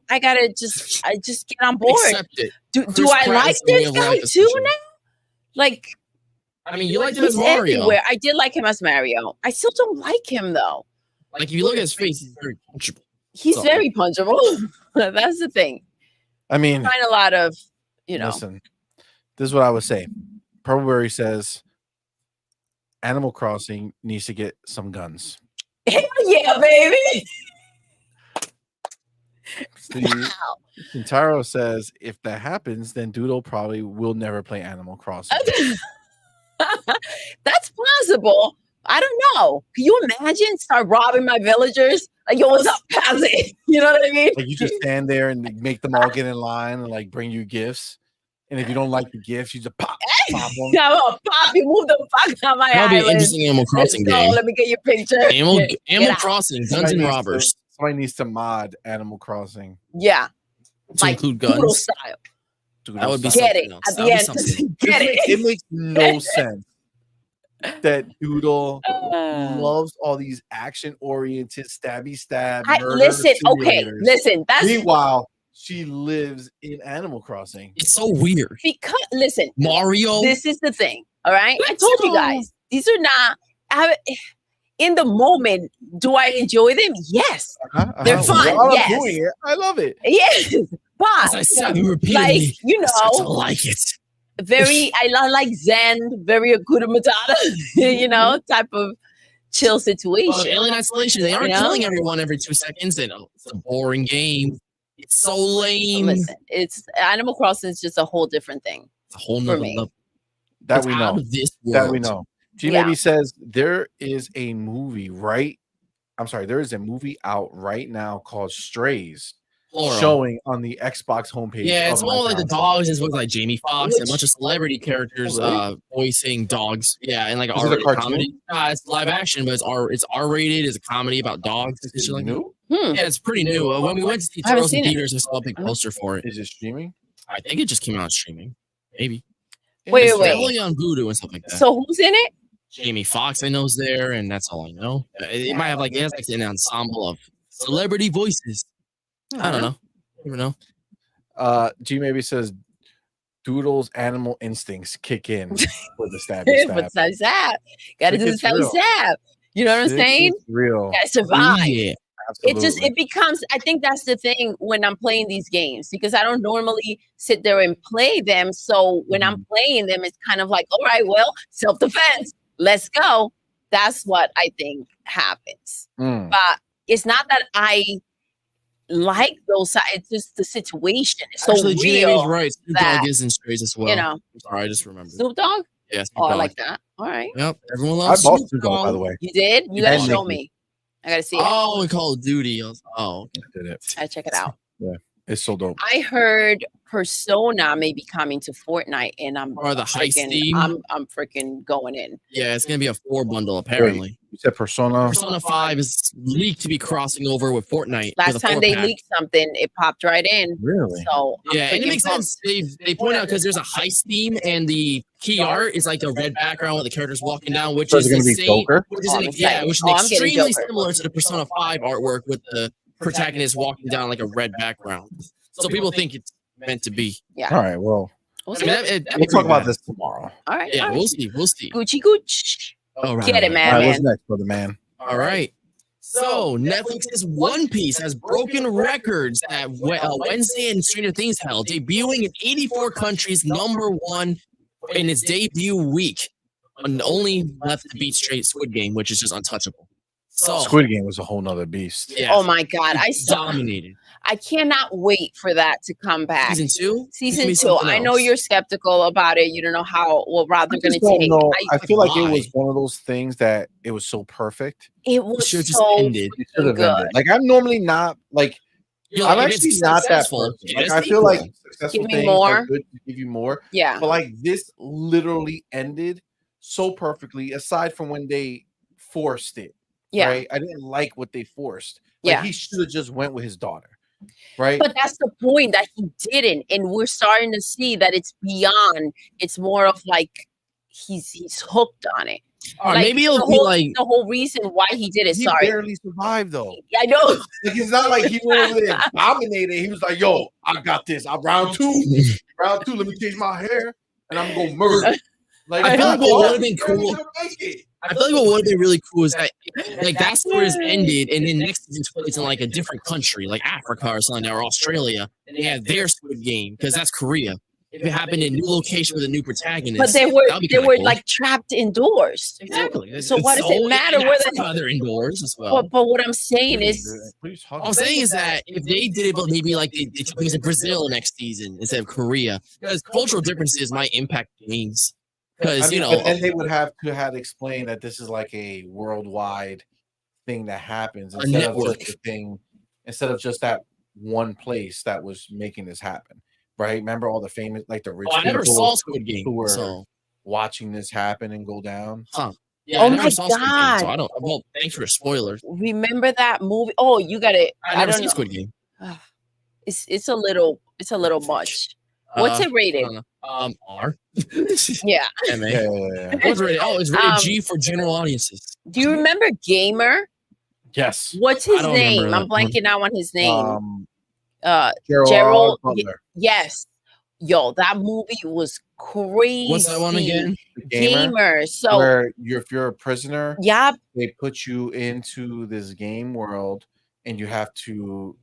C: I gotta just get on board.
B: Accept it.
C: Do I like this guy too now? Like,
B: I mean, you liked him as Mario.
C: Everywhere. I did like him as Mario. I still don't like him though.
B: Like if you look at his face, he's very punchable.
C: He's very punchable. That's the thing.
A: I mean,
C: find a lot of,
A: Listen, this is what I would say. Purple says Animal Crossing needs to get some guns.
C: Hell yeah, baby.
A: Shintaro says if that happens, then Doodle probably will never play Animal Crossing.
C: That's possible. I don't know. Can you imagine start robbing my villagers? Like, yo, what's up? Pass it. You know what I mean?
A: Like you just stand there and make them all get in line and like bring you gifts. And if you don't like the gifts, you just pop them.
C: I'm gonna pop you, move the fuck out my
B: That'll be an
C: island.
B: interesting Animal Crossing
C: Let's go.
B: game.
C: Let me get your picture.
B: Animal Crossing, Guns and Robbers.
A: Somebody needs to mod Animal Crossing.
C: Yeah.
B: To
C: Like
B: include guns.
C: Doodle style.
B: That would be
C: Get
B: something
C: it.
B: else.
C: At
B: That
C: the
B: would be
C: end.
B: something.
C: Get it.
A: It makes no sense that Doodle loves all these action-oriented stabby stab.
C: Listen, okay, listen. That's
A: meanwhile, she lives in Animal Crossing.
B: It's so weird.
C: because listen,
B: Mario.
C: this is the thing. All right, I told you guys these are not. In the moment, do I enjoy them? Yes, they're fun.
A: While
C: yes,
A: I'm doing it, I love it.
C: yes, but
B: As I said repeatedly,
C: like you
B: I start to
C: know,
B: like it.
C: very I like Zen, very Akuta Matata, you know, type of chill situation.
B: Well, Alien Isolation, they aren't
C: You know?
B: killing everyone every 2 seconds. And it's a boring game. It's so lame.
C: Listen, it's Animal Crossing is just a whole different thing.
B: It's a whole
C: for
B: nother
C: me.
B: level.
A: That
B: It's
A: we
B: out
A: know.
B: of this
A: That we
B: world.
A: know. G
C: Yeah.
A: maybe says there is a movie there is a movie out right now called Strays
B: Plural.
A: showing on the Xbox homepage.
B: Yeah, it's
A: of
B: one
A: my
B: with like the
A: console.
B: dogs. It's with like Jamie Foxx and a bunch of celebrity characters voicing dogs. Yeah, and like
A: Is it a
B: R-rated
A: cartoon?
B: comedy. It's live action, but it's R-rated. It's a comedy about dogs.
A: Is
B: and shit
A: it
B: like
A: new?
B: that. Yeah, it's pretty new. When we went to see
C: I haven't
B: Turtles in
C: seen it.
B: theaters, I saw a big poster for it.
A: Is it streaming?
B: I think it just came out streaming. Maybe.
C: Wait,
B: It's
C: wait.
B: definitely on Voodoo and stuff like that.
C: So who's in it?
B: Jamie Foxx, I know, is there, and that's all I know. It might have it has like an ensemble of celebrity voices. I don't know. You never know.
A: G maybe says Doodle's animal instincts kick in with the stabby stab.
C: But stab stab. Gotta do the
A: It's
C: stab
A: real.
C: stab. You know what I'm
A: This
C: saying?
A: is real.
C: Gotta survive.
B: Yeah.
A: Absolutely.
C: It becomes I think that's the thing when I'm playing these games because I don't normally sit there and play them. So when I'm playing them, it's kind of like, all right, well, self-defense, let's go. That's what I think happens.
A: Mm.
C: But it's not that I like those. It's just the situation. It's so
B: Actually, G
C: real.
B: is right. Snoop
C: that,
B: Dogg is in Strays as well.
C: You know,
B: Sorry, I just remembered.
C: Snoop Dogg.
B: Yeah, Snoop
C: Oh, I
B: Dogg.
C: like that. All right.
B: Yep, everyone
A: I
B: loves
A: bought
B: Snoop
A: Snoop Dogg, by
B: Dogg.
A: the way.
C: You did? You gotta
A: And
C: show
A: Nicki.
C: me. I gotta see it.
B: Oh, in Call of Duty. Oh,
A: I did it.
C: I check it out.
A: It's so dope.
C: I heard Persona may be coming to Fortnite, and I'm
B: Or the heist
C: freaking,
B: theme.
C: I'm freaking going in.
B: yeah, it's gonna be a 4 bundle apparently.
A: You said Persona.
B: Persona 5 is leaked to be crossing over with Fortnite.
C: Last
B: with a
C: time they
B: 4-pack.
C: leaked something, it popped right in.
A: Really?
C: So I'm
B: Yeah, and it
C: freaking
B: makes
C: pumped.
B: sense. They point out because there's a heist theme and the key art is like a red background with the characters walking down, which
A: So
B: is
A: is it
B: the
A: gonna be
B: same.
A: Joker?
B: Which is
C: Oh,
B: an,
C: I'm
B: yeah,
C: excited.
B: which is
C: Oh, I'm getting
B: extremely
C: Joker.
B: similar to the Persona 5 artwork with the protagonist walking down like a red background. So people think it's meant to be.
C: Yeah.
A: All right. Well,
C: We'll
B: I
C: see.
B: mean, that'd
A: we'll
B: be
A: talk
B: pretty
A: about
B: bad.
A: this tomorrow.
C: All right.
B: Yeah,
C: all right.
B: we'll see. We'll see.
C: Gucci Gooch.
B: All right.
C: Get it,
A: All
C: man.
A: right. What's next, brother man?
B: All right. So Netflix's One Piece has broken records at Wednesday and Stranger Things held, debuting in 84 countries, #1 in its debut week, and only left to beat straight Squid Game, which is just untouchable. So
A: Squid Game was a whole nother beast.
B: yeah,
C: Oh my God.
B: dominated.
C: I cannot wait for that to come back.
B: Season 2?
C: Season 2. I know you're skeptical about it. You don't know what route they're
A: I
C: going
A: just
C: to
A: don't
C: take.
A: know. I feel like it
B: Why?
A: was one of those things that it was so perfect.
C: It was
B: Should've just
C: so
B: ended.
A: It should have
C: good.
A: ended. Like I'm normally not like
B: You're
A: I'm
B: like, if
A: actually
B: it's
A: not that
B: successful,
A: person.
B: get
A: Like,
B: a
A: I feel like
B: sequel.
A: successful
C: Give me
A: things
C: more.
A: are good to give you more.
C: Yeah.
A: But like this literally ended so perfectly, aside from when they forced it.
C: Yeah.
A: Right. I didn't like what they forced. Like
C: Yeah.
A: he should have just went with his daughter. Right.
C: But that's the point that he didn't. And we're starting to see that it's beyond. It's more of like he's hooked on it.
B: Or
C: Like,
B: maybe it'll
C: the
B: be
C: whole,
B: like
C: the whole reason why he did it.
A: he
C: Sorry.
A: barely survived though.
C: I know.
A: Like it's not like he went over there and dominated. He was like, "Yo, I got this. I'm round two. Round 2. Let me change my hair, and I'm gonna murder." Like
B: I feel like what would've been
A: barely
B: cool-
A: gonna make it.
B: I feel like what would have been really cool is that like that story is ended, and then next season plays in like a different country, like Africa or something, or Australia, and they have their Squid Game because that's Korea. If it happened in a new location with a new protagonist,
C: But they
B: that'd be
C: were
B: kinda cool.
C: like trapped indoors.
B: exactly.
C: So why does it matter where
B: they're indoors as well?
C: But what I'm saying is
A: Please
B: All I'm saying is that if they did it, but maybe like they took place in Brazil next season instead of Korea, because cultural differences might impact games. Because you know,
A: and they would have to have explained that this is like a worldwide thing that happens
B: A
A: instead of
B: network.
A: just a thing, instead of just that one place that was making this happen, right? Remember all the famous, like the rich
B: I never
A: people
B: saw Squid Game,
A: who were
B: so
A: watching this happen and go down.
B: huh. Yeah,
C: Oh
B: I never
C: my
B: saw Squid Game, so
C: God.
B: I don't. Well, thanks for spoilers.
C: Remember that movie? Oh, you got it.
B: I
C: I
B: never
C: don't
B: seen
C: know.
B: Squid Game.
C: It's a little much. What's it
B: I
C: rated?
B: don't know. R.
C: Yeah.
B: MA.
A: Yeah.
B: What's rated? Oh, it's rated
C: Um,
B: G for general audiences.
C: Do you remember Gamer?
A: Yes.
C: What's his
B: don't remember
C: name?
B: that
C: I'm blanking out on his name.
A: Gerald
C: Gerald.
A: Butler.
C: Yes. Yo, that movie was crazy.
B: What's that one again?
C: Gamer. So
A: where if you're a prisoner,
C: yeah,
A: they put you into this game world and you have to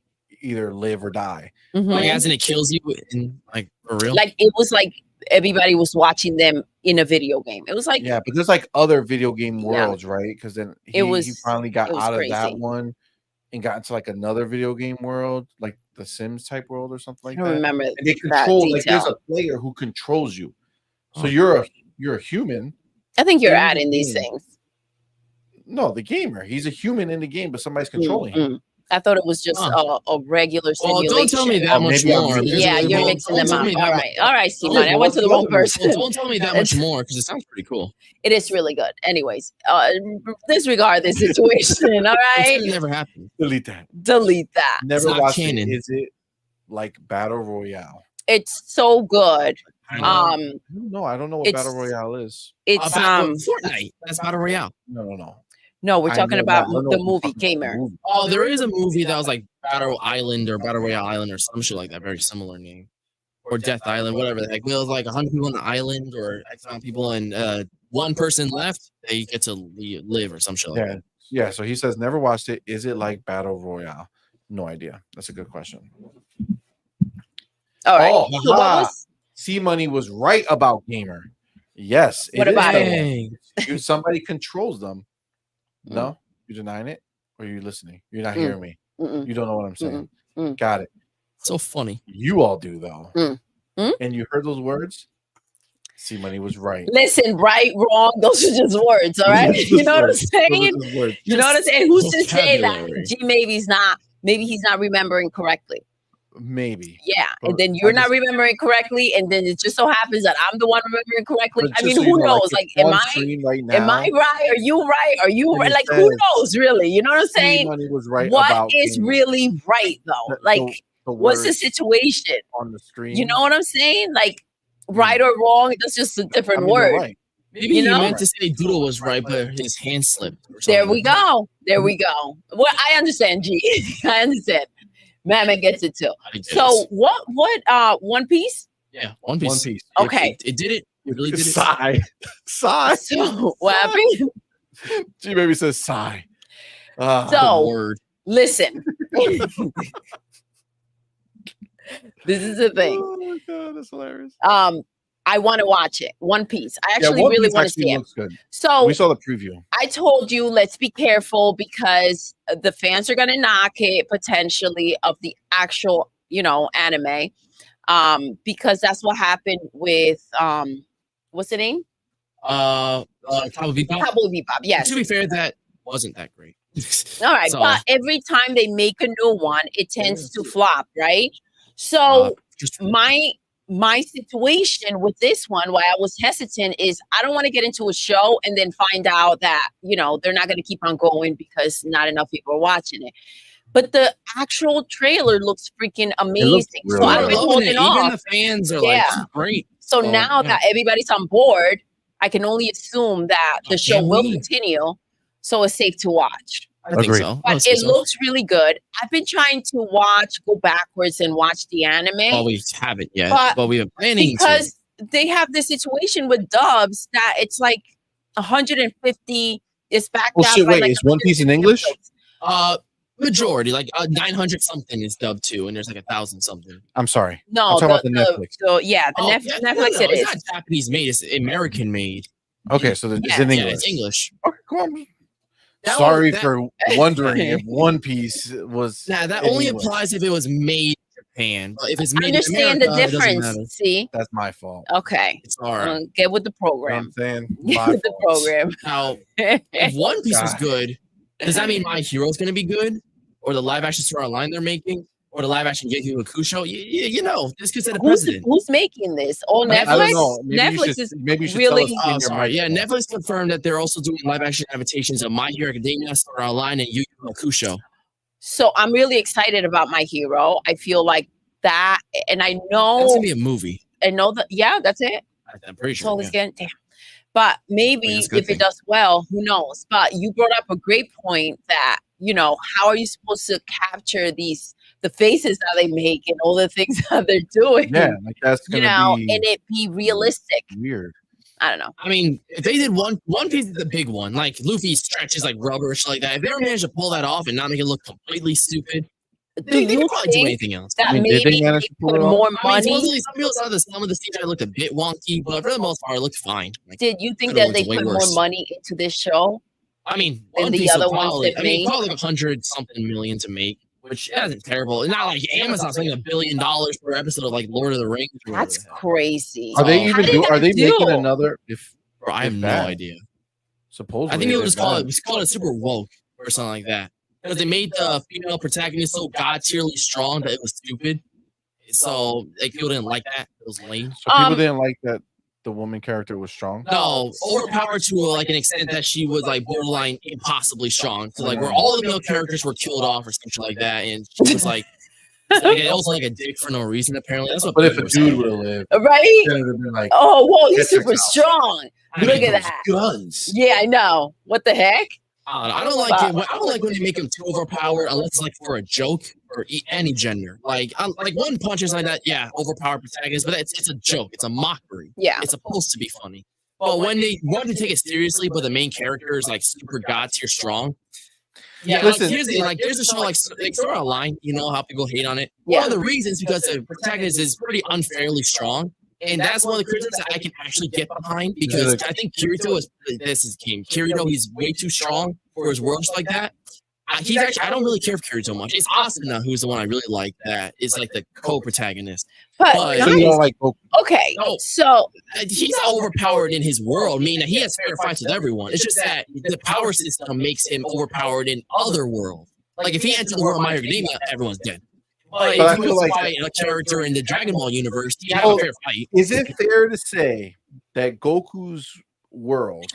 A: either live or die.
B: Like, as in it kills you in, like, for real?
C: like it was like everybody was watching them in a video game. It was like
A: Yeah, but there's like other video game worlds, right? Because then he finally got
C: it was
A: out of
C: crazy.
A: that one and got into like another video game world, like the Sims type world or something like
C: I
A: that.
C: don't remember
A: And they
C: that
A: control, like there's
C: detail.
A: a player who controls you. So
B: Oh.
A: you're a human.
C: I think you're
A: in the
C: adding these
A: game.
C: things.
A: No, the gamer. He's a human in the game, but somebody's controlling him.
C: I thought it was just a regular
B: Well,
C: simulation.
B: don't tell me that much
A: maybe I'm
B: more.
A: mixing-
C: Yeah, you're
B: Well,
C: mixing
B: don't
C: them
B: tell
C: up.
B: me that
C: All
B: much-
C: right, CMoney. I went to the wrong person.
B: Well, don't tell me that much more because it sounds pretty cool.
C: It is really good. Anyways, disregard this situation. All right,
B: It never happened.
A: Delete that.
C: delete that.
A: Never
B: not
A: watched
B: canon.
A: it. Is it like Battle Royale?
C: It's so good.
B: I don't know.
A: I don't know what
C: It's-
A: Battle Royale is.
C: It's
B: Fortnite. That's Battle Royale.
A: No.
C: we're
A: I
C: talking
A: know
C: about
A: that. I don't know
C: the
A: what
C: movie
A: fucking
C: Gamer.
A: movie.
B: Oh, there is a movie that was like Battle Island or Battle Royale Island or some shit like that. Very similar name. Or Death Island, whatever the heck. It was like 100 people on the island or X amount of people and one person left, they get to live or some shit like that.
A: Yeah. So he says never watched it. Is it like Battle Royale? No idea. That's a good question.
C: All right.
A: Oh,
C: So what
A: haha.
C: was
A: C-Money was right about Gamer. Yes.
C: What
A: it is
C: about
A: the
C: it?
A: one. Somebody controls them. No, you're denying it, or you're listening. You're not hearing me.
C: Mm-mm.
A: You don't know what I'm saying.
C: Mm-mm.
A: Got it.
B: So funny.
A: You all do though.
C: Mm.
A: And you heard those words. C-Money was right.
C: Listen, right, wrong, those are just words, all right? You know what I'm saying? You know what I'm saying? Who's to say that
B: vocabulary.
C: G maybe he's not remembering correctly?
A: Maybe.
C: Yeah,
A: But
C: and then you're
A: I
C: not
A: just-
C: remembering correctly, and then it just so happens that I'm the one remembering correctly.
A: But
C: I
A: just
C: mean,
A: so you
C: who
A: know,
C: knows? Like,
A: it's
C: am
A: on
C: I
A: screen right now?
C: am I right? Are you right? Are you
A: And
C: right?
A: it
C: Like, who
A: says
C: knows, really? You know what I'm saying?
A: C-Money was right
C: What
A: about
C: is
A: Gamer.
C: really right though? Like,
A: the
C: what's the
A: words
C: situation?
A: on the screen?
C: You know what I'm saying? Like, right or wrong, that's just a
A: I
C: different
A: mean, you're
C: word.
A: right.
B: Maybe
C: You
B: he
C: know?
B: meant to say Doodle was right, but his hand slipped. Or
C: There
B: something.
C: we go. There we go. Well, I understand, G. I understand. Madman gets it too.
B: I guess.
C: So what One Piece?
B: yeah, One Piece.
A: One Piece.
C: Okay.
B: It did it. It really did it.
A: Sigh. Sigh.
C: So what happened?
A: G Baby says sigh. Ah.
C: So
B: Word.
C: listen. This is the thing.
A: Oh my god, that's hilarious.
C: I want to watch it. One Piece. I actually
A: One
C: really
A: Piece
C: want to
A: actually
C: see it.
A: looks good.
C: So
A: We saw the preview.
C: I told you, let's be careful because the fans are gonna knock it potentially of the actual, anime. Because that's what happened with what's the name?
B: Cowboy Bebop.
C: Cowboy Bebop. Yes.
B: To be fair, that wasn't that great.
C: All right,
B: So,
C: but every time they make a new one, it tends to flop, right? So
B: just
C: my situation with this one, why I was hesitant, is I don't want to get into a show and then find out that they're not going to keep on going because not enough people are watching it. But the actual trailer looks freaking amazing.
A: really
C: So
A: good.
C: I've been
B: loving
C: holding
B: it.
C: off.
B: Even the fans are
C: Yeah.
B: like, great.
C: So
B: So,
C: now
B: yeah.
C: that everybody's on board, I can only assume that the show
B: can't
C: will
B: wait.
C: continue. So it's safe to watch.
B: I think
A: Agreed.
B: so. I
C: But
B: would say
C: it
B: so.
C: looks really good. I've been trying to go backwards and watch the anime
B: Well, we haven't yet,
C: But
B: but we have planning
C: because they have this situation with dubs that it's like 150 is backed
A: Oh
C: out
A: shit!
C: by
A: Wait,
C: like
A: is One Piece in
C: 150
A: English?
C: episodes.
B: majority, like 900 something is dubbed too, and there's like 1,000 something.
A: I'm sorry.
C: No,
A: I'm talking about the Netflix.
C: yeah, the Netflix it
B: It's
C: is.
B: not Japanese made, it's American made.
A: Okay, so it's
C: Yeah.
A: in
B: Yeah,
A: English.
B: it's English.
A: Okay, cool. I'm
B: That
A: sorry
B: one-
A: for wondering if One Piece was.
B: Nah, that
A: in
B: only
A: English.
B: applies if it was made in Japan. But if it's made
C: Understand
B: in
C: the
B: America, it doesn't matter.
C: difference. See?
A: That's my fault.
C: Okay.
B: It's all right.
C: Get with the
A: You know what
C: program.
A: I'm saying?
C: Get
A: My
C: with the
A: fault.
C: program.
B: Now, if One Piece was
A: God.
B: good, Does that mean My Hero's going to be good, or the live action Sword Art Online they're making, or the live action Gekiku Hakusho? You know, this could set a precedent.
C: Who's making this? Oh, Netflix.
A: I don't know.
C: Netflix is
A: maybe you should
C: really.
A: tell us
B: Oh,
A: in your
B: sorry. Yeah,
A: microphone.
B: Netflix confirmed that they're also doing live action adaptations of My Hero Academia, Sword Art Online, and Yu Yu Hakusho.
C: So I'm really excited about My Hero. I feel like that, and I know
B: That's gonna be a movie.
C: I know that. Yeah, that's it.
B: I'm pretty
C: So
B: sure.
C: it's getting damn. But maybe if it does well, who knows? But you brought up a great point that, how are you supposed to capture the faces that they make and all the things that they're doing?
A: Yeah, like that's gonna be,
C: and it be realistic.
A: Weird.
C: I don't know.
B: I mean, if they did one piece is the big one, like Luffy stretches like rubber or shit like that. If they ever managed to pull that off and not make it look completely stupid, they could probably do anything else.
C: That maybe they put more money.
B: Some people saw some of the CGI looked a bit wonky, but for the most part, it looked fine. Like,
C: did you think that they put more money into this show?
B: I mean,
C: than the other ones that made?
B: Probably like 100-something million to make, which isn't terrible. It's not like Amazon's making $1 billion per episode of like Lord of the Rings.
C: That's crazy.
A: Are they even Are they making another?
B: Bro, I have no idea.
A: Supposedly,
B: I think it was called it Super Woke or something like that. Because they made the female protagonist so god-tierly strong that it was stupid. So like people didn't like that. It was lame.
A: So people didn't like that the woman character was strong.
B: No, overpowered to like an extent that she was like borderline impossibly strong. So like where all the male characters were killed off or something like that, and she was like it was like a dick for no reason. Apparently, that's what.
A: But if a dude would have lived,
C: right?
A: Like,
C: oh, whoa, he's super strong. Look at that.
A: Guns.
C: Yeah, I know. What the heck?
B: I don't like it. I don't like when they make him too overpowered, unless it's like for a joke or any gender. Like One Punch is like that. Yeah, overpowered protagonist, but it's a joke. It's a mockery.
C: Yeah,
B: it's supposed to be funny. But when they want to take it seriously, but the main character is like super god tier strong. Yeah, listen, there's a show like Sword Art Online. You know how people hate on it.
C: Yeah.
B: One of the reasons because the protagonist is pretty unfairly strong. And that's one of the criticisms that I can actually get behind because I think Kirito Kirito, he's way too strong for his worlds like that. He's actually, I don't really care for Kirito much. It's Asuna who's the one I really like that is like the co-protagonist.
C: But
B: okay,
C: so
B: he's not overpowered in his world, meaning he has fair fights with everyone. It's just that the power system makes him overpowered in other worlds. Like if he enters the world of My Hero Academia, everyone's dead. But if he was fighting a character in the Dragon Ball universe, he had a fair fight.
A: Is it fair to say that Goku's world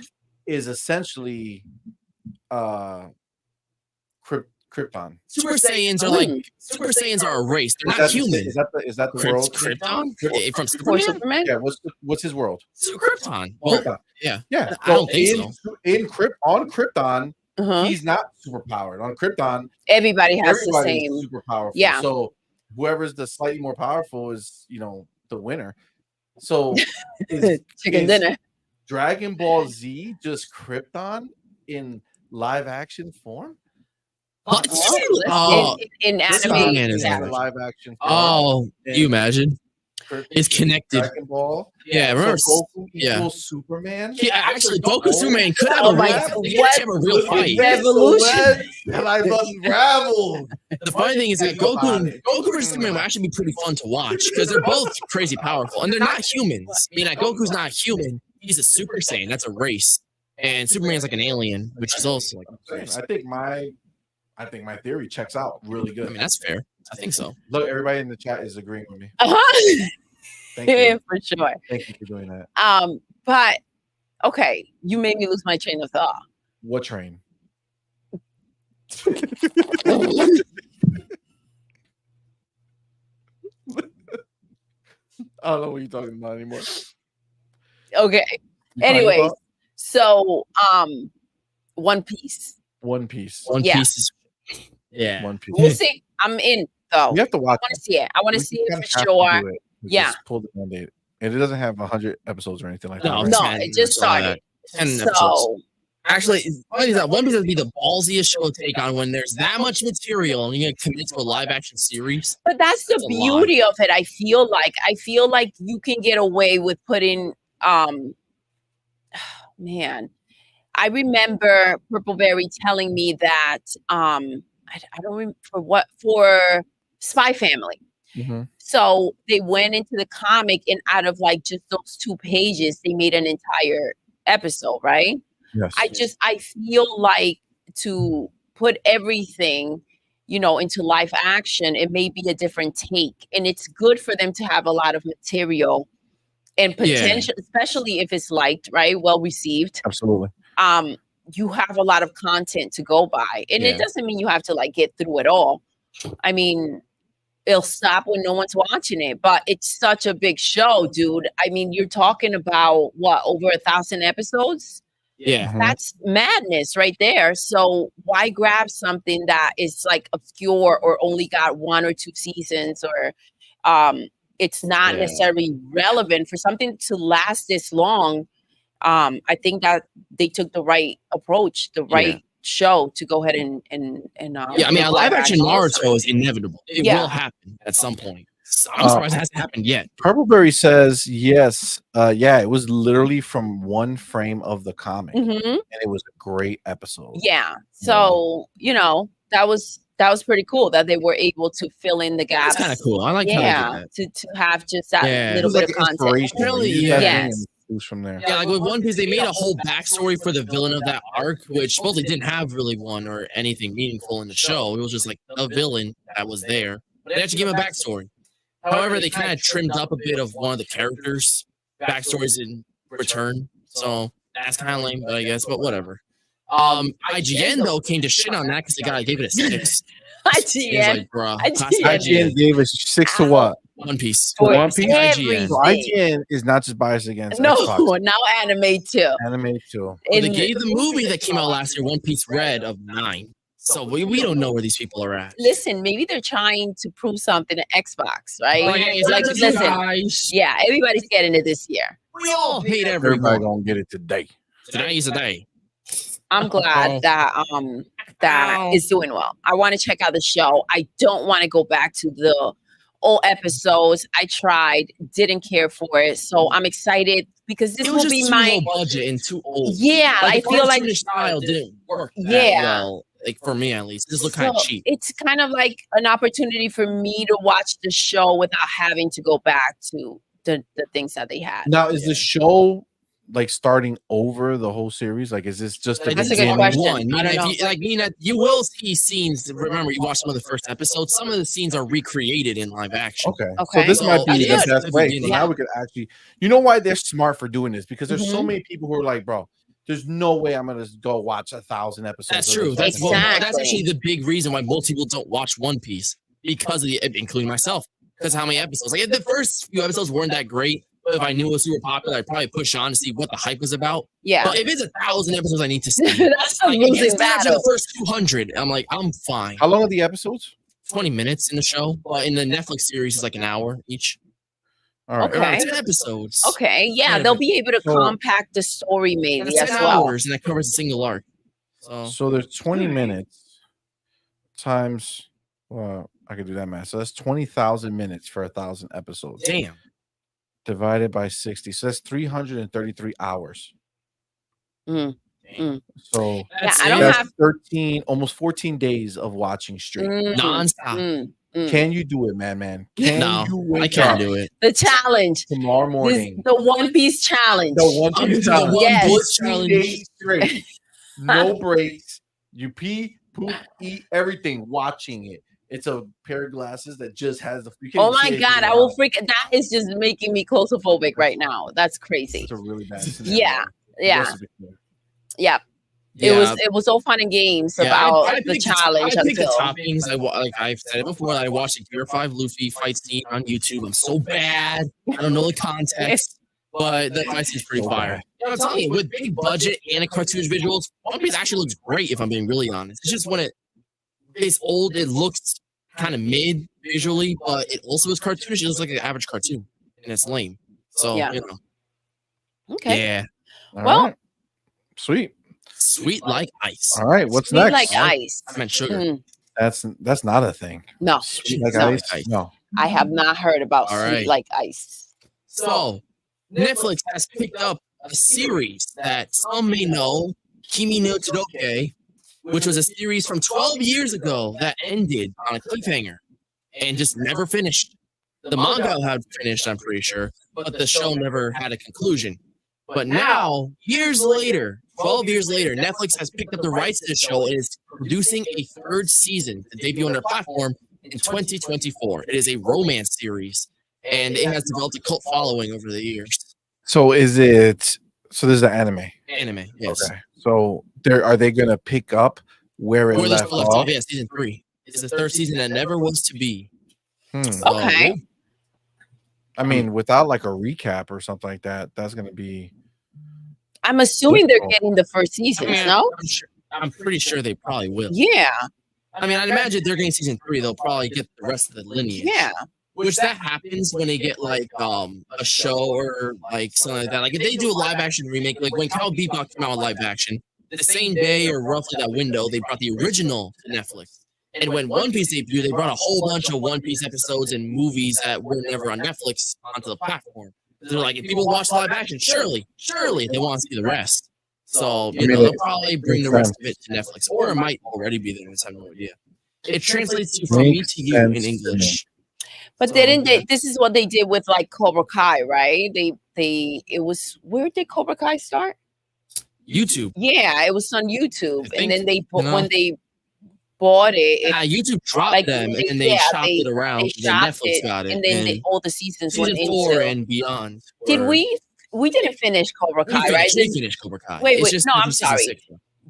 A: is essentially Krypton?
B: Super Saiyans are a race. They're not human.
A: Is that the world?
B: Krypton? From Superman?
A: Yeah. What's his world?
B: Krypton. Well,
A: Krypton.
B: Yeah.
A: I
B: don't think so.
A: On Krypton, he's not super powered. On Krypton,
C: everybody has the same
A: super powerful.
C: Yeah.
A: So whoever's the slightly more powerful is, the winner. So
C: chicken dinner.
A: Dragon Ball Z just Krypton in live action form?
C: In animated
A: live action form.
B: Oh, you imagine? It's connected.
A: Dragon Ball.
B: Yeah, remember?
A: So Goku equals Superman.
B: Yeah, actually, Goku Superman could have a real fight.
C: Revolution.
A: And I unraveled.
B: The funny thing is that Goku versus Superman would actually be pretty fun to watch because they're both crazy powerful and they're not humans. I mean, Goku's not human. He's a Super Saiyan. That's a race. And Superman's like an alien, which is also like a race.
A: I think my theory checks out really good.
B: I mean, that's fair. I think so.
A: Look, everybody in the chat is agreeing with me.
C: Thank you. For sure.
A: Thank you for doing that.
C: But okay, you made me lose my train of thought.
A: What train? I don't know what you're talking about anymore.
C: Okay. Anyways, so One Piece.
A: One Piece.
B: One Piece is
A: One Piece.
C: We'll see. I'm in though.
A: You have to watch.
C: I want to see it. I want to see it for sure. Yeah.
A: Pull the Band-Aid. And it doesn't have 100 episodes or anything like that.
C: No, it just started.
B: 10 episodes. Actually, One Piece would be the ballsiest show to take on when there's that much material and you're gonna commit to a live action series.
C: But that's the beauty of it. I feel like you can get away with putting man. I remember Purpleberry telling me that I don't remember for Spy Family.
A: Mm-hmm.
C: So they went into the comic and out of like just those 2 pages, they made an entire episode, right?
A: Yes.
C: I feel like to put everything, into live action, it may be a different take. And it's good for them to have a lot of material and potential, especially if it's liked, right? Well received.
A: Absolutely.
C: You have a lot of content to go by. And it doesn't mean you have to like get through it all. I mean, it'll stop when no one's watching it, but it's such a big show, dude. I mean, you're talking about what, over 1,000 episodes?
B: Yeah.
C: That's madness right there. So why grab something that is like obscure or only got 1 or 2 seasons, or it's not necessarily relevant for something to last this long? I think that they took the right approach, the right show to go ahead and
B: I mean, a live action Naruto is inevitable. It will happen at some point. I'm surprised it hasn't happened yet.
A: Purpleberry says yes. It was literally from one frame of the comic, and it was a great episode.
C: Yeah. So that was pretty cool that they were able to fill in the gaps.
B: That's kind of cool. I like how they did that.
C: to have just that little bit of content.
B: Really,
C: yes.
A: From there.
B: Yeah, like with One Piece, they made a whole backstory for the villain of that arc, which supposedly didn't have really one or anything meaningful in the show. It was just like a villain that was there. But they actually gave him a backstory. However, they kind of trimmed up a bit of one of the characters' backstories in return. So that's kind of lame, I guess, but whatever. IGN, though, came to shit on that because they gave it a 6.
C: IGN.
B: Like, bro,
A: IGN gave us 6 to what?
B: One Piece.
A: One Piece.
B: IGN.
A: So IGN is not just biased against
C: Xbox. Now anime too.
A: Anime too.
B: Well, they gave the movie that came out last year, One Piece Red, of 9. So we don't know where these people are at.
C: Listen, maybe they're trying to prove something to Xbox, right?
B: Like, listen,
C: everybody's getting it this year.
B: We all hate everyone.
A: Everybody gonna get it today.
B: Today is the day.
C: I'm glad that is doing well. I want to check out the show. I don't want to go back to the old episodes. I tried, didn't care for it. So I'm excited because this will be my
B: low budget and too old.
C: Yeah, I feel like
B: the style didn't work. Well, like for me at least, this look kind of cheap.
C: It's kind of like an opportunity for me to watch the show without having to go back to the things that they had.
A: Now, is the show like starting over the whole series? Like, is this just the
C: That's a good question.
B: You will see scenes. Remember, you watched some of the first episodes. Some of the scenes are recreated in live action.
A: Okay. So this might be the best way. So now we could actually, why they're smart for doing this? Because there's so many people who are like, bro, there's no way I'm gonna go watch 1,000 episodes.
B: That's true. That's actually the big reason why most people don't watch One Piece, because of including myself. Because how many episodes? Like the first few episodes weren't that great. But if I knew it was super popular, I'd probably push on to see what the hype was about.
C: Yeah.
B: But if it's 1,000 episodes, I need to see.
C: That's a losing battle.
B: The first 200, I'm like, I'm fine.
A: How long are the episodes?
B: 20 minutes in the show, but in the Netflix series, it's like an hour each.
A: All right.
C: Okay.
B: 10 episodes.
C: Okay. Yeah, they'll be able to compact the story maybe as
B: 10
C: well.
B: hours, and that covers a single arc.
A: So there's 20 minutes times. Well, I could do that math. So that's 20,000 minutes for 1,000 episodes.
B: Damn.
A: Divided by 60. So that's 333 hours. So
C: I don't have
A: 13, almost 14 days of watching straight.
B: Non-stop.
A: Can you do it, man? Can you wake
B: I can't
A: up
B: do it.
C: The challenge
A: tomorrow morning.
C: The One Piece challenge.
A: The One Piece challenge.
C: Yes.
A: 14 days straight. No breaks. You pee, poop, eat, everything, watching it. It's a pair of glasses that just has the.
C: Oh my God, I will freak. That is just making me claustrophobic right now. That's crazy.
A: It's a really bad scenario.
C: Yeah. It was all fun and games about the challenge.
B: I picked the toppings. I've said it before. I watched the Gear 5 Luffy fight scene on YouTube. I'm so bad. I don't know the context, but the fight scene's pretty fire. I'm telling you, with big budget and a cartoonish visuals, One Piece actually looks great. If I'm being really honest, it's just when it's old, it looks kind of mid visually, but it also is cartoonish. It looks like an average cartoon, and it's lame. So
C: Okay.
B: Yeah.
A: All right. Sweet
B: like ice.
A: All right. What's
C: Sweet
A: next?
C: like ice.
B: I meant sugar.
A: That's not a thing.
C: No.
A: Sweet like ice. No.
C: I have not heard about sweet like ice.
B: So Netflix has picked up a series that some may know, Kimi no Todoke, which was a series from 12 years ago that ended on a cliffhanger and just never finished. The manga had finished, I'm pretty sure, but the show never had a conclusion. But now, years later, 12 years later, Netflix has picked up the rights to the show and is producing a third season to debut on their platform in 2024. It is a romance series, and it has developed a cult following over the years.
A: So is it? So this is an anime.
B: Anime, yes.
A: Okay. So are they gonna pick up where it left off?
B: Yeah, season 3. It's the third season that never was to be.
C: Okay.
A: I mean, without like a recap or something like that, that's gonna be.
C: I'm assuming they're getting the first season. No,
B: I'm pretty sure they probably will.
C: Yeah.
B: I mean, I'd imagine they're getting season 3. They'll probably get the rest of the lineage.
C: Yeah.
B: Which that happens when they get like a show or like something like that. Like if they do a live action remake, like when Cowboy Bebop came out with live action, the same day or roughly that window, they brought the original to Netflix. And when One Piece debuted, they brought a whole bunch of One Piece episodes and movies that were never on Netflix onto the platform. They're like, if people watch live action, surely they want to see the rest. So they'll probably bring the rest of it to Netflix, or it might already be there. I have no idea. It translates to from me to you in English.
C: But didn't they? This is what they did with like Cobra Kai, right? It was, where did Cobra Kai start?
B: YouTube.
C: Yeah, it was on YouTube, and then when they bought it,
B: YouTube dropped them, and they chopped it around. Then Netflix got it,
C: and then all the seasons
B: season
C: went
B: 4 and beyond.
C: Did we didn't finish Cobra Kai, right?
B: We finished Cobra Kai.
C: Wait, no, I'm sorry.
B: 6,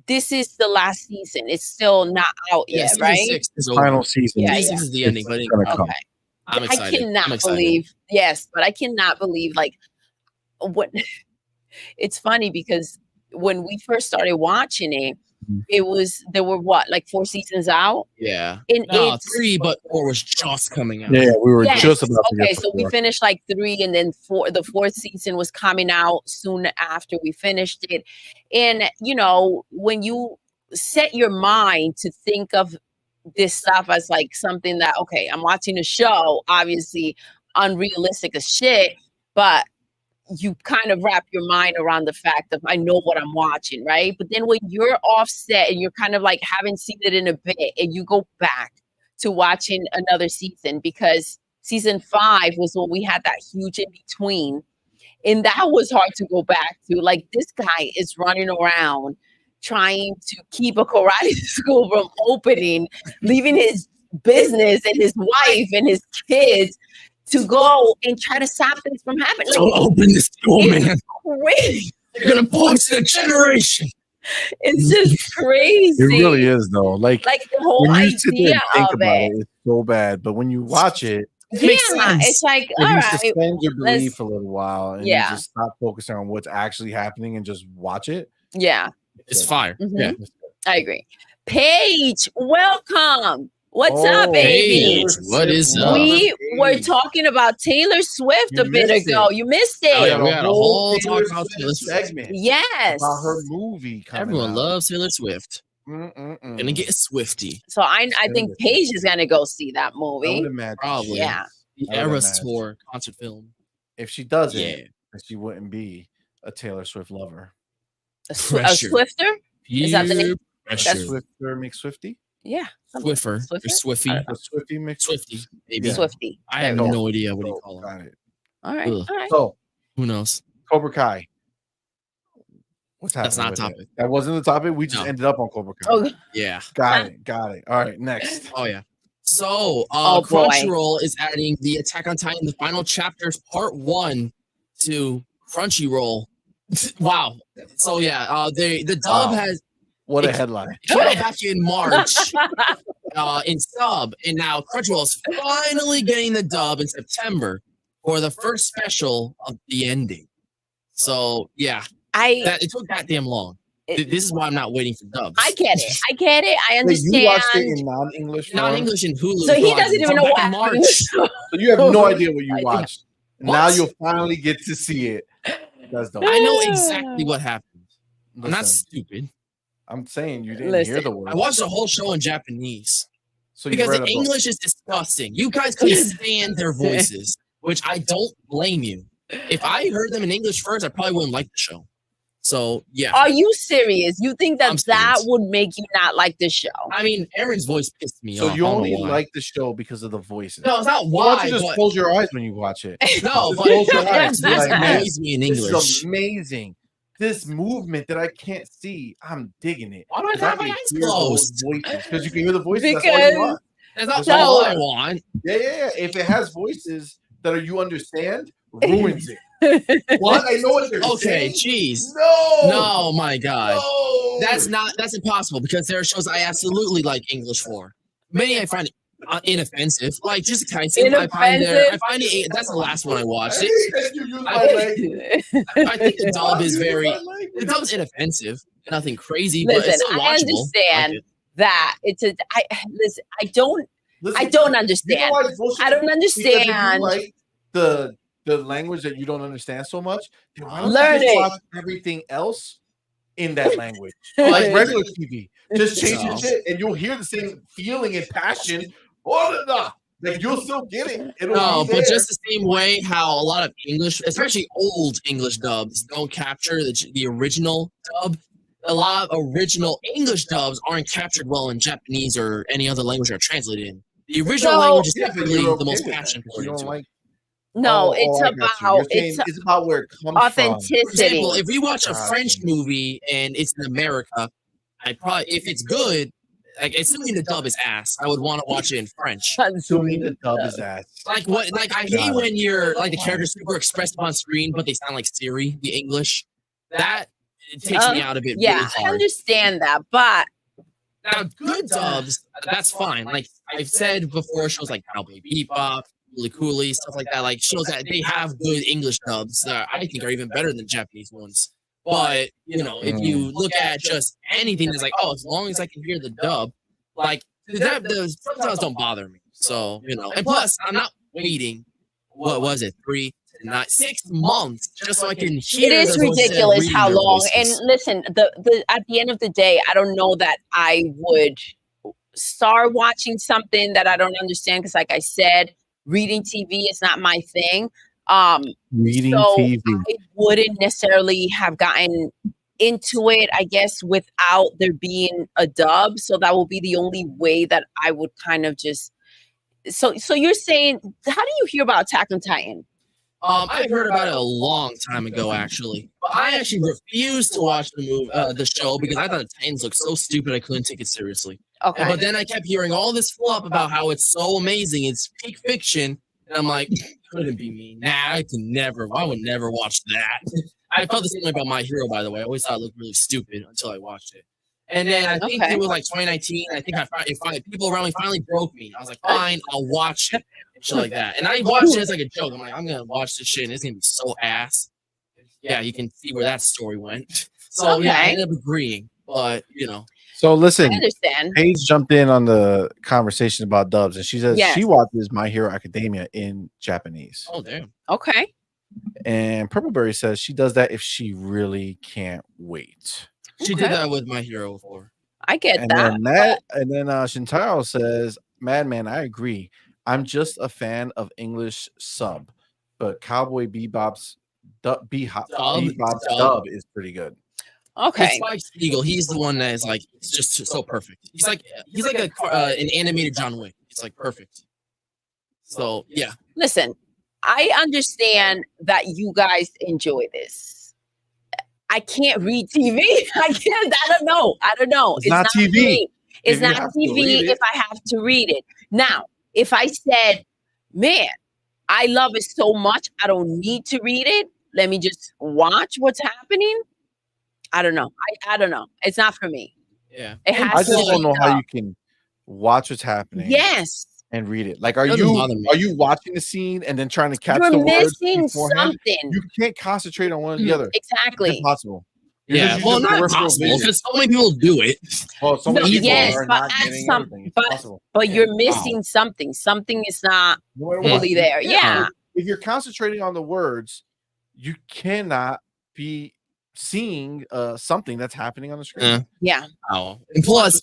C: this is the last season. It's still not out yet, right?
A: 6 is final season.
C: Yeah,
B: this is the ending, but
C: okay.
B: I'm excited.
C: I cannot believe. Yes, but I cannot believe like what. It's funny because when we first started watching it, there were what, like 4 seasons out?
B: Yeah.
C: And
B: no, 3, but 4 was just coming out.
A: Yeah, we were just about to
C: get so 4. We finished like 3, and then 4. The 4th season was coming out soon after we finished it. And when you set your mind to think of this stuff as like something that, okay, I'm watching a show, obviously unrealistic as shit, but you kind of wrap your mind around the fact of I know what I'm watching, right? But then when you're offset and you're kind of like haven't seen it in a bit, and you go back to watching another season, because season 5 was when we had that huge in between, and that was hard to go back to. Like, this guy is running around trying to keep a karate school from opening, leaving his business and his wife and his kids to go and try to stop this from happening.
B: Don't open this school, man.
C: Crazy.
B: You're gonna poison a generation.
C: It's just crazy.
A: It really is, though. Like
C: the whole
A: when you sit there
C: idea
A: and think
C: of
A: about
C: it.
A: it's so bad. But when you watch it,
C: It's like, all
A: you
C: right,
A: suspend your belief a little while, and you
C: Yeah.
A: just stop focusing on what's actually happening and just watch it.
C: yeah,
B: It's fire.
C: Mhm. I agree. Paige, welcome. What's up,
A: Oh,
C: baby?
B: Paige, what is up?
C: We were talking about Taylor Swift
A: You
C: a bit
A: missed
C: ago.
A: it.
C: You missed
B: Oh,
C: it.
B: yeah, we had a whole
A: Taylor
B: talk about
A: Swift
B: Taylor Swift.
A: segment
C: Yes.
A: about her movie coming
B: Everyone
A: out.
B: loves Taylor Swift. Gonna get Swifty.
C: So I think Paige is gonna go see that
A: I would
C: movie.
A: imagine.
B: Probably.
C: Yeah.
B: The
A: I would
B: Eras
A: imagine.
B: Tour concert film.
A: If she doesn't,
B: Yeah.
A: then she wouldn't be a Taylor Swift lover.
C: A
B: Pressure.
C: Swifter? Is that the name?
B: Pressure.
A: Swifter McSwifty?
C: Yeah.
B: Swiffer. Or Swiffy.
A: A Swifty Mc
B: Swifty. Maybe.
A: Yeah.
C: Swifty.
B: I have no idea what you call it.
A: Got it.
C: All right.
B: Ugh.
C: All right.
A: So
B: Who knows?
A: Cobra Kai. What's happening?
B: That's not a
A: with
B: topic.
A: it? That wasn't the topic. We just
B: No.
A: ended up on Cobra Kai.
C: Oh,
B: Yeah.
A: Got it. All right, next.
B: Oh yeah. So
C: Oh, boy.
B: Crunchyroll is adding the Attack on Titan, the final chapters, part 1 to Crunchyroll. Wow. So yeah, the dub
A: Wow.
B: has
A: What a headline.
B: it came out back in March in sub, and now Crunchyroll is finally getting the dub in September for the first special of the ending. So yeah, it took that damn long. This is why I'm not waiting for dubs.
C: I get it. I
A: Wait,
C: understand.
A: you watched it in non-English?
B: Not
A: form?
B: English in Hulu.
C: So he
B: so
C: doesn't even
B: from
C: know
B: back
C: what
B: in
C: happened.
B: March.
A: So you have no idea what you
C: I-
A: watched.
B: What?
A: Now you'll finally get to see it. That's dope.
B: I know exactly what happened. I'm not
A: Listen,
B: stupid.
A: I'm saying you didn't
C: Listen,
A: hear the word.
B: I watched the whole show in Japanese
A: So you
B: because
A: read
B: the
A: a book.
B: English is disgusting. You guys can stand their voices, which I don't blame you. If I heard them in English first, I probably wouldn't like the show. So yeah.
C: Are you serious? You think
B: I'm
C: that that
B: serious.
C: would make you not like the show?
B: I mean, Aaron's voice pissed me
A: So
B: off.
A: you
B: I don't
A: only
B: know why.
A: like the show because of the voices.
B: No, it's not
A: Why don't
B: why.
A: you just
B: But,
A: close your eyes when you watch it?
B: no, but
A: Close your
B: Aaron's
A: eyes. Be
B: voice
A: like, man,
B: annoys me in
A: this
B: English.
A: is amazing. this movement that I can't see. I'm digging it.
B: Why do I
A: 'Cause
B: have my
A: can
B: eyes
A: hear those
B: closed?
A: voices. Because you can hear the voices. That's all
C: Because
A: you want.
B: That's not
A: That's
B: all
A: all
B: I
A: I
B: want.
A: Yeah. If it has voices that are you understand, ruins it. What? I know what they're
B: Okay,
A: saying.
B: jeez.
A: No.
B: No, my God.
A: No.
B: That's impossible because there are shows I absolutely like English for. Many I find inoffensive, like just Tyson. I find it. That's the last one I watched.
A: I hate that you use my language.
B: I think the dub is
A: You use
B: very.
A: my language.
B: The dub's inoffensive, nothing crazy, but
C: Listen,
B: it's still
C: I
B: watchable.
C: understand that it's a. Listen, I don't
A: Listen,
C: understand.
A: you know why it's bullshit?
C: I don't
A: Because if you
C: understand.
A: like the language that you don't understand so much, then why don't
C: Learn
A: you just
C: it.
A: watch everything else in that language? Like regular TV. Just change the shit and you'll hear the same feeling and passion. Like you'll still get it. It'll
B: No,
A: be
B: but
A: there.
B: just the same way how a lot of English, especially old English dubs, don't capture the original dub. A lot of original English dubs aren't captured well in Japanese or any other language they're translated in. The original
C: No.
B: language is
A: Yeah, but
B: typically
A: you're
B: the most
A: okay with
B: passion
A: that.
B: poured
A: You don't
B: into it.
A: like
C: No,
A: I got you. You're saying it's about where it comes
C: authenticity.
B: For example, if we watch a
A: Gotcha.
B: French movie and it's in America, if it's good, like assuming the dub is ass, I would want to watch it in French.
A: from. Assuming the dub is ass.
B: Like what? Like I hate when you're like the characters super expressed on screen, but they sound like Siri, the English. That it takes me out a bit.
C: Yeah,
B: really
C: I
B: hard.
C: understand that, but
B: Now, good dubs, that's fine. Like I've said before, shows like Cowboy Bebop, Really Cooley, stuff like that, like shows that they have good English dubs that I think are even better than Japanese ones. But you know, if you look at just anything that's like, oh, as long as I can hear the dub, like the subtitles don't bother me. So you know, and plus, I'm not waiting. What was it? 3 to 9, 6 months just so I can hear.
C: it is
B: the voices
C: ridiculous
B: reading
C: how
B: their
C: long.
B: voices.
C: And listen, the at the end of the day, I don't know that I would start watching something that I don't understand because, like I said, reading TV is not my thing.
A: Reading
C: so
A: TV.
C: I wouldn't necessarily have gotten into it, I guess, without there being a dub. So that will be the only way that I would kind of just. So you're saying, how do you hear about Attack on Titan?
B: I heard about it a long time ago, actually. But I actually refused to watch the show because I thought the Titans looked so stupid I couldn't take it seriously.
C: Okay.
B: But then I kept hearing all this fluff about how it's so amazing, it's peak fiction, and I'm like, couldn't be me. Nah, I would never watch that. I felt the same way about My Hero, by the way. I always thought it looked really stupid until I watched it. And then I think it was like 2019. I think people around me finally broke me. I was like, fine, I'll watch it. And shit like that. And I watched it as like a joke. I'm like, I'm gonna watch this shit and it's gonna be so ass. Yeah, you can see where that story went. So yeah, I ended up agreeing. But you know.
A: So listen,
C: I understand.
A: Paige jumped in on the conversation about dubs, and she says she
C: Yes.
A: watches My Hero Academia in Japanese.
B: Oh damn.
C: Okay.
A: And Purpleberry says she does that if she really can't wait.
B: She did that with My Hero before.
C: I get
A: And
C: that.
A: then Shintaro says, Madman, I agree. I'm just a fan of English sub, but Cowboy Bebop's dub is pretty good.
C: Okay.
B: It's Spike Spiegel. He's the one that is like, it's just so perfect. He's like an animated John Wick. It's like perfect. So yeah.
C: Listen, I understand that you guys enjoy this. I can't read TV. I don't know.
A: It's not TV.
C: Me. It's
A: If you
C: not
A: have to
C: TV
A: read it.
C: if I have to read it. Now, if I said, man, I love it so much, I don't need to read it. Let me just watch what's happening. I don't know. I don't know. It's not for me.
B: Yeah.
C: It has
A: I
C: to
A: just don't
C: be
A: know how
C: up.
A: you can watch what's happening.
C: Yes.
A: And read it. Like, are
B: Doesn't bother me.
A: you watching the scene and then trying to catch
C: You're
A: the words
C: missing
A: beforehand?
C: something.
A: You can't concentrate on one or the other.
C: Exactly.
A: It's impossible.
B: Yeah. Well, not possible because so many people do it.
A: Well, so many people
C: yes,
A: are
C: but
A: not
C: at
A: getting
C: some-
A: everything. It's
C: but-
A: possible.
C: But you're missing something. Something is not fully there. Yeah.
A: If you're concentrating on the words, you cannot be seeing something that's happening on the screen.
C: Yeah.
B: Oh, and plus,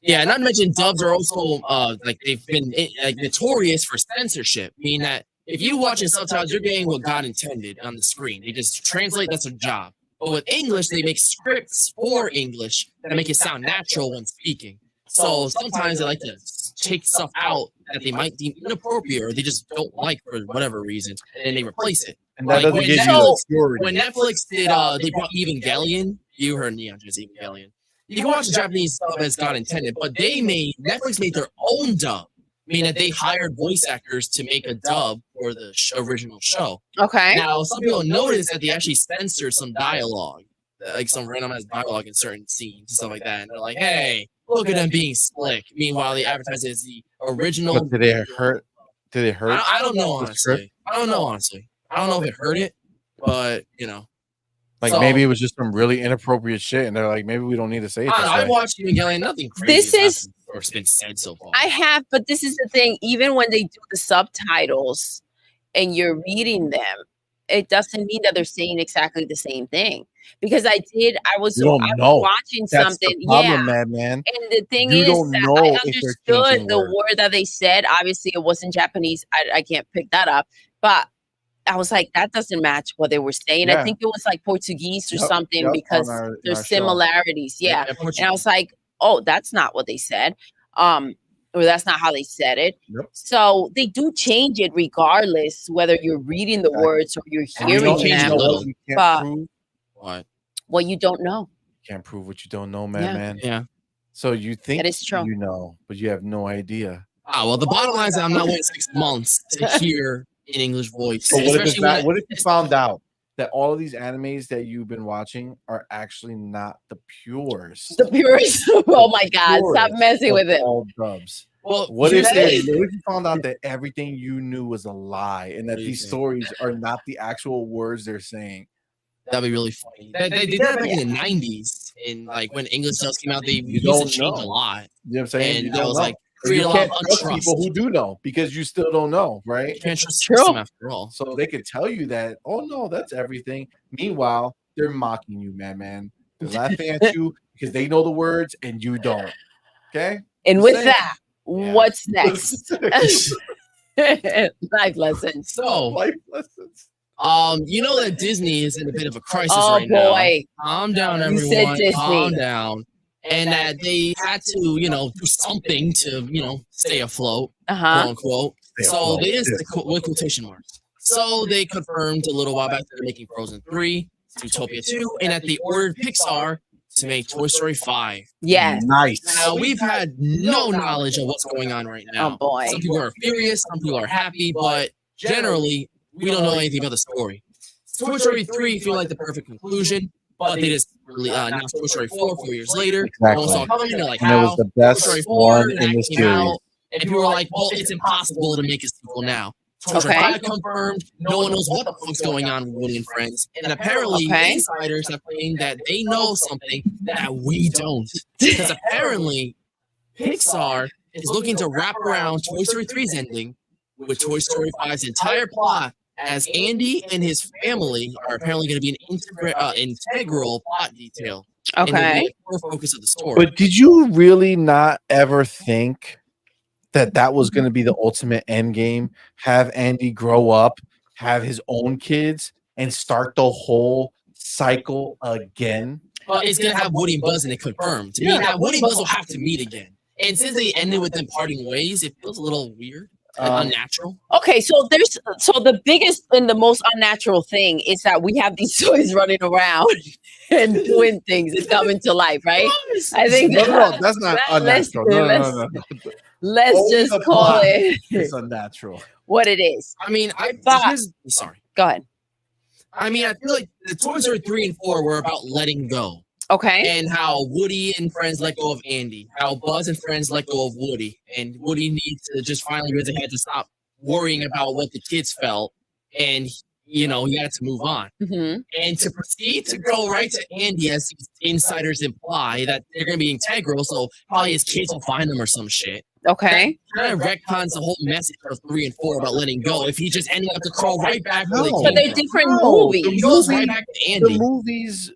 B: yeah, not to mention dubs are also like they've been like notorious for censorship, meaning that if you watch in subtitles, you're getting what God intended on the screen. They just translate. That's their job. But with English, they make scripts for English that make it sound natural when speaking. So sometimes they like to take stuff out that they might deem inappropriate or they just don't like for whatever reason, and then they replace it.
A: And that
B: Like
A: doesn't
B: when
A: give you
C: So-
A: the purity.
B: when Netflix did they brought Evangelion, you heard Neon Genesis Evangelion. You can watch the Japanese dub as God intended, but Netflix made their own dub, meaning that they hired voice actors to make a dub for the original show.
C: Okay.
B: Now, some people noticed that they actually censored some dialogue, like some randomized dialogue in certain scenes and stuff like that. And they're like, "Hey, look at them being slick." Meanwhile, they advertise it as the original.
A: But did it hurt? Did it hurt?
B: I don't know,
A: the
B: honestly.
A: script?
B: I don't know, honestly. I don't know if it hurt it, but you know.
A: Like
B: So-
A: maybe it was just some really inappropriate shit, and they're like, maybe we don't need to say it.
B: I don't
A: This
B: know, I
A: way.
B: watched Evangelion. Nothing crazy
C: This
B: has
C: is-
B: happened or it's been said so far.
C: I have, but this is the thing. Even when they do the subtitles and you're reading them, it doesn't mean that they're saying exactly the same thing. Because I was
A: You don't know.
C: watching
A: That's
C: something,
A: the problem,
C: yeah.
A: Madman.
C: And the thing
A: You
C: is
A: don't
C: that
A: know
C: I
A: if they're
C: understood
A: changing
C: the
A: words.
C: word that they said. Obviously, it wasn't Japanese. I can't pick that up. But I was like, that doesn't match what they were saying.
A: Yeah.
C: I think it was like Portuguese or
A: Yep,
C: something
A: yep,
C: because
A: on our
C: there's
A: show.
C: similarities. Yeah.
B: Portuguese.
C: And I was like, oh, that's not what they said. Or that's not how they said it.
A: Yep.
C: So they do change it regardless whether you're reading the
A: Exactly.
C: words or you're
B: And you
C: hearing
B: don't change
C: them.
B: a little.
A: You can't
C: But-
A: prove.
B: What?
C: Well, you don't know.
A: Can't prove what you don't know, Madman.
B: Yeah.
A: So you think
C: That is true.
A: you know, but you have no idea.
B: Ah, well, the bottom line is that I'm not waiting 6 months to hear an English voice.
A: But what if, it's
B: Especially
A: not,
B: when
A: what if you found out that all of these animes that you've been watching are actually not the purest?
C: The purest. Oh my God. Stop
A: purest
C: messing
A: of
C: with it.
A: all dubs.
B: well,
A: What
B: here's
A: if,
B: the
A: they,
B: thing.
A: what if you found out that everything you knew was a lie and that these
B: Amazing.
A: stories are not the actual words they're saying?
B: That'd be really funny. They did that back in the 90s. And like when English subs came out, they used to
A: don't
B: change
A: know.
B: a lot.
A: You know what I'm saying?
B: And
A: You
B: that
A: don't
B: was
A: know.
B: like
A: And
B: create
A: you
B: a lot
A: can't
B: of
A: trust
B: untrust.
A: people who do know because you still don't know, right?
B: You can't trust
C: True.
B: the system after all.
A: So they could tell you that, oh no, that's everything. Meanwhile, they're mocking you, man. They're laughing at you because they know the words and you don't. Okay?
C: And
A: Just
C: with
A: saying.
C: that,
B: Yeah.
C: what's next? Life lessons.
B: So,
A: Life lessons.
B: you know that Disney is in a bit of a crisis
C: Oh
B: right now.
C: boy.
B: Calm down,
C: You said
B: everyone.
C: Disney.
B: Calm down. And that they had to, do something to, stay afloat, quote
C: Uh-huh.
B: unquote.
A: Stay
B: So
A: afloat.
B: they just with quotation marks. So they confirmed a little while back that they're making Frozen 3, Zootopia 2, and that they ordered Pixar to make Toy Story 5.
C: Yes.
A: Nice.
B: Now we've had no knowledge of what's going on right now.
C: Oh boy.
B: Some people are furious, some people are happy, but generally we don't know anything about the story. Toy Story 3 feel like the perfect conclusion, but they just really announced Toy Story 4 years later. No one saw it coming. They're like,
A: And it was
B: how?
A: the
B: Toy
A: best
B: Story 4
A: one in
B: that
A: the
B: came
A: series.
B: out, and people were like, well, it's impossible to make a sequel now. Toy Story
C: Okay.
B: 5 confirmed. No one knows what the fuck's going on with Woody and Friends. And apparently,
C: Okay.
B: insiders have claimed that they know something that we don't. Because apparently, Pixar is looking to wrap around Toy Story 3's ending with Toy Story 5's entire plot, as Andy and his family are apparently going to be an integral plot detail. And it'll
C: Okay.
B: be a core focus of the story.
A: But did you really not ever think that was going to be the ultimate end game? Have Andy grow up, have his own kids, and start the whole cycle again?
B: But it's gonna have Woody and Buzz in it confirmed. To me, that Woody and Buzz will have to meet again. And since they ended with them parting ways, it feels a little weird, unnatural.
C: Okay, so the biggest and the most unnatural thing is that we have these toys running around and doing things and coming to life, right? I think
A: No, that's not
C: let's-
A: unnatural. No.
C: let's
A: Only
C: just
A: the
C: call
A: plot
C: it
A: It's unnatural.
C: what it is.
B: I mean,
C: But-
B: sorry.
C: Go ahead.
B: I mean, I feel like the Toy Story 3 and 4 were about letting go.
C: Okay.
B: And how Woody and friends let go of Andy. How Buzz and friends let go of Woody. And Woody needs to just finally raise his head to stop worrying about what the kids felt. And, he had to move on.
C: Mm-hmm.
B: And to proceed to go right to Andy, as these insiders imply, that they're going to be integral, so probably his kids will find them or some shit.
C: Okay.
B: Kind of retcons the whole message of 3 and 4 about letting go. If he just ended up to crawl right back where they
A: No.
B: came
C: But they're
B: from.
C: different
A: No,
B: He
C: movies.
B: goes
A: movie-
B: right back to
A: The
B: Andy.
A: movie's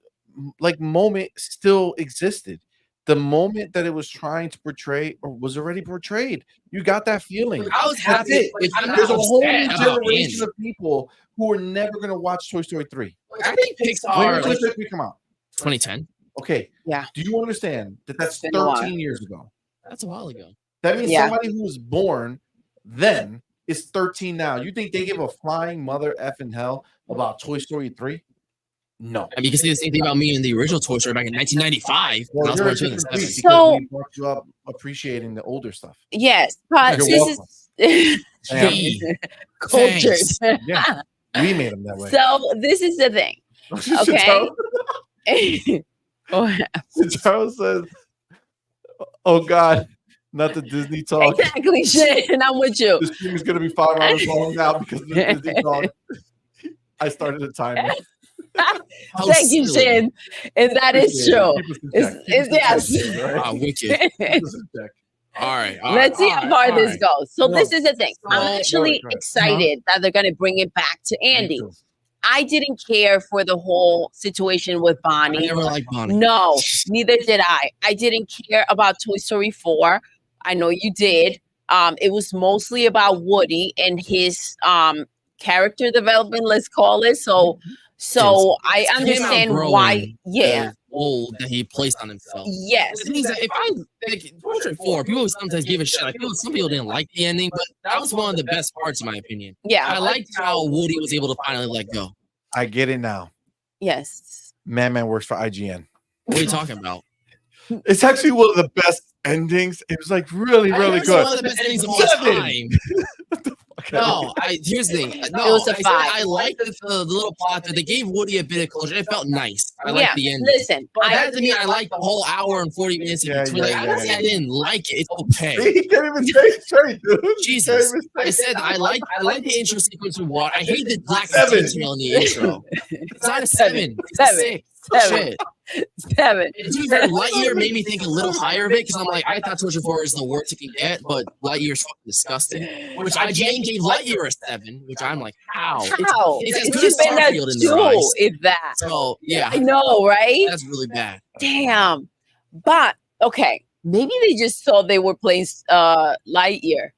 A: moment still existed. The moment that it was trying to portray or was already portrayed. You got that feeling.
B: I was
A: That's
B: happy.
A: it.
B: I'm
A: There's
B: not
A: a whole
B: upset
A: new
B: about
A: generation
B: Andy.
A: of people who are never going to watch Toy Story 3.
B: I think
A: When
B: Pixar,
A: did Toy
B: like
A: Story 3 come out?
B: 2010.
A: Okay.
C: Yeah.
A: Do you understand that that's
C: It's been a while.
A: 13 years ago?
B: That's a while ago.
A: That means
C: Yeah.
A: somebody who was born then It's 13 now. You think they give a flying mother effing hell about Toy Story 3? No.
B: I mean, you can say the same thing about me in the original Toy Story back in 1995.
A: Well,
B: When I
A: you're
B: was
A: a
B: born in
A: different breed
B: 2007.
A: because
C: So-
A: we brought you up appreciating the older stuff.
C: Yes, but
A: You're
C: this is
B: Hey,
C: cultured.
B: thanks.
A: Yeah. We made them that way.
C: So this is the thing. Okay.
A: Charles says, "Oh God, not the Disney talk.
C: Exactly, shit. And I'm with you.
A: This stream is gonna be 5 hours long now because of the Disney talk." I started a timer.
B: How
C: Thank you,
B: silly.
C: Shin. And that is true. Yes.
B: Wow, wicked. All right.
C: Let's see how far this goes. So this is the thing. I'm
B: So-
C: actually excited that they're going to bring it back to Andy. I didn't care for the whole situation with
B: I
C: Bonnie.
B: never liked Bonnie.
C: No, neither did I. I didn't care about Toy Story 4. I know you did. It was mostly about Woody and his character development, let's call it. So I
B: Him
C: understand
B: outgrowing
C: why. Yeah.
B: the role that he placed on himself.
C: Yes.
B: The thing is that if I like Toy Story 4, people sometimes give a shit. Like some people didn't like the ending, but that was one of the best parts, in my opinion.
C: Yeah.
B: I liked how Woody was able to finally let go.
A: I get it now.
C: Yes.
A: Man works for IGN.
B: What are you talking about?
A: It's actually one of the best endings. It was like really
B: It's
A: good.
B: one of the best endings of all
A: 7.
B: time.
A: Okay.
B: No, here's the thing. No,
C: It was a
B: I said
C: 5.
B: I liked the little plot that they gave Woody a bit of closure. It felt nice. I liked the ending.
C: Listen,
B: But that doesn't mean I liked the whole hour and 40 minutes in between. Like, I don't say I didn't like it. It's okay.
A: He can't even say it straight, dude.
B: Jesus. I said I like the intro sequence with Watt. I hate the black
A: 7.
B: detail in the intro. It's not a 7. It's a
C: 7.
B: 6.
C: 7.
B: Shit.
C: 7.
B: And to be fair, Lightyear made me think a little higher of it because I'm like, I thought Toy Story 4 is the worst it can get, but Lightyear's fucking disgusting. Which IGN gave Lightyear a 7, which I'm like, how?
C: How?
B: It's as
C: It
B: good
C: should
B: as
C: have been a
B: Starfield in their eyes.
C: 2, if that.
B: So yeah,
C: I know, right?
B: that's really bad.
C: Damn. But okay, maybe they just thought they were playing Lightyear.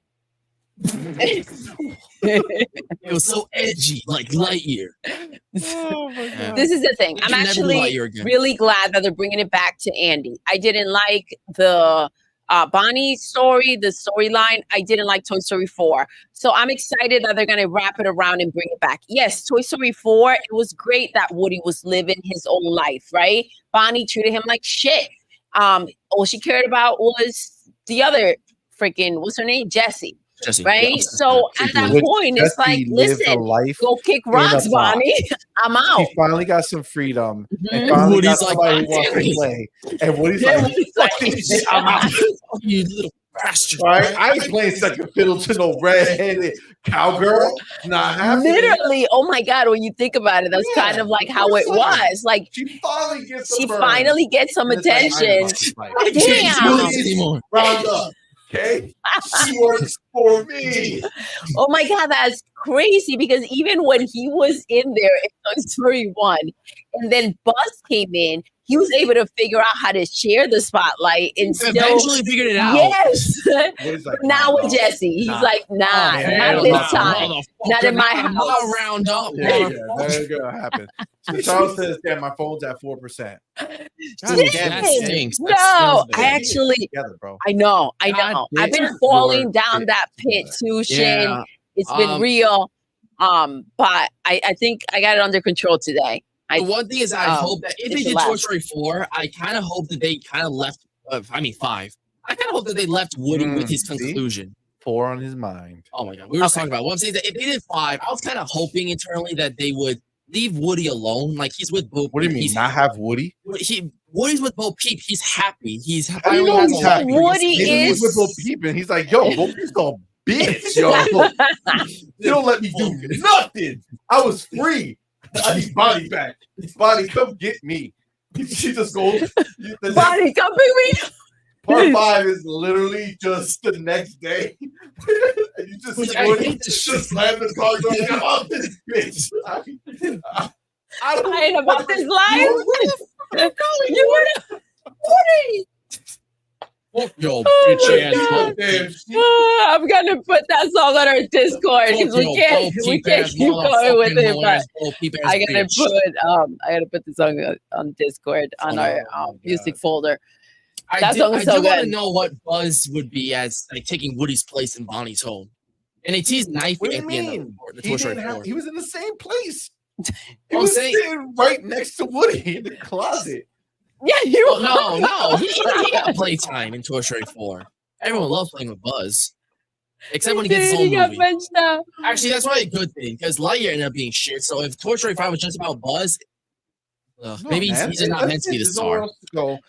B: It was so edgy, like Lightyear.
A: Oh my God.
C: This is the thing.
B: You
C: I'm
B: can never do
C: actually
B: Lightyear again.
C: really glad that they're bringing it back to Andy. I didn't like the Bonnie story, the storyline. I didn't like Toy Story 4. So I'm excited that they're going to wrap it around and bring it back. Yes, Toy Story 4, it was great that Woody was living his own life, right? Bonnie treated him like shit. All she cared about was the other freaking, what's her name? Jessie.
B: Jesse,
C: Right?
B: yeah.
C: So at that
A: Would
C: point, it's like,
A: Jesse lived a
C: listen,
A: life.
C: go kick
A: a
C: rocks,
A: box.
C: Bonnie. I'm out.
A: He finally got some freedom. And
C: Mhm.
A: finally
B: Woody's
A: got
B: like,
A: somebody who
B: "God
A: wants
B: damn
A: to
B: it."
A: play. And Woody's
C: Yeah,
A: like,
C: Woody's like,
A: "Fuck this shit, I'm out."
B: You little bastard.
A: All right, I ain't playing second fiddle to no redheaded cowgirl. Not happening.
C: Literally, oh my God, when you think about it, that's
A: Yeah,
C: kind of like how it
A: son.
C: was. Like,
A: She finally gets
C: she
A: some burn.
C: finally gets some
A: It's like, I ain't
C: attention.
A: about to fight.
B: I can't
C: Damn.
B: do this anymore.
A: Round up. Okay, she works for me.
C: Oh my God, that's crazy because even when he was in there in Toy Story 1 and then Buzz came in, he was able to figure out how to share the spotlight and still.
B: Eventually figured it out.
C: Yes.
A: Woody's like,
C: Now
A: "Nah,
C: with Jesse, he's
A: Nah.
C: like, nah,
A: man,
C: not
A: hell
C: this
A: no.
C: time. Not in my house.
B: I'll round up.
A: Yeah, that ain't gonna happen. So Charles says, "Yeah, my phone's at 4%."
B: God,
C: Dang.
B: that stinks. That
C: No,
B: smells bad.
C: I actually,
A: Together, bro.
C: I know.
B: God
C: I've been
B: damn.
C: falling down that pit too, Shane.
B: Yeah.
C: It's been real. But I think I got it under control today.
B: The one thing is, I hope that if
C: it
B: they
C: should
B: did Toy
C: last.
B: Story 4, I kind of hope that they kind of left. 5. I kind of hope that they left Woody with his
A: see?
B: conclusion.
A: 4 on his mind.
B: Oh my God, we were just talking about. What I'm saying is that if they did 5, I was kind of hoping internally that they would leave Woody alone. Like he's with Bo.
A: What do you mean?
B: He's,
A: Not have Woody?
B: Woody's with Bo Peep. He's happy. He's
A: How do you
B: finally
A: know
B: has
A: he's
B: a life.
A: happy?
C: Woody
A: Maybe
C: is-
A: he's with Bo Peep and he's like, "Yo, Bo Peep's a bitch, yo. You don't let me do nothing. I was free. I need Bonnie back. Bonnie, come get me." She just goes. The
C: Bonnie, come pick me.
A: Part 5 is literally just the next day. And you just
B: Which
A: see
B: I
A: Woody
B: hate this
A: just slam the car door and go, "Oh, this bitch." I don't
C: I ain't about this life.
A: You
C: You would Woody.
B: Fuck your
C: Oh
B: bitch
C: my
B: ass.
C: God.
A: Damn,
C: I'm gonna put that song on our Discord because we can't keep going with it. But I gotta put the song on Discord on our music folder. That song is so
B: I do want to
C: good.
B: know what Buzz would be as like taking Woody's place in Bonnie's home. And they teased knifing
A: What do you
B: at the end
A: mean?
B: of the Toy Story 4.
A: He was in the same place. He
B: I'm
A: was
B: saying-
A: sitting right next to Woody in the closet.
C: Yeah, you.
B: Oh, no. He got playtime in Toy Story 4. Everyone loves playing with Buzz. Except when he gets his own movie.
C: Benched out.
B: Actually, that's probably a good thing because Lightyear ended up being shit. So if Toy Story 5 was just about Buzz, maybe he's just not meant to be the star.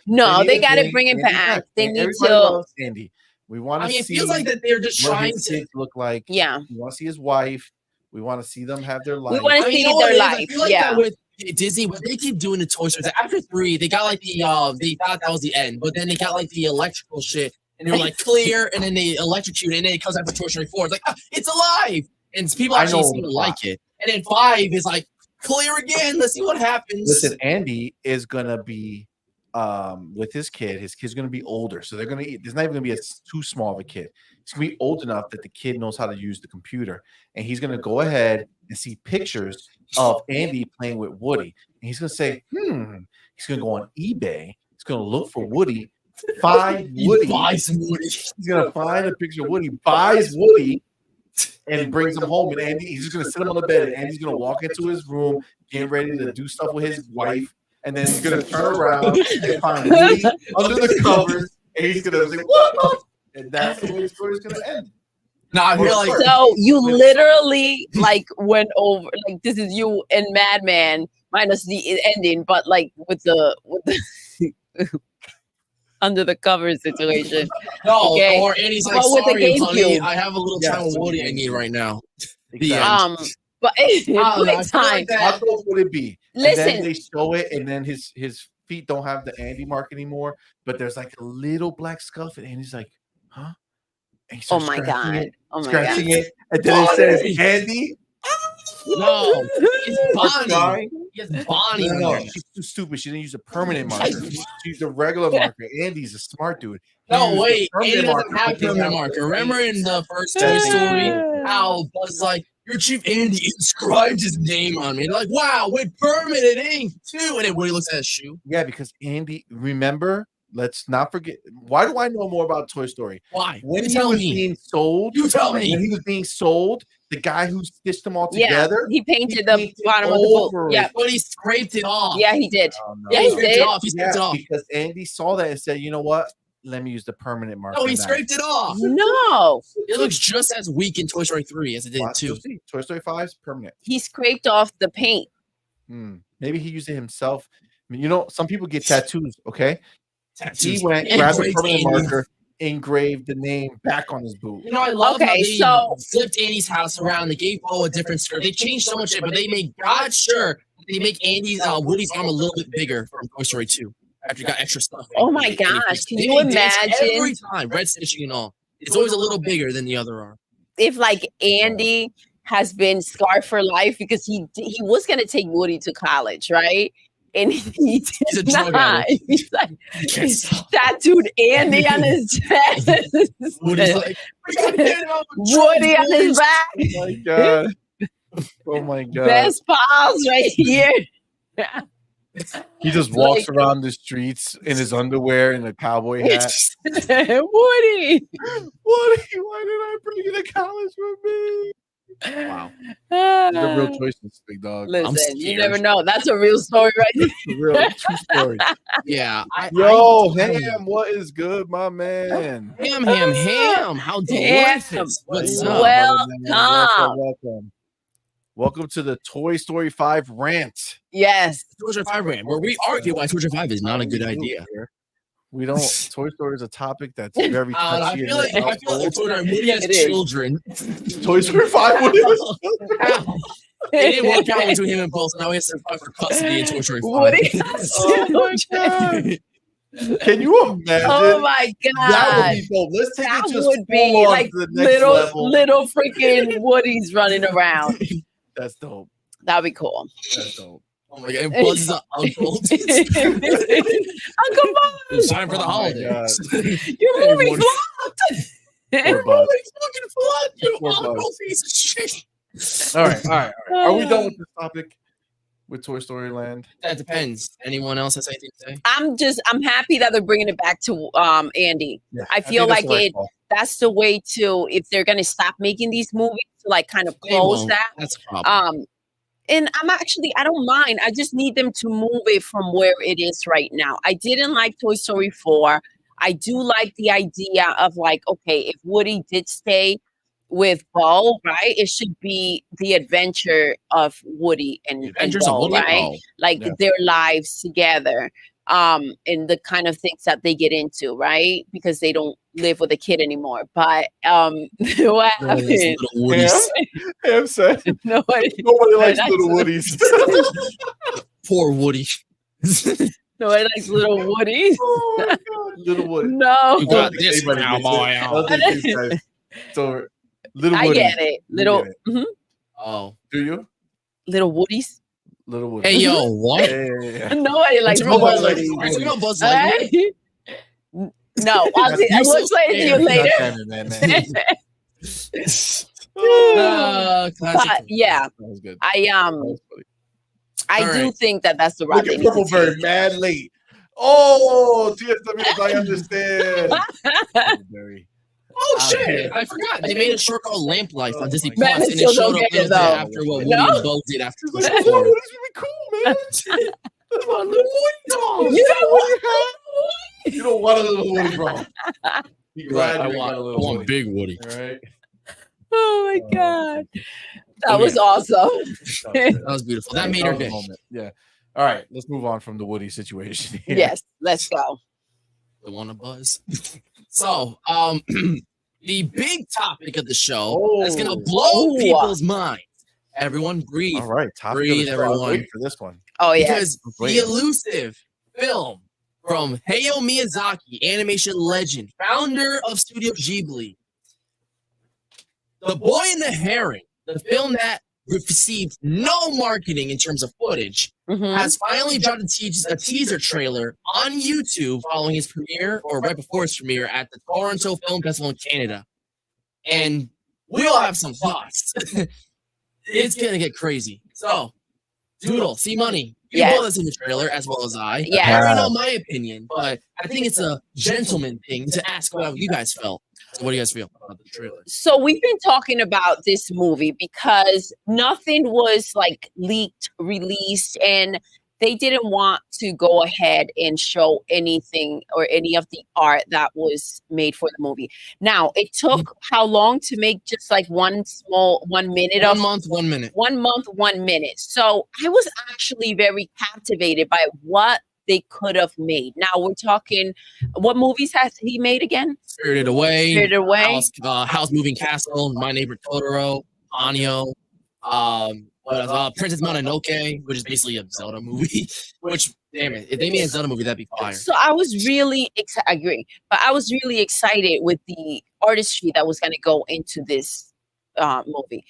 C: No, they got to bring it back. They need
A: Everybody
C: to.
A: loves Andy. We want to see.
B: It feels like that they're just
A: what
B: trying
A: his
B: to
A: kids look like.
C: Yeah.
A: We want to see his wife. We want to see them have their life.
C: We want to see
B: you know
C: their
B: what it is?
C: life.
B: I feel like
C: Yeah.
B: that with Disney, what they keep doing to Toy Story. After 3, they got like the they thought that was the end, but then they got like the electrical shit, and they were like clear, and then they electrocute, and then it comes out for Toy Story 4. It's like it's alive, and people actually seem to like it. And then 5 is like clear again. Let's see what happens.
A: Listen, Andy is gonna be with his kid. His kid's gonna be older, so they're gonna. There's not even gonna be too small of a kid. He's gonna be old enough that the kid knows how to use the computer, and he's gonna go ahead and see pictures of Andy playing with Woody, and he's gonna say, He's gonna go on eBay. He's gonna look for Woody, find Woody.
B: Buys Woody.
A: He's gonna find a picture of Woody, buys Woody, and brings him home. And Andy, he's just gonna sit him on the bed, and Andy's gonna walk into his room, getting ready to do stuff with his wife, and then he's gonna turn around and find Woody under the covers, and he's gonna say, "What?" And that's the way the story's gonna end.
B: No, I feel like
C: So you literally like went over like this is you in Madman minus the ending, but like with the under the covers situation.
B: no,
C: Okay.
B: or Andy's like,
C: Well, with the
B: sorry, honey,
C: GameCube.
B: I have a little time with Woody I need right now. The
A: Exactly.
B: end.
C: But
B: I don't know, I
C: quick
B: feel
C: time.
B: like that-
A: How close would it be? And
C: Listen.
A: then they show it, and then his feet don't have the Andy mark anymore, but there's like a little black scuff, and Andy's like, "Huh?" And he
C: Oh
A: starts
C: my
A: scratching
C: god.
A: it,
C: Oh my
A: scratching
C: god.
A: it, and then it says Andy.
B: No, it's Bonnie.
A: Crying.
B: He has Bonnie.
A: No,
B: in
A: no,
B: there.
A: she's too stupid. She didn't use a permanent marker. She used a regular marker. Andy's a smart dude. He used
B: No,
A: a
B: wait.
A: permanent
B: Andy doesn't
A: marker,
B: have
A: but they
B: permanent
A: have
B: marker.
A: the
B: Remember
A: right-
B: in the first Toy Story, how Buzz like, your Chief Andy inscribed his name on me. They're like, wow, with permanent ink too. And then Woody looks at his shoe.
A: Yeah, because Andy, remember, let's not forget. Why do I know more about Toy Story?
B: Why?
A: When
B: You
A: he
B: tell
A: was
B: me.
A: being sold,
B: You tell me.
A: when he was being sold, the guy who stitched them all
C: Yeah,
A: together,
C: he painted
A: he
C: the
A: painted
C: bottom of the book.
A: over
C: Yeah,
A: it.
B: But he scraped it off.
C: yeah, he did.
A: Oh, no.
B: Yeah,
C: he
B: he scraped
C: did.
B: it off. He scraped it
A: Yeah,
B: off.
A: because Andy saw that and said, "You know what? Let me use the permanent marker."
B: No, he
A: now."
B: scraped it off.
C: No,
B: It looks just as weak in Toy Story 3 as it did in
A: Watch, you'll
B: 2.
A: see. Toy Story 5's permanent.
C: he scraped off the paint.
A: Maybe he used it himself. I mean, you know, some people get tattoos. Okay, he
B: Tattoos.
A: went,
B: Yeah,
A: grabbed a
B: great
A: permanent
B: Andy.
A: marker, engraved the name back on his boot.
B: You know, I love how
C: Okay,
B: they
C: so-
B: flipped Andy's house around. They gave Bo a different skirt. They changed so much, but they made God sure they make Andy's Woody's arm a little bit bigger from Toy Story 2 after he got extra stuff.
C: Oh my gosh, can you imagine?
B: Every time, red stitching and all. It's always a little bigger than the other arm.
C: If like Andy has been scarred for life because he was gonna take Woody to college, right? And he did
B: He's a drug
C: not.
B: addict.
C: He's like
B: can't
C: he's
B: stop.
C: tattooed Andy on his chest.
B: Woody's like, "We gotta get him out of
C: Woody on his
B: drugs,
C: back.
A: Oh my god! Oh my god!
C: Best pals right here.
A: He just walks around the streets in his underwear and a cowboy hat.
C: Woody.
A: What? Why did I bring you to college with me? Wow, the real choices, big dog.
C: Listen, you
B: scared.
C: never know. That's a real story right there.
A: The real true story.
B: Yeah.
A: Yo, Ham, what is good, my man?
B: Ham. How delicious. What's up?
C: Welcome.
A: Welcome to the Toy Story 5 rant.
C: Yes.
B: Toy Story 5 rant, where we argue why Toy Story 5 is not a good idea.
A: We don't. Toy Story is a topic that's very
B: I
A: touchy.
B: feel like Toy Story Woody has
C: It is.
B: children.
A: Toy Story 5 would
B: It didn't work out between him and Paul, so now he has to fight for custody in Toy Story 5.
C: Woody.
A: Oh my god! Can you imagine?
C: Oh my
A: That
C: god.
A: would be dope. Let's take
C: That
A: it just
C: would be
A: full on
C: like
A: to the next level.
C: little freaking Woodies running around.
A: That's dope.
C: That'd be cool.
A: That's dope.
B: Oh my god, and Buzz is an uncle.
C: Uncle Bob,
B: It's time for the
A: Oh my
B: holidays.
C: your
B: Hey,
C: movie
B: Woody.
C: flopped.
A: Poor Buzz.
B: Fucking flood, you
A: Poor
B: uncle
A: Buzz.
B: piece of shit.
A: All right. Are we done with this topic with Toy Story Land?
B: That depends. Anyone else has anything to say?
C: I'm happy that they're bringing it back to Andy.
A: Yeah,
C: I feel
A: think that's
C: like
A: the right
C: it
A: call.
C: that's the way to, if they're gonna stop making these movies, to like kind of close that.
B: That's a problem.
C: And I don't mind. I just need them to move it from where it is right now. I didn't like Toy Story 4. I do like the idea of like, okay, if Woody did stay with Bo, right? It should be the adventure of Woody and Bo, right? Like their lives together. And the kind of things that they get into, right? Because they don't live with a kid anymore. But what happened?
A: Ham said nobody likes little Woodies.
B: Poor Woody.
C: Nobody likes little Woodies.
A: Oh my God. Little Woody.
C: No.
B: You got this cowboy.
A: So little
C: I
A: Woody.
C: get it. Little.
A: Mm-hmm. Oh, do you?
C: Little Woodies.
B: Little Woody. Hey yo, what?
A: Yeah.
C: Nobody likes
B: Buzz Lightyear.
C: No, I'll explain to you later. But yeah, I do think that that's the right thing.
A: Purple Bird, mad late. Oh, I understand.
B: Oh shit! I forgot. They made a short called Lamp Life on Disney Plus, and it showed up there after what Woody and Bo did after the show.
A: That's really cool, man. That's my little Woody dog. You don't want a little Woody, bro.
B: I want big Woody.
A: All right.
C: Oh my God, that was awesome.
B: That was beautiful. That made her day.
A: Yeah. All right, let's move on from the Woody situation here.
C: Yes, let's go.
B: The one to buzz. So, the big topic of the show is gonna blow people's minds. Everyone breathe.
A: All right,
B: breathe, everyone.
A: For this one.
C: Oh yeah,
B: because the elusive film from Hayao Miyazaki, animation legend, founder of Studio Ghibli, The Boy and the Heron, the film that received no marketing in terms of footage, has finally dropped a teaser trailer on YouTube following his premiere, or right before his premiere, at the Toronto Film Festival in Canada. And we all have some thoughts. It's gonna get crazy. So, Doodle, CMoney, you know this in the trailer as well as I.
C: Yeah.
B: I already know my opinion, but I think it's a gentleman thing to ask how you guys felt. So what do you guys feel about the trailer?
C: So we've been talking about this movie because nothing was like leaked, released, and they didn't want to go ahead and show anything or any of the art that was made for the movie. Now, it took how long to make just like 1 minute?
B: 1 month, 1 minute.
C: 1 month, 1 minute. So I was actually very captivated by what they could have made. Now we're talking, what movies has he made again?
B: Spirited Away,
C: House
B: Moving Castle, My Neighbor Totoro, Ponyo, Princess Mononoke, which is basically a Zelda movie. Which, damn it, if they made a Zelda movie, that'd be fire.
C: So I was really I agree, but I was really excited with the artistry that was going to go into this movie.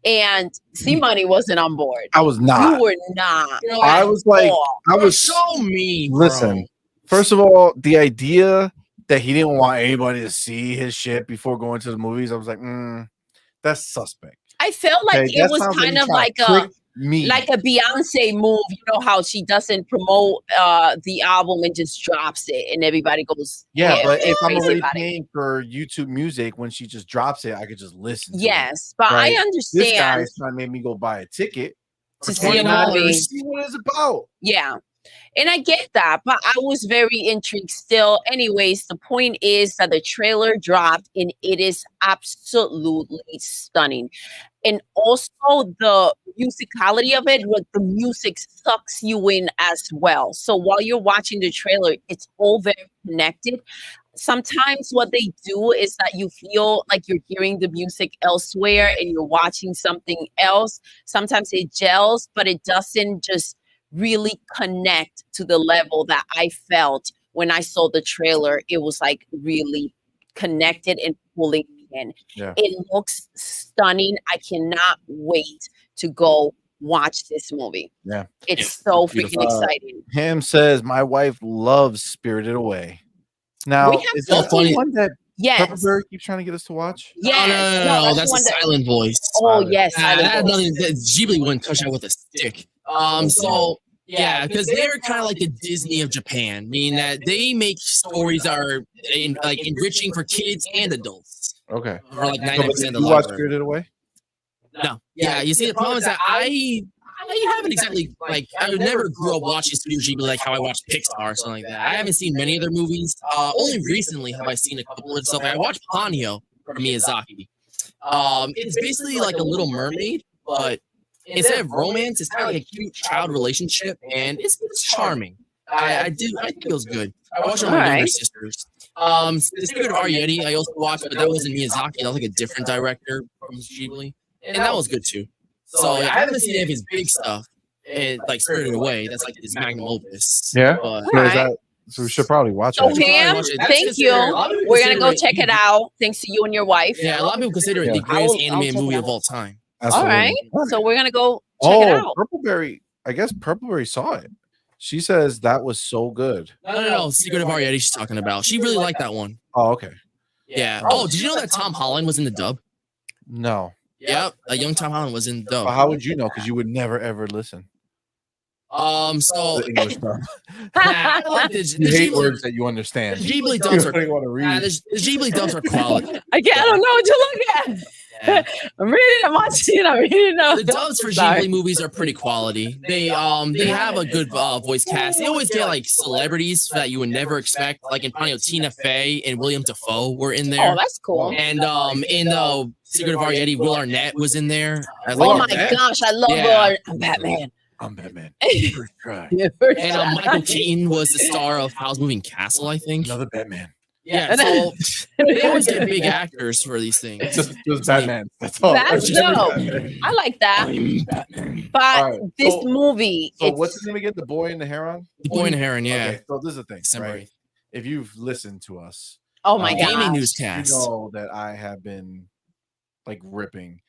C: And CMoney wasn't on board.
A: I was not.
C: You were not.
A: I was like, I was
B: so mean.
A: Listen, first of all, the idea that he didn't want anybody to see his shit before going to the movies, I was like, that's suspect.
C: I felt like it was kind of like a Beyonce move. You know how she doesn't promote the album and just drops it, and everybody goes.
A: Yeah, but if I'm already paying for YouTube Music, when she just drops it, I could just listen.
C: Yes, but I understand.
A: This guy's trying to make me go buy a ticket
C: to see a movie.
A: See what it's about.
C: Yeah. And I get that, but I was very intrigued still. Anyways, the point is that the trailer dropped and it is absolutely stunning. And also the musicality of it, like the music sucks you in as well. So while you're watching the trailer, it's all very connected. Sometimes what they do is that you feel like you're hearing the music elsewhere and you're watching something else. Sometimes it gels, but it doesn't just really connect to the level that I felt when I saw the trailer. It was like really connected and pulling me in. Yeah. It looks stunning. I cannot wait to go watch this movie.
A: Yeah,
C: it's so freaking exciting.
A: Ham says my wife loves Spirited Away. Now, is that the one that Pepperberry keeps trying to get us to watch?
C: Yeah,
B: no, that's a silent voice.
C: Oh yes,
B: that had nothing. Ghibli wouldn't touch that with a stick. So Yeah, because they're kind of like the Disney of Japan, meaning that they make stories that are like enriching for kids and adults.
A: Okay.
B: For like
A: So,
B: 90%
A: but
B: of
A: did
B: the
A: you watch
B: library.
A: Spirited Away?
B: No. Yeah, you see, the problem is that I haven't exactly, like, I would never grew up watching Studio Ghibli like how I watched Pixar or something like that. I haven't seen many of their movies. Only recently have I seen a couple of stuff. I watched Ponyo from Miyazaki. It's basically like a Little Mermaid, but instead of romance, it's kind of like a cute child relationship, and it's charming. I think it was good. I watched it with my younger sisters. The Secret of Arietti, I also watched, but that wasn't Miyazaki. That was like a different director from Ghibli, and that was good too. So yeah, I haven't seen any of his big stuff, and like Spirited Away. That's like his magnum opus.
A: Yeah.
B: But,
A: So we should probably watch
C: So,
A: it.
C: Pam, thank you. We're going to go check it out. Thanks to you and your wife.
B: Yeah, a lot of people consider it the greatest animated movie of all time.
C: All right. So we're going to go check it out.
A: Purpleberry. I guess Purpleberry saw it. She says that was so good.
B: No. Secret of Arietti she's talking about. She really liked that one.
A: Oh, okay.
B: Yeah. Oh, did you know that Tom Holland was in the dub?
A: No.
B: Yep. A young Tom Holland was in the dub.
A: Well, how would you know? Because you would never ever listen.
B: So
A: The English dub.
B: I like the
A: You hate
B: Ghibli,
A: words that you understand.
B: the Ghibli dubs
A: You
B: are
A: don't want to read.
B: the Ghibli dubs are quality.
C: I don't know what to look at.
B: Yeah.
C: I'm reading, I'm watching, I'm reading.
B: The dubs for Ghibli movies are pretty quality. They have a good voice cast. They always get like celebrities that you would never expect. Like in Ponyo, Tina Fey and William Dafoe were in there.
C: Oh, that's cool.
B: And in the Secret of Arietti, Will Arnett was in there.
C: Oh my gosh, I love Will. I'm Batman.
A: I'm Batman. First try.
B: And Michael Keaton was the star of Howl's Moving Castle, I think.
A: Another Batman.
B: Yeah, so they always get big actors for these things.
A: Just Batman. That's all.
C: That's dope. I like that. But
A: right,
C: this
A: so-
C: movie,
A: So what's his name again? The Boy and the Heron?
B: The Boy and the Heron, yeah.
A: Okay, so this is the thing,
B: December
A: right?
B: 8th.
A: If you've listened to us,
C: oh my
B: Gaming
C: god,
B: newscast.
A: you know that I have been like ripping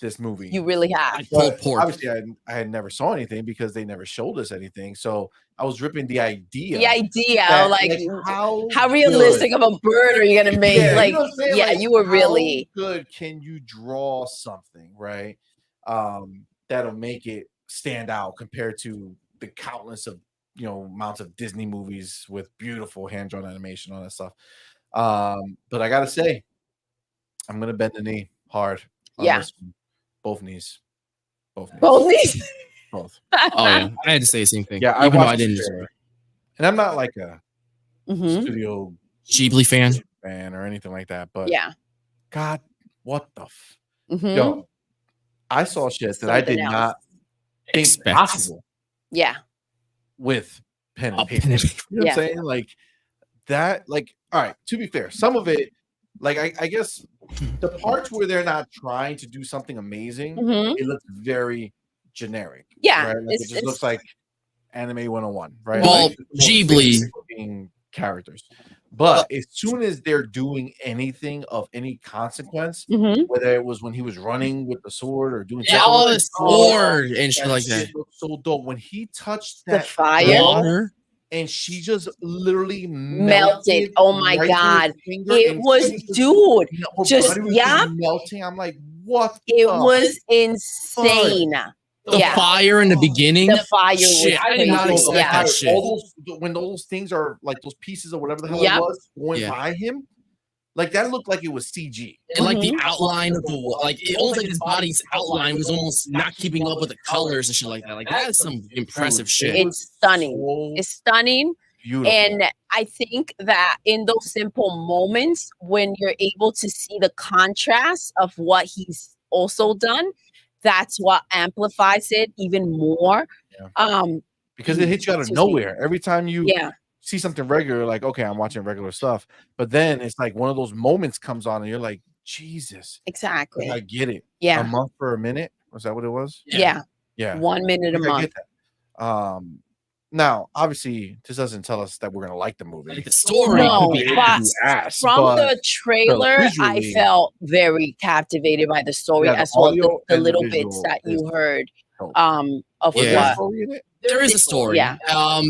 A: this movie.
C: you really have.
B: I pulled
A: But
B: pork.
A: obviously, I had never saw anything because they never showed us anything. So I was ripping the idea.
C: The idea,
A: that,
C: like
A: how
C: realistic
A: good-
C: of a bird are you gonna make?
A: Yeah,
C: like,
A: you know what I'm saying?
C: yeah,
A: Like,
C: you were
A: how
C: really.
A: good. Can you draw something right? That'll make it stand out compared to the countless of amounts of Disney movies with beautiful hand-drawn animation, all that stuff. But I gotta say, I'm gonna bend the knee hard. On
C: Yeah.
A: this one. Both knees. Both knees.
C: Both these.
A: Both.
B: Oh yeah, I had to say the same thing.
A: Yeah, I
B: even though I
A: watched the
B: didn't.
A: trailer. And I'm not like a
C: Mhm.
A: studio
B: Ghibli fan.
A: fan or anything like that, but
C: Yeah.
A: God, what the
C: Mhm.
A: yo, I saw shit that I did
C: Something else.
A: not think
B: Expect.
A: possible
C: Yeah.
A: with pen
B: A
A: and paper.
B: pen and
A: You know what
C: Yeah.
A: I'm saying? Like that, like, all right, to be fair, some of it, like I guess the parts where they're not trying to do something amazing,
C: Mhm.
A: it looks very generic.
C: Yeah.
A: Right? Like, it just looks like anime 101, right?
B: Well,
A: Like,
B: Ghibli-
A: looking characters. But as soon as they're doing anything of any consequence,
C: Mhm.
A: whether it was when he was running with the sword or doing
B: Yeah, all the sword and shit like that.
A: shit looked so dope. When he touched
C: The
A: that
C: fire.
B: Water.
A: and she just literally
C: Melted. Oh my
A: right through
C: God.
A: his finger,
C: It
A: and
C: was,
A: she just-
C: dude.
A: her
C: just-
A: body was
C: yeah.
A: melting. I'm like, what?
C: It
A: the
C: was insane.
B: The
C: Yeah.
B: fire in the beginning.
C: The fire was
B: Shit, I did not
C: crazy.
B: expect
C: Yeah.
B: that shit.
A: All those, when those things are like those pieces or whatever the hell
C: Yep.
A: it was going
B: Yeah.
A: by him, like that looked like it was CG.
B: And like the outline of the like, it almost like his body's outline was almost not keeping up with the colors and shit like that. Like that is some impressive shit.
C: It's stunning.
A: So
C: It's stunning.
A: beautiful.
C: And I think that in those simple moments, when you're able to see the contrast of what he's also done, that's what amplifies it even more.
A: Yeah. Because it hits you out of
C: Excuse me.
A: nowhere every time you
C: Yeah.
A: see something regular. Like, okay, I'm watching regular stuff, but then it's like one of those moments comes on, and you're like, Jesus,
C: Exactly.
A: I get it. A
C: Yeah.
A: month for a minute. Was that what it was?
C: Yeah.
A: Yeah.
C: 1 minute a
A: I think I
C: month.
A: get that. Now, obviously, this doesn't tell us that we're gonna like the movie.
B: Like the story
C: No,
B: could be
C: but
B: ass.
A: Ass,
C: From
A: but
C: the trailer, I
A: visually-
C: felt very captivated by the story,
A: Yeah, the
C: as well as
A: audio
C: the
A: and the
C: little bits
A: visual
C: that you
A: is
C: heard
A: dope.
C: of
A: Was there a
B: Yeah.
A: story in it?
B: There is a story.
C: Yeah.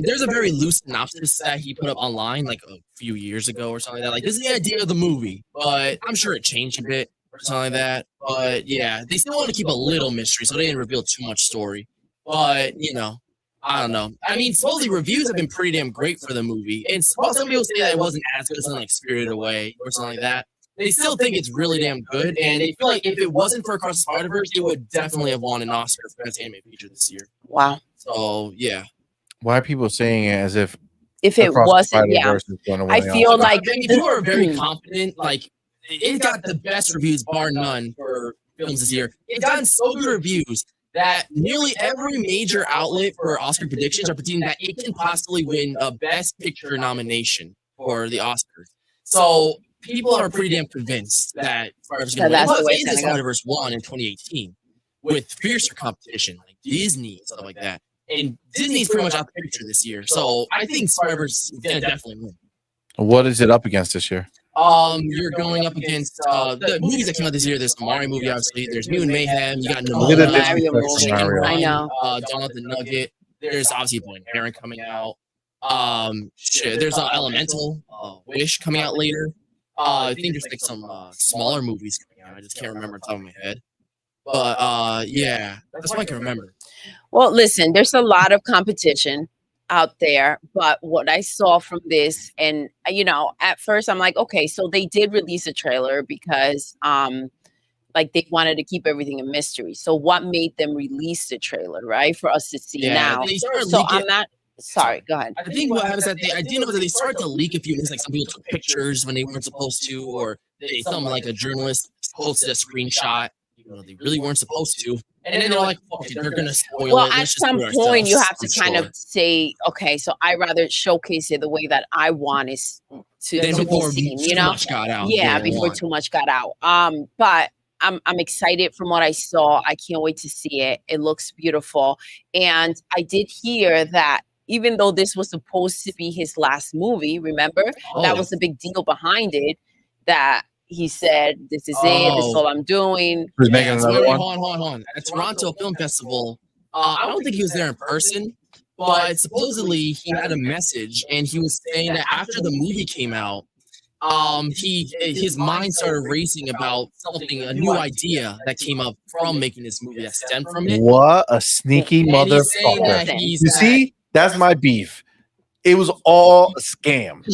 B: There's a very loose synopsis that he put up online like a few years ago or something like that. Like, this is the idea of the movie, but I'm sure it changed a bit or something like that. But yeah, they still want to keep a little mystery, so they didn't reveal too much story. But I don't know. I mean, supposedly reviews have been pretty damn great for the movie, and some people say that it wasn't as good as something like Spirited Away or something like that. They still think it's really damn good, and they feel like if it wasn't for Across the Spider-Verse, it would definitely have won an Oscar for Best Animated Feature this year.
C: Wow.
B: So yeah.
A: Why are people saying it as if
C: it wasn't? Yeah, I feel like
B: people are very confident. Like it got the best reviews, bar none, for films this year. It's gotten so good reviews that nearly every major outlet for Oscar predictions are predicting that it can possibly win a Best Picture nomination for the Oscars. So people are pretty damn convinced that Spider-Verse is going to win. Plus, Spider-Verse won in 2018 with fiercer competition like Disney and stuff like that. And Disney's pretty much out the picture this year. So I think Spider-Verse is going to definitely win.
A: What is it up against this year?
B: You're going up against the movies that came out this year. There's the Mario movie, obviously. There's Mutant Mayhem. You got
C: Mario movie. I know.
B: Donald the Nugget. There's obviously Heron coming out. There's Elemental, Wish coming out later. I think there's like some smaller movies coming out. I just can't remember off the top of my head. But yeah, that's what I can remember.
C: Well, listen, there's a lot of competition out there, but what I saw from this, and at first I'm like, okay, so they did release a trailer because like they wanted to keep everything a mystery. So what made them release the trailer, right, for us to see now? So I'm not. Sorry, go ahead.
B: I think what happens is that I did know that they started to leak a few things, like some people took pictures when they weren't supposed to, or some like a journalist posted a screenshot, even though they really weren't supposed to. And then they're like, okay, they're going to spoil it.
C: Well, at some point, you have to kind of say, okay, so I rather showcase it the way that I want it to be seen, before too much got out. But I'm excited from what I saw. I can't wait to see it. It looks beautiful. And I did hear that even though this was supposed to be his last movie, remember? That was the big deal behind it, that he said, this is it, this is all I'm doing.
A: Who's making another one?
B: Hold on. At Toronto Film Festival, I don't think he was there in person, but supposedly he had a message, and he was saying that after the movie came out, his mind started racing about something, a new idea that came up from making this movie that stemmed from it.
A: What a sneaky motherfucker. You see? That's my beef. It was all a scam.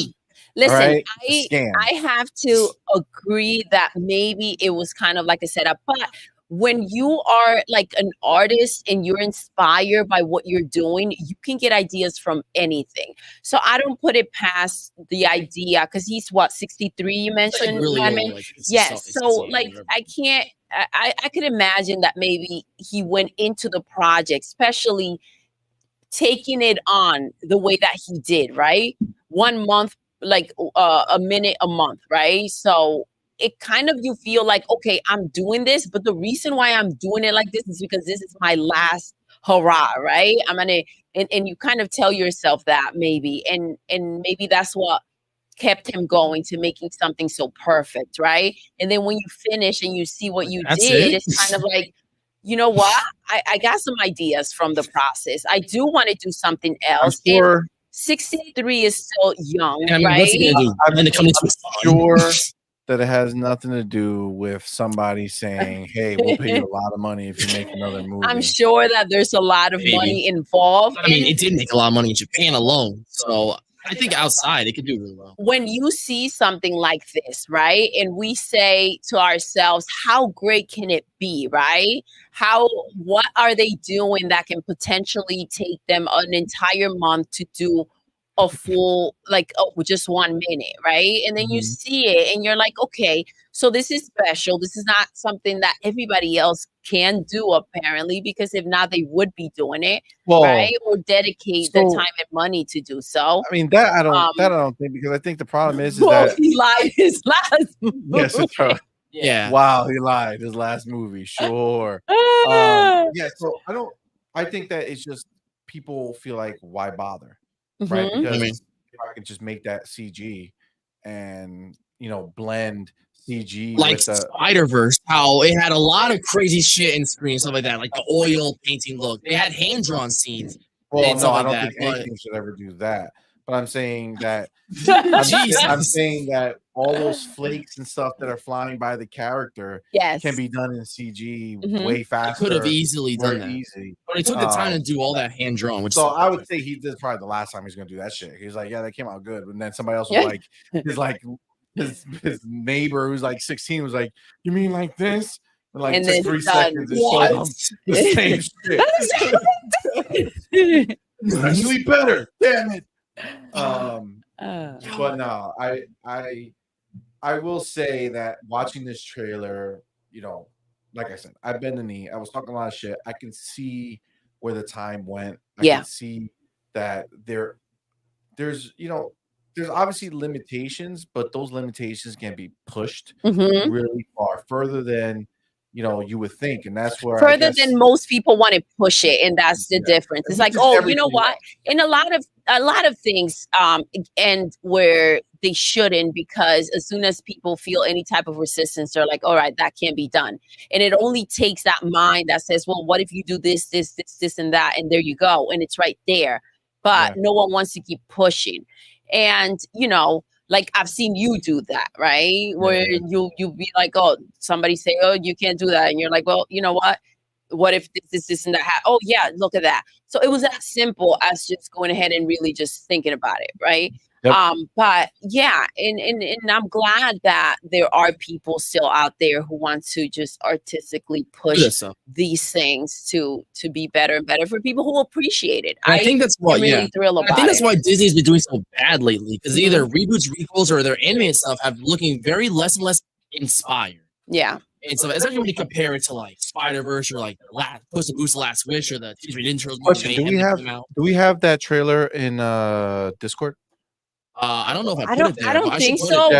C: Listen,
A: right?
C: I have to agree that maybe it was kind of like a setup, but when you are like an artist and you're inspired by what you're doing, you can get ideas from anything. So I don't put it past the idea, because he's 63, you mentioned?
B: Like really
C: old, like, yes. So like I can't, I could imagine that maybe he went into the project, especially taking it on the way that he did, right? 1 month, like a minute a month, right? So it kind of, you feel like, okay, I'm doing this, but the reason why I'm doing it like this is because this is my last hurrah, right? I'm gonna, and you kind of tell yourself that maybe, and maybe that's what kept him going to making something so perfect, right? And then when you finish and you see what you did, it's kind of like, you know what? I got some ideas from the process. I do want to do something else. I'm sure 63 is still young, right?
A: I'm sure that it has nothing to do with somebody saying, hey, we'll pay you a lot of money if you make another movie.
C: I'm sure that there's a lot of money involved.
B: I mean, it did make a lot of money in Japan alone. So I think outside it could do really well.
C: When you see something like this, right? And we say to ourselves, how great can it be, right? What are they doing that can potentially take them an entire month to do a full, like, just 1 minute, right? And then you see it and you're like, okay, so this is special. This is not something that everybody else can do, apparently, because if not, they would be doing it, right? Or dedicate the time and money to do so.
A: I mean, that I don't think, because I think the problem is that
C: he lied his last movie.
A: Yes, it's true.
B: Yeah.
A: Wow, he lied. His last movie, sure. Yeah, so I think that it's just people feel like, why bother? Right? Because if I could just make that CG and blend CG
B: like
A: with the
B: Spider-Verse, how it had a lot of crazy shit in screen, stuff like that, like the oil painting look. They had hand-drawn scenes.
A: Well, no, I don't think anything should ever do that. but I'm saying that
B: Jesus.
A: I'm saying that all those flakes and stuff that are flying by the character
C: Yes.
A: can be done in CG
C: Mhm.
A: way
B: They
A: faster.
B: could have easily done that.
A: Easy.
B: But he took the time to do all that hand drawn. Which
A: So I would say he did probably the last time he's gonna do that shit. He's like, yeah, that came out good. And then somebody else was like, his neighbor who's like 16 was like, you mean like this? And like
C: And
A: took
C: then
A: 3
C: done.
A: seconds and showed him the same shit. It's actually better. Damn it. But no, I will say that watching this trailer, you know, like I said, I've been to knee. I was talking a lot of shit. I can see where the time went. I can see that there's you know, there's obviously limitations, but those limitations can be pushed really far further than you would think, and that's where
C: further than most people want to push it, and that's the difference. It's like, oh, you know what? In a lot of things, and where they shouldn't, because as soon as people feel any type of resistance, they're like, all right, that can't be done. And it only takes that mind that says, well, what if you do this, and that, and there you go, and it's right there. But no one wants to keep pushing. And like I've seen you do that, right? Where you be like, oh, somebody say, oh, you can't do that, and you're like, well, you know what? What if this, and that? Oh yeah, look at that. So it was that simple as just going ahead and really just thinking about it, right?
A: Yep.
C: But yeah, and I'm glad that there are people still out there who want to just artistically push these things to be better and better for people who appreciate it.
B: I think that's why.
C: Really thrilled about
B: I think that's
C: it.
B: why Disney's been doing so bad lately, because either reboots, requels, or their animated stuff have looking very less and less inspired.
C: Yeah.
B: And so, especially when you compare it to like Spider-Verse or like Puss in Boots: The Last Wish or the Teenage Mutant Ninja Turtles.
A: Question: Do we have that trailer in Discord?
B: I don't know if
C: I don't think so.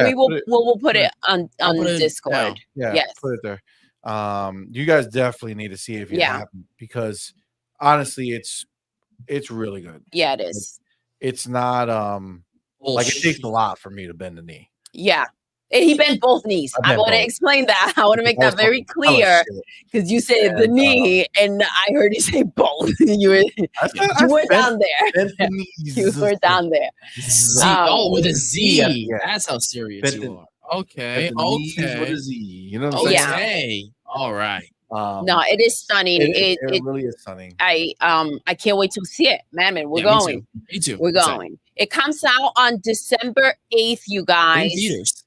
C: We'll put it on Discord.
A: Yeah,
C: yes.
A: Put it there. You guys definitely need to see it if you haven't, because honestly, it's really good.
C: Yeah, it is.
A: It's not like it takes a lot for me to bend the knee.
C: Yeah. And he bent both knees. I want to explain that. I want to make that very clear, because you said the knee, and I heard you say both. you were down there. You were down there.
B: With a Z. Yeah. That's how serious you are. Okay.
A: With a Z. You know what I'm saying?
B: Yeah. All right.
C: No, it is stunning.
A: It really is stunning.
C: I can't wait to see it. Madman, we're going.
B: Me too.
C: We're going. It comes out on December 8th, you guys.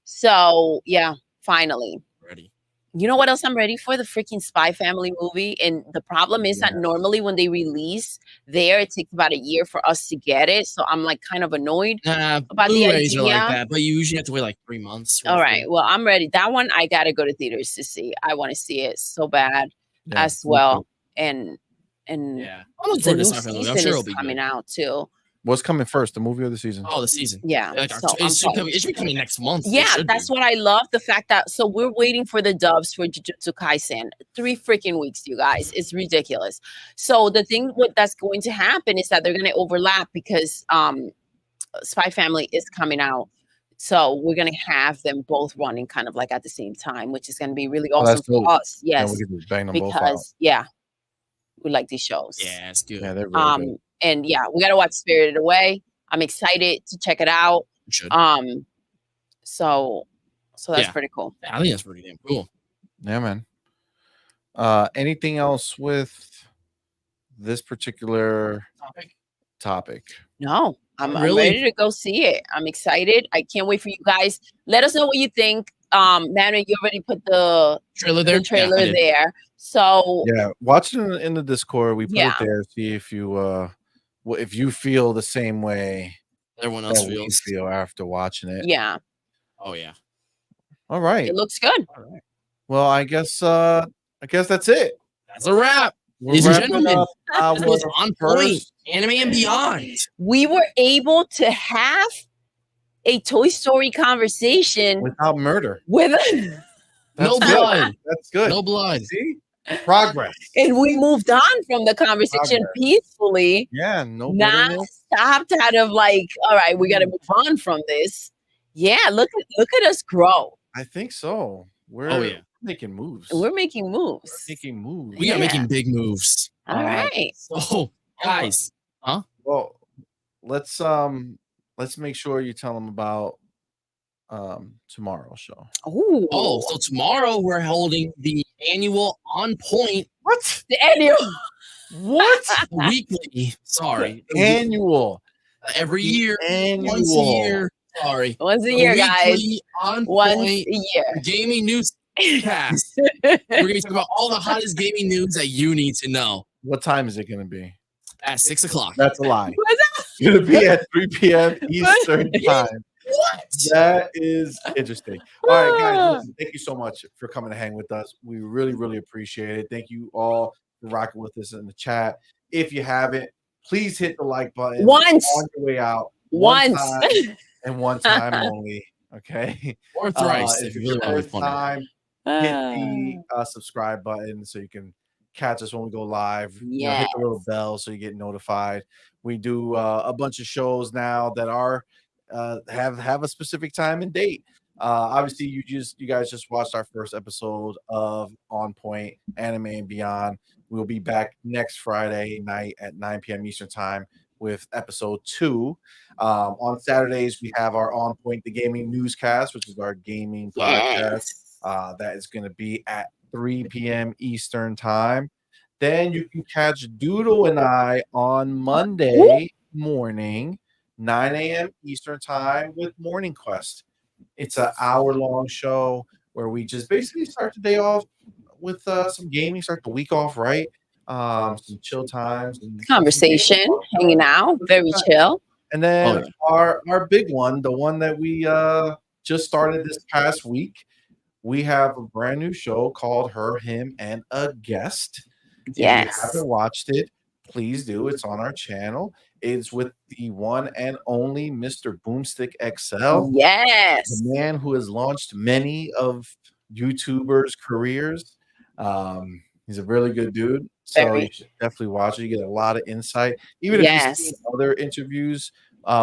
C: So yeah, finally.
B: Ready.
C: You know what else I'm ready for? The freaking Spy Family movie. And the problem is that normally when they release it takes about a year for us to get it. So I'm like kind of annoyed about the idea.
B: Are like that, but you usually have to wait like 3 months.
C: All right. Well, I'm ready. That one I gotta go to theaters to see. I want to see it so bad as well. And
B: yeah,
C: the new season is coming out too.
A: What's coming first, the movie or the season?
B: Oh, the season.
C: Yeah.
B: Like it should be coming next month.
C: Yeah, that's what I love. The fact that we're waiting for the dubs for Jujutsu Kaisen. 3 freaking weeks, you guys. It's ridiculous. So the thing that's going to happen is that they're going to overlap, because Spy Family is coming out. So we're going to have them both running kind of like at the same time, which is going to be really awesome for us. Yes.
A: We can just bang them both
C: out. We like these shows.
B: Yeah, it's good.
A: Yeah, they're really good.
C: And yeah, we gotta watch Spirited Away. I'm excited to check it out. So that's pretty cool.
B: Yeah, I think that's pretty damn cool.
A: Yeah, man. Anything else with this particular topic?
C: No, I'm ready to go see it. I'm excited. I can't wait for you guys. Let us know what you think. Madman, you already put the
B: trailer there.
C: There. So
A: yeah, watch it in the Discord. We put it there. See if you feel the same way
B: everyone else
A: feel after watching it.
C: Yeah.
B: Oh yeah.
A: All right.
C: It looks good.
A: All right. Well, I guess that's it.
B: That's a wrap. Ladies and gentlemen, that was OnPoint Anime and Beyond.
C: We were able to have a Toy Story conversation
A: without murder.
B: No blood.
A: That's good.
B: No blood.
A: See? Progress.
C: And we moved on from the conversation peacefully.
A: Yeah, no.
C: Not stopped out of like, all right, we got to move on from this. Yeah, look at us grow.
A: I think so. We're making moves.
C: We're making moves.
B: We are making big moves.
C: All right.
B: So, guys,
A: Well, let's let's make sure you tell them about tomorrow's show.
B: Oh, so tomorrow we're holding the annual OnPoint.
A: What?
C: The annual.
A: What?
B: Weekly. Sorry.
A: Annual.
B: Every year.
A: Annual.
B: Once a year. Sorry.
C: Once a year, guys.
B: On
C: Once
B: point
C: a year.
B: gaming news cast. We're going to talk about all the hottest gaming news that you need to know.
A: What time is it going to be?
B: At 6 o'clock.
A: That's a lie. It's going to be at 3 p.m. Eastern time.
B: What?
A: That is interesting. All right, guys, listen, thank you so much for coming to hang with us. We really, really appreciate it. Thank you all for rocking with us in the chat. If you haven't, please hit the like button
C: Once.
A: on your way out.
C: Once.
A: Time and one time only. Okay.
B: Or thrice.
A: If it's your first time, hit the subscribe button so you can catch us when we go live. You know, hit the little bell so you get notified. We do a bunch of shows now that are have a specific time and date. Obviously, you guys just watched our first episode of OnPoint Anime and Beyond. We'll be back next Friday night at 9 p.m. Eastern time with episode 2. On Saturdays, we have our OnPoint the Gaming Newscast, which is our gaming podcast. That is going to be at 3 p.m. Eastern time. Then you can catch Doodle and I on Monday morning, 9 a.m. Eastern time with Morning Quest. It's an hour-long show where we just basically start the day off with some gaming, start the week off right. Some chill times. And
C: conversation, hanging out, very chill.
A: And then our big one, the one that we just started this past week, we have a brand new show called Her, Him, and a Guest.
C: Yes.
A: If you haven't watched it, please do. It's on our channel. It's with the one and only Mr. Boomstick XL.
C: Yes.
A: The man who has launched many of YouTubers' careers. He's a really good dude. So you should definitely watch it. You get a lot of insight. Even if you've seen other interviews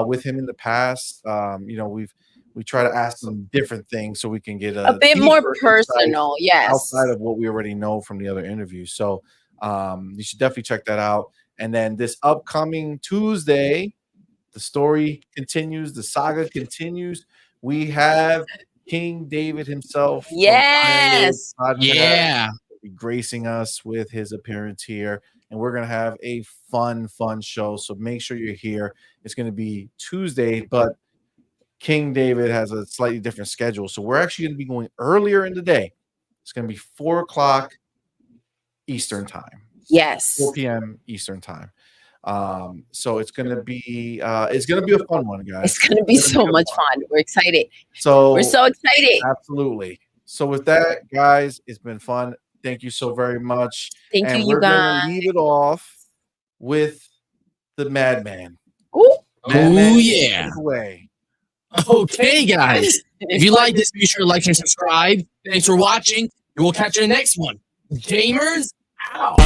A: with him in the past, you know, we try to ask them different things so we can get a
C: bit more personal,
A: outside of what we already know from the other interviews. So you should definitely check that out. And then this upcoming Tuesday, the story continues, the saga continues. We have King David himself.
C: Yes.
A: Gracing us with his appearance here. And we're going to have a fun show. So make sure you're here. It's going to be Tuesday, but King David has a slightly different schedule. So we're actually going to be going earlier in the day. It's going to be 4 o'clock Eastern time.
C: Yes.
A: 4 p.m. Eastern time. So it's going to be a fun one, guys.
C: It's going to be so much fun. We're excited.
A: So
C: we're so excited.
A: Absolutely. So with that, guys, it's been fun. Thank you so very much.
C: Thank you,
A: we're going to leave it off with the Madman.
C: Ooh.
B: Yeah.
A: Way.
B: Okay, guys. If you like this, be sure to like and subscribe. Thanks for watching. And we'll catch you in the next one. Gamers out.